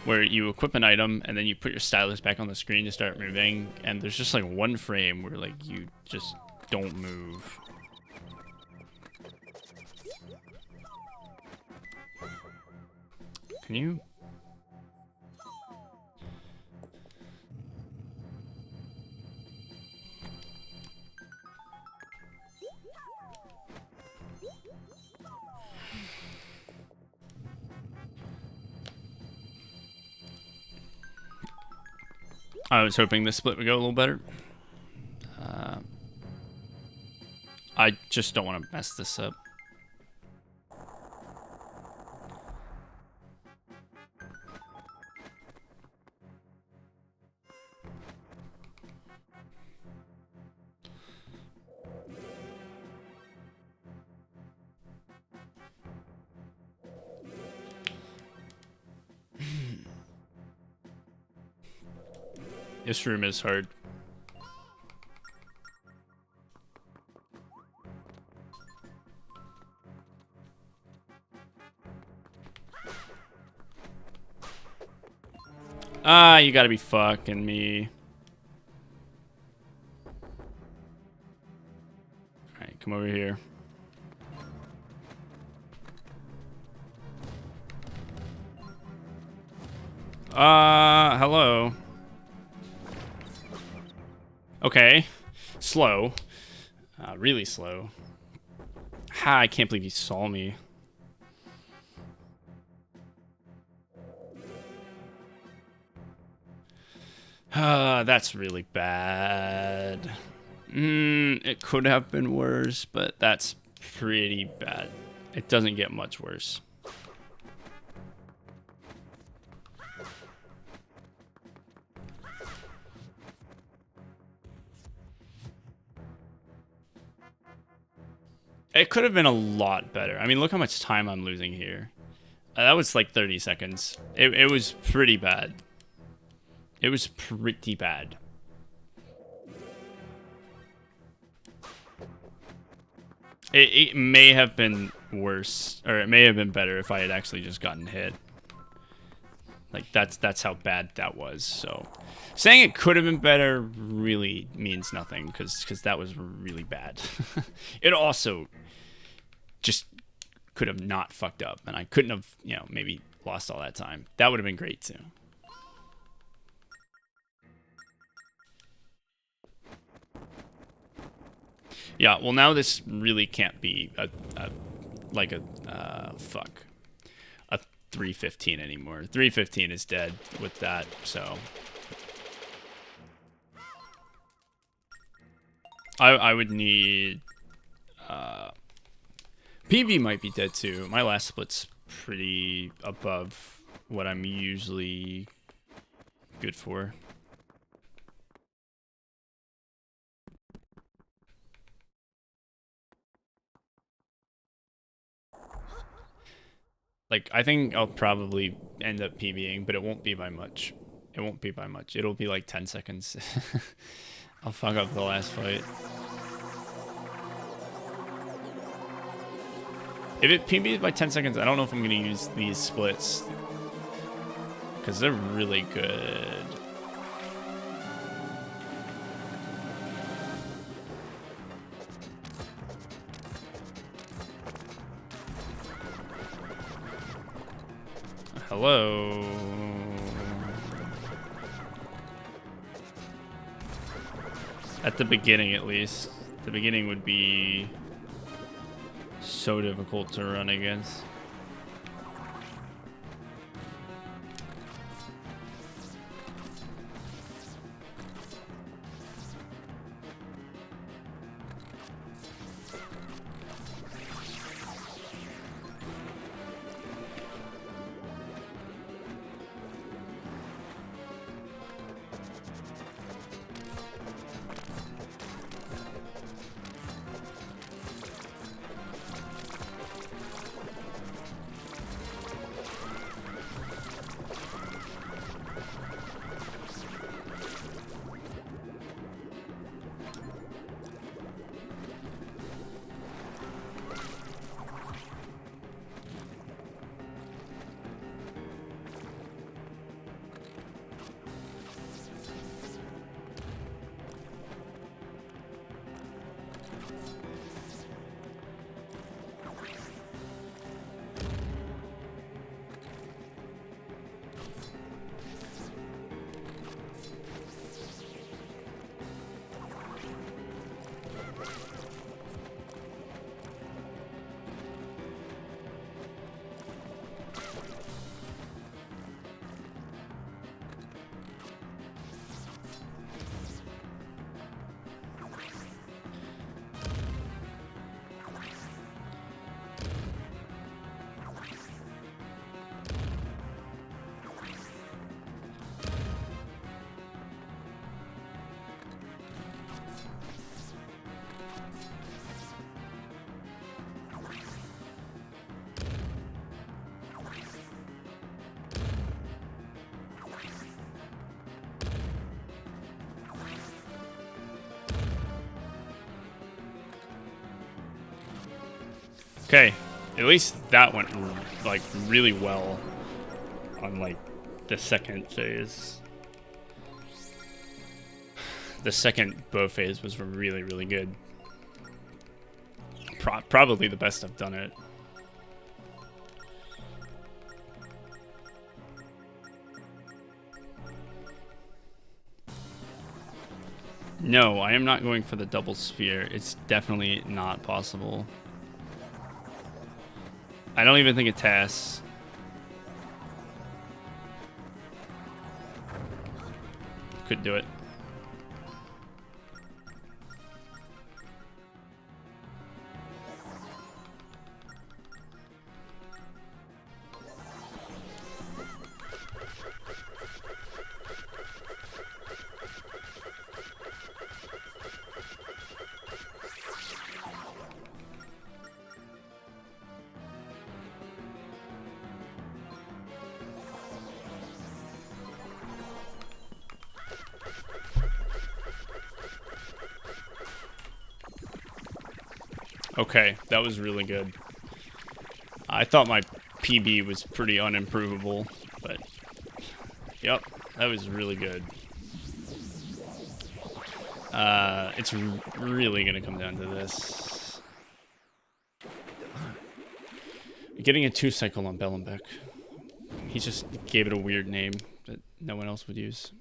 Where you equip an item and then you put your stylus back on the screen to start moving, and there's just like one frame where like you just don't move. Can you? I was hoping this split would go a little better. I just don't want to mess this up. This room is hard. Ah, you gotta be fucking me. Alright, come over here. Hello. Okay. Slow. Really slow. Ha, I can't believe he saw me. That's really bad. It could have been worse, but that's pretty bad. It doesn't get much worse. It could have been a lot better. I mean, look how much time I'm losing here. That was like 30 seconds. It was pretty bad. It was pretty bad. It may have been worse, or it may have been better if I had actually just gotten hit. Like, that's how bad that was, so... Saying it could have been better really means nothing, because that was really bad. It also just could have not fucked up, and I couldn't have, you know, maybe lost all that time. That would have been great, too. Yeah, well, now this really can't be a 315 anymore. 315 is dead with that, so... I would need... PV might be dead, too. My last split's pretty above what I'm usually good for. Like, I think I'll probably end up PBing, but it won't be by much. It won't be by much. It'll be like 10 seconds. I'll fuck up the last fight. If it PBs by 10 seconds, I don't know if I'm going to use these splits. Because they're really good. Hello. At the beginning, at least. The beginning would be so difficult to run against. Okay, at least that went like really well on like the second phase. The second bow phase was really, really good. Probably the best I've done it. No, I am not going for the double sphere. It's definitely not possible. I don't even think it tests. Could do it. Okay, that was really good. I thought my PB was pretty unimprovable, but yep, that was really good. It's really gonna come down to this. Getting a 2-cycle on Bellenbeck. He just gave it a weird name that no one else would use.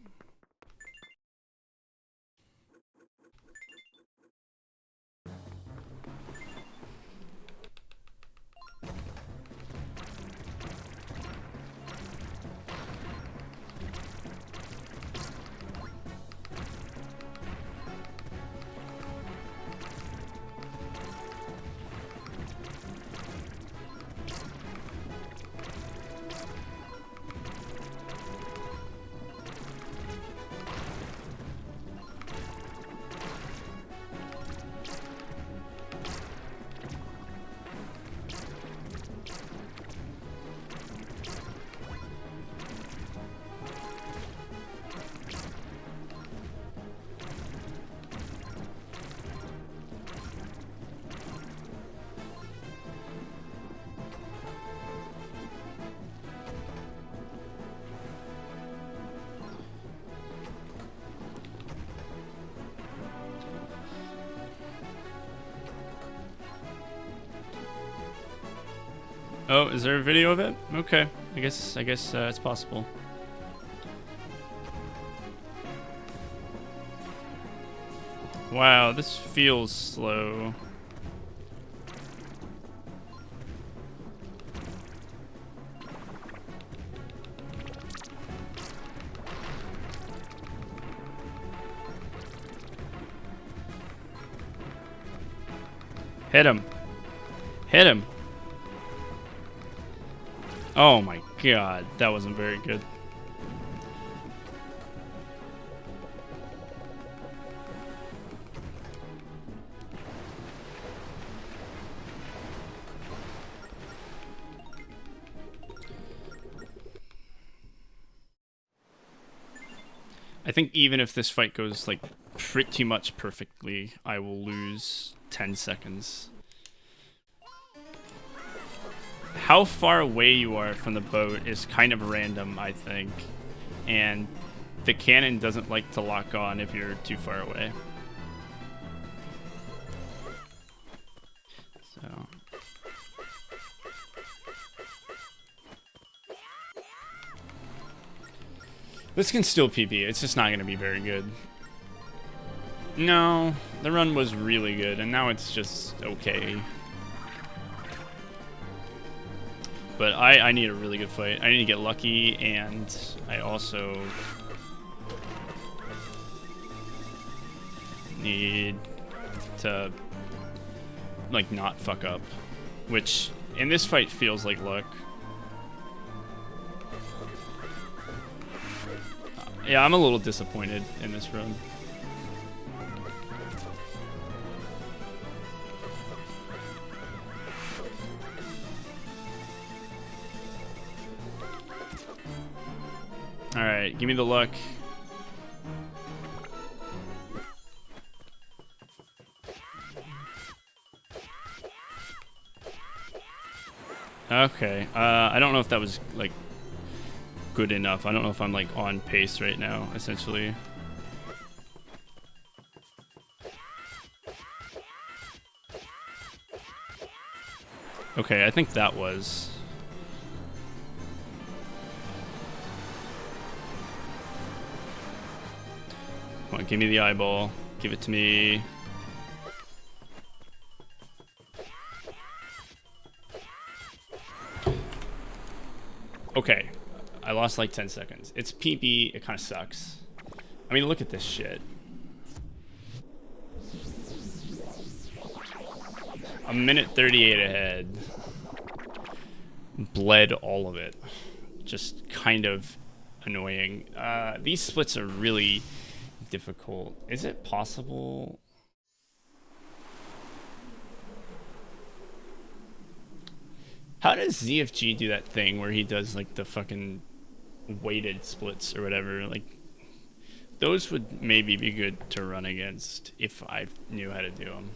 Oh, is there a video of it? Okay, I guess it's possible. Wow, this feels slow. Hit him. Hit him. Oh my god, that wasn't very good. I think even if this fight goes like pretty much perfectly, I will lose 10 seconds. How far away you are from the boat is kind of random, I think. And the cannon doesn't like to lock on if you're too far away. So... this can still PB, it's just not going to be very good. No, the run was really good, and now it's just okay. But I need a really good fight. I need to get lucky, and I also need to, like, not fuck up. Which, in this fight, feels like luck. Yeah, I'm a little disappointed in this run. Alright, give me the luck. Okay, I don't know if that was, like, good enough. I don't know if I'm, like, on pace right now, essentially. Okay, I think that was... come on, give me the eyeball. Give it to me. Okay, I lost like 10 seconds. It's PB, it kind of sucks. I mean, look at this shit. A minute 38 ahead. Bled all of it. Just kind of annoying. These splits are really difficult. Is it possible? How does ZFG do that thing where he does like the fucking weighted splits or whatever? Like, those would maybe be good to run against if I knew how to do them.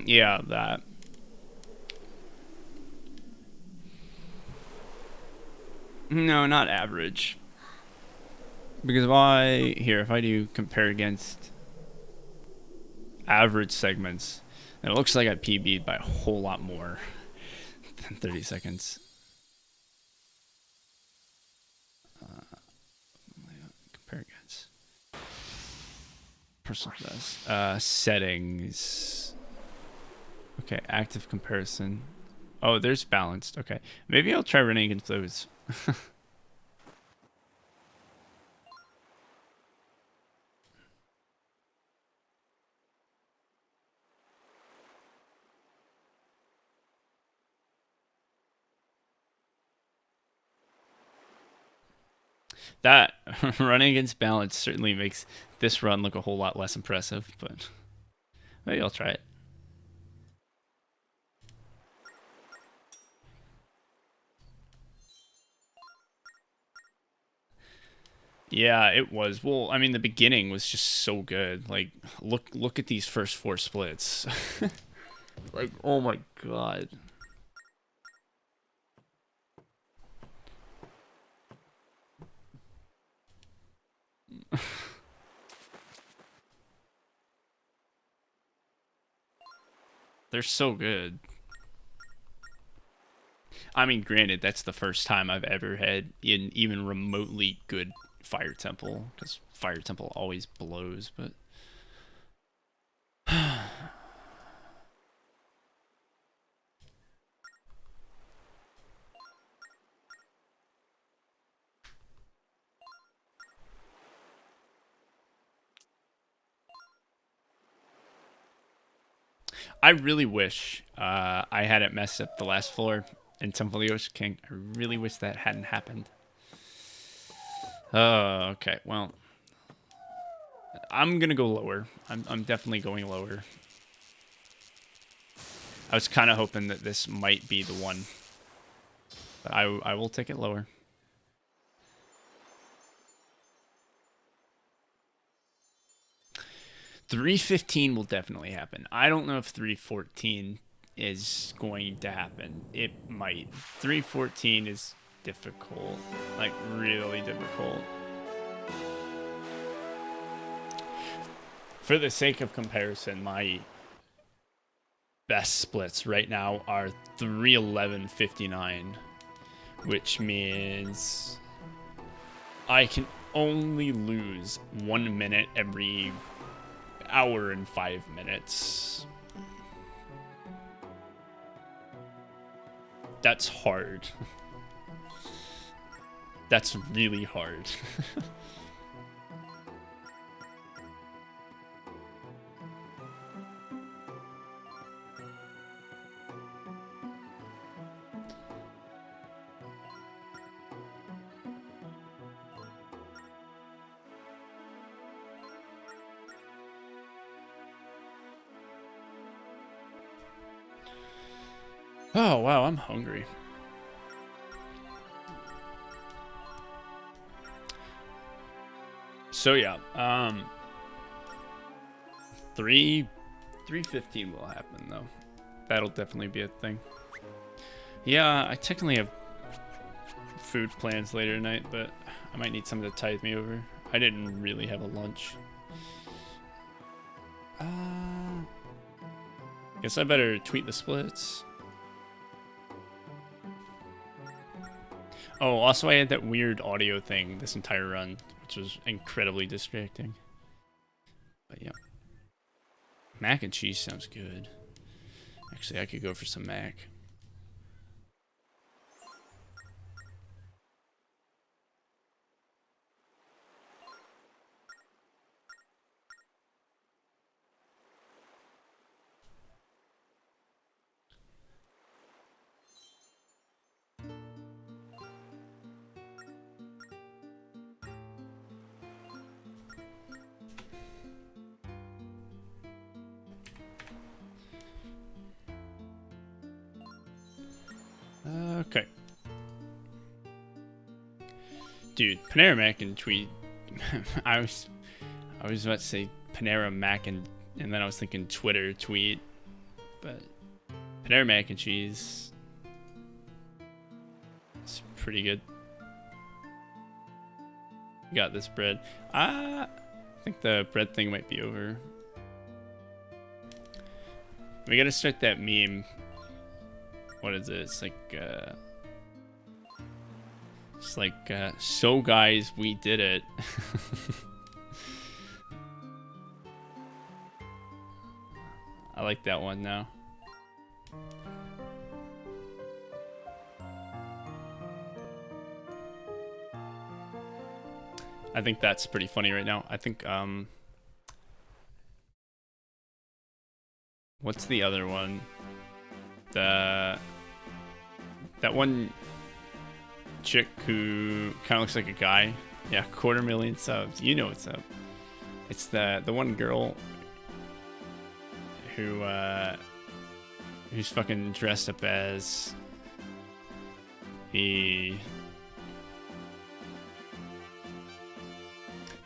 Yeah, that. No, not average. Because if I do compare against average segments, and it looks like I PB'd by a whole lot more than 30 seconds. Compare against personal best. Settings. Okay, active comparison. Oh, there's balanced. Okay, maybe I'll try running against those. That running against balance certainly makes this run look a whole lot less impressive, but maybe I'll try it. Yeah, it was. Well, I mean, the beginning was just so good. Like, look at these first 4 splits. Like, oh my god. They're so good. I mean, granted, that's the first time I've ever had an even remotely good Fire Temple, because Fire Temple always blows, but... I really wish I hadn't messed up the last floor in Temple of the Ocean King. I really wish that hadn't happened. Oh, okay. Well, I'm gonna go lower. I'm definitely going lower. I was kind of hoping that this might be the one, but I will take it lower. $315 will definitely happen. I don't know if 314 is going to happen. It might. 314 is difficult, like really difficult. For the sake of comparison, my best splits right now are 311.59, which means I can only lose 1 minute every hour and 5 minutes. That's hard. That's really hard. Oh, wow, I'm hungry. So yeah, 315 will happen though. That'll definitely be a thing. Yeah, I technically have food plans later tonight, but I might need someone to tide me over. I didn't really have a lunch. Guess I better tweet the splits. Oh, also I had that weird audio thing this entire run, which was incredibly distracting. But yeah. Mac and cheese sounds good. Actually, I could go for some mac. Okay. Dude, Panera Mac and tweet. I was about to say Panera Mac and then I was thinking Twitter tweet, but Panera Mac and cheese. It's pretty good. You got this bread. I think the bread thing might be over. We gotta start that meme. What is it? It's like, so guys, we did it. I like that one now. I think that's pretty funny right now. I think, what's the other one? That one chick who kind of looks like a guy. Yeah, 250,000 subs. You know what's up. It's the one girl who who's fucking dressed up as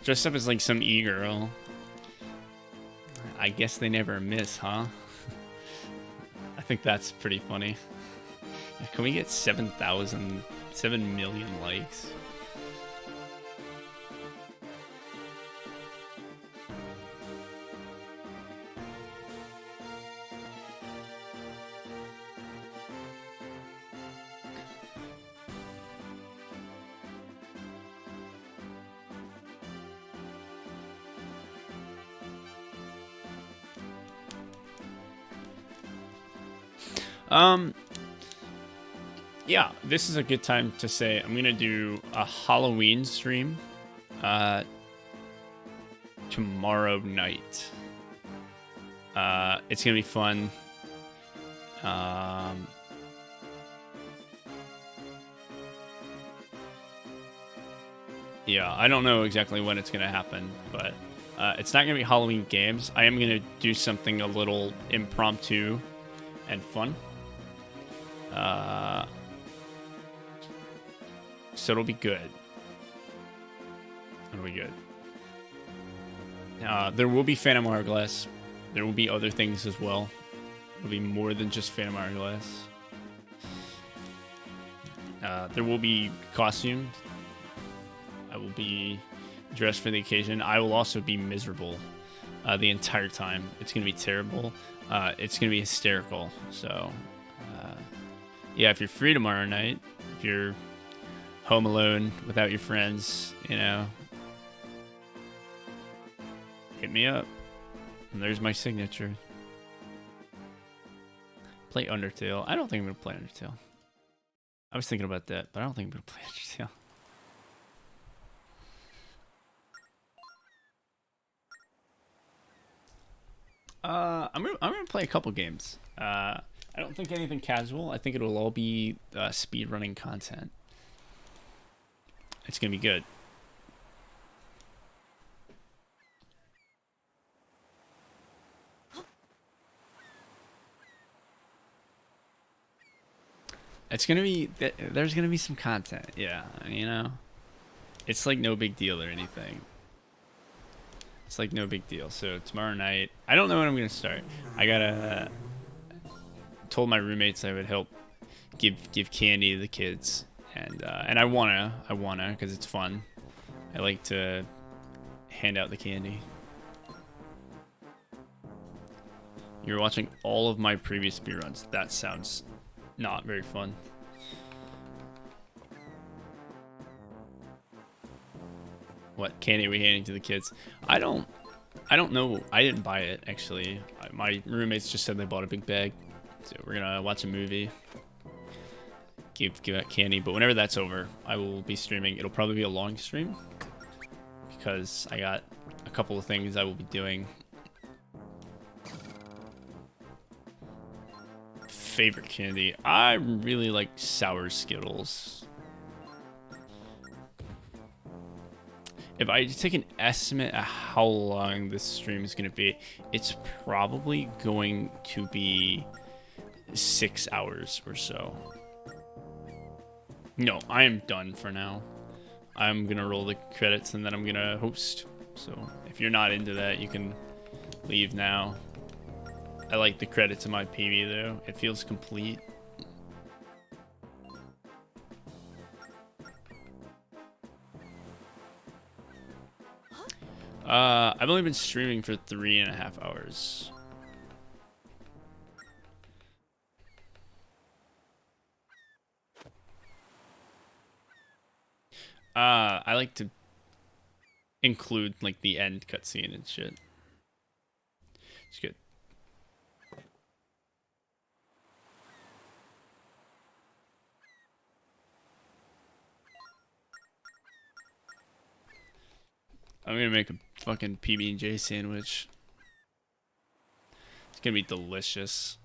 dressed up as like some e-girl. I guess they never miss, huh? I think that's pretty funny. Can we get 7 million likes? Um, yeah, this is a good time to say I'm gonna do a Halloween stream, tomorrow night. It's gonna be fun. Yeah, I don't know exactly when it's gonna happen, but it's not gonna be Halloween games. I am gonna do something a little impromptu and fun. So it'll be good. It'll be good. There will be Phantom Hourglass. There will be other things as well. It'll be more than just Phantom Hourglass. There will be costumes. I will be dressed for the occasion. I will also be miserable the entire time. It's going to be terrible. It's going to be hysterical. So, yeah, if you're free tomorrow night, if you're home alone without your friends, you know, hit me up. And there's my signature. Play Undertale. I don't think I'm going to play Undertale. I was thinking about that, but I don't think I'm going to play Undertale. I'm gonna play a couple games. I don't think anything casual. I think it'll all be speedrunning content. It's gonna be good. It's gonna be there's gonna be some content. Yeah, you know, it's like no big deal or anything. It's like no big deal. So tomorrow night, I don't know when I'm gonna start. I gotta told my roommates I would help give candy to the kids, and I wanna because it's fun. I like to hand out the candy. You're watching all of my previous speedruns. That sounds not very fun. What candy are we handing to the kids? I don't know. I didn't buy it, actually. My roommates just said they bought a big bag. So we're gonna watch a movie. Give out candy. But whenever that's over, I will be streaming. It'll probably be a long stream, because I got a couple of things I will be doing. Favorite candy? I really like sour Skittles. If I take an estimate of how long this stream is going to be, it's probably going to be 6 hours or so. No, I am done for now. I'm going to roll the credits and then I'm going to host. So if you're not into that, you can leave now. I like the credits in my PB though. It feels complete. I've only been streaming for 3.5 hours. I like to include like the end cutscene and shit. It's good. I'm gonna make a fucking PB&J sandwich. It's gonna be delicious.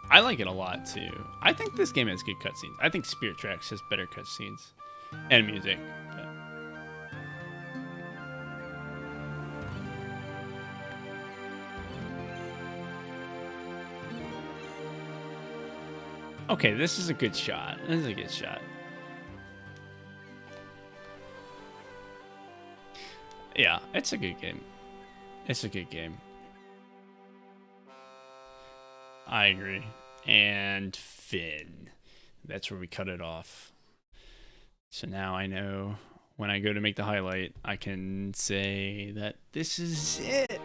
I like it a lot too. I think this game has good cutscenes. I think Spirit Tracks has better cutscenes and music. Okay, this is a good shot. This is a good shot. Yeah, it's a good game. It's a good game. I agree. And Finn. That's where we cut it off. So now I know when I go to make the highlight, I can say that this is it.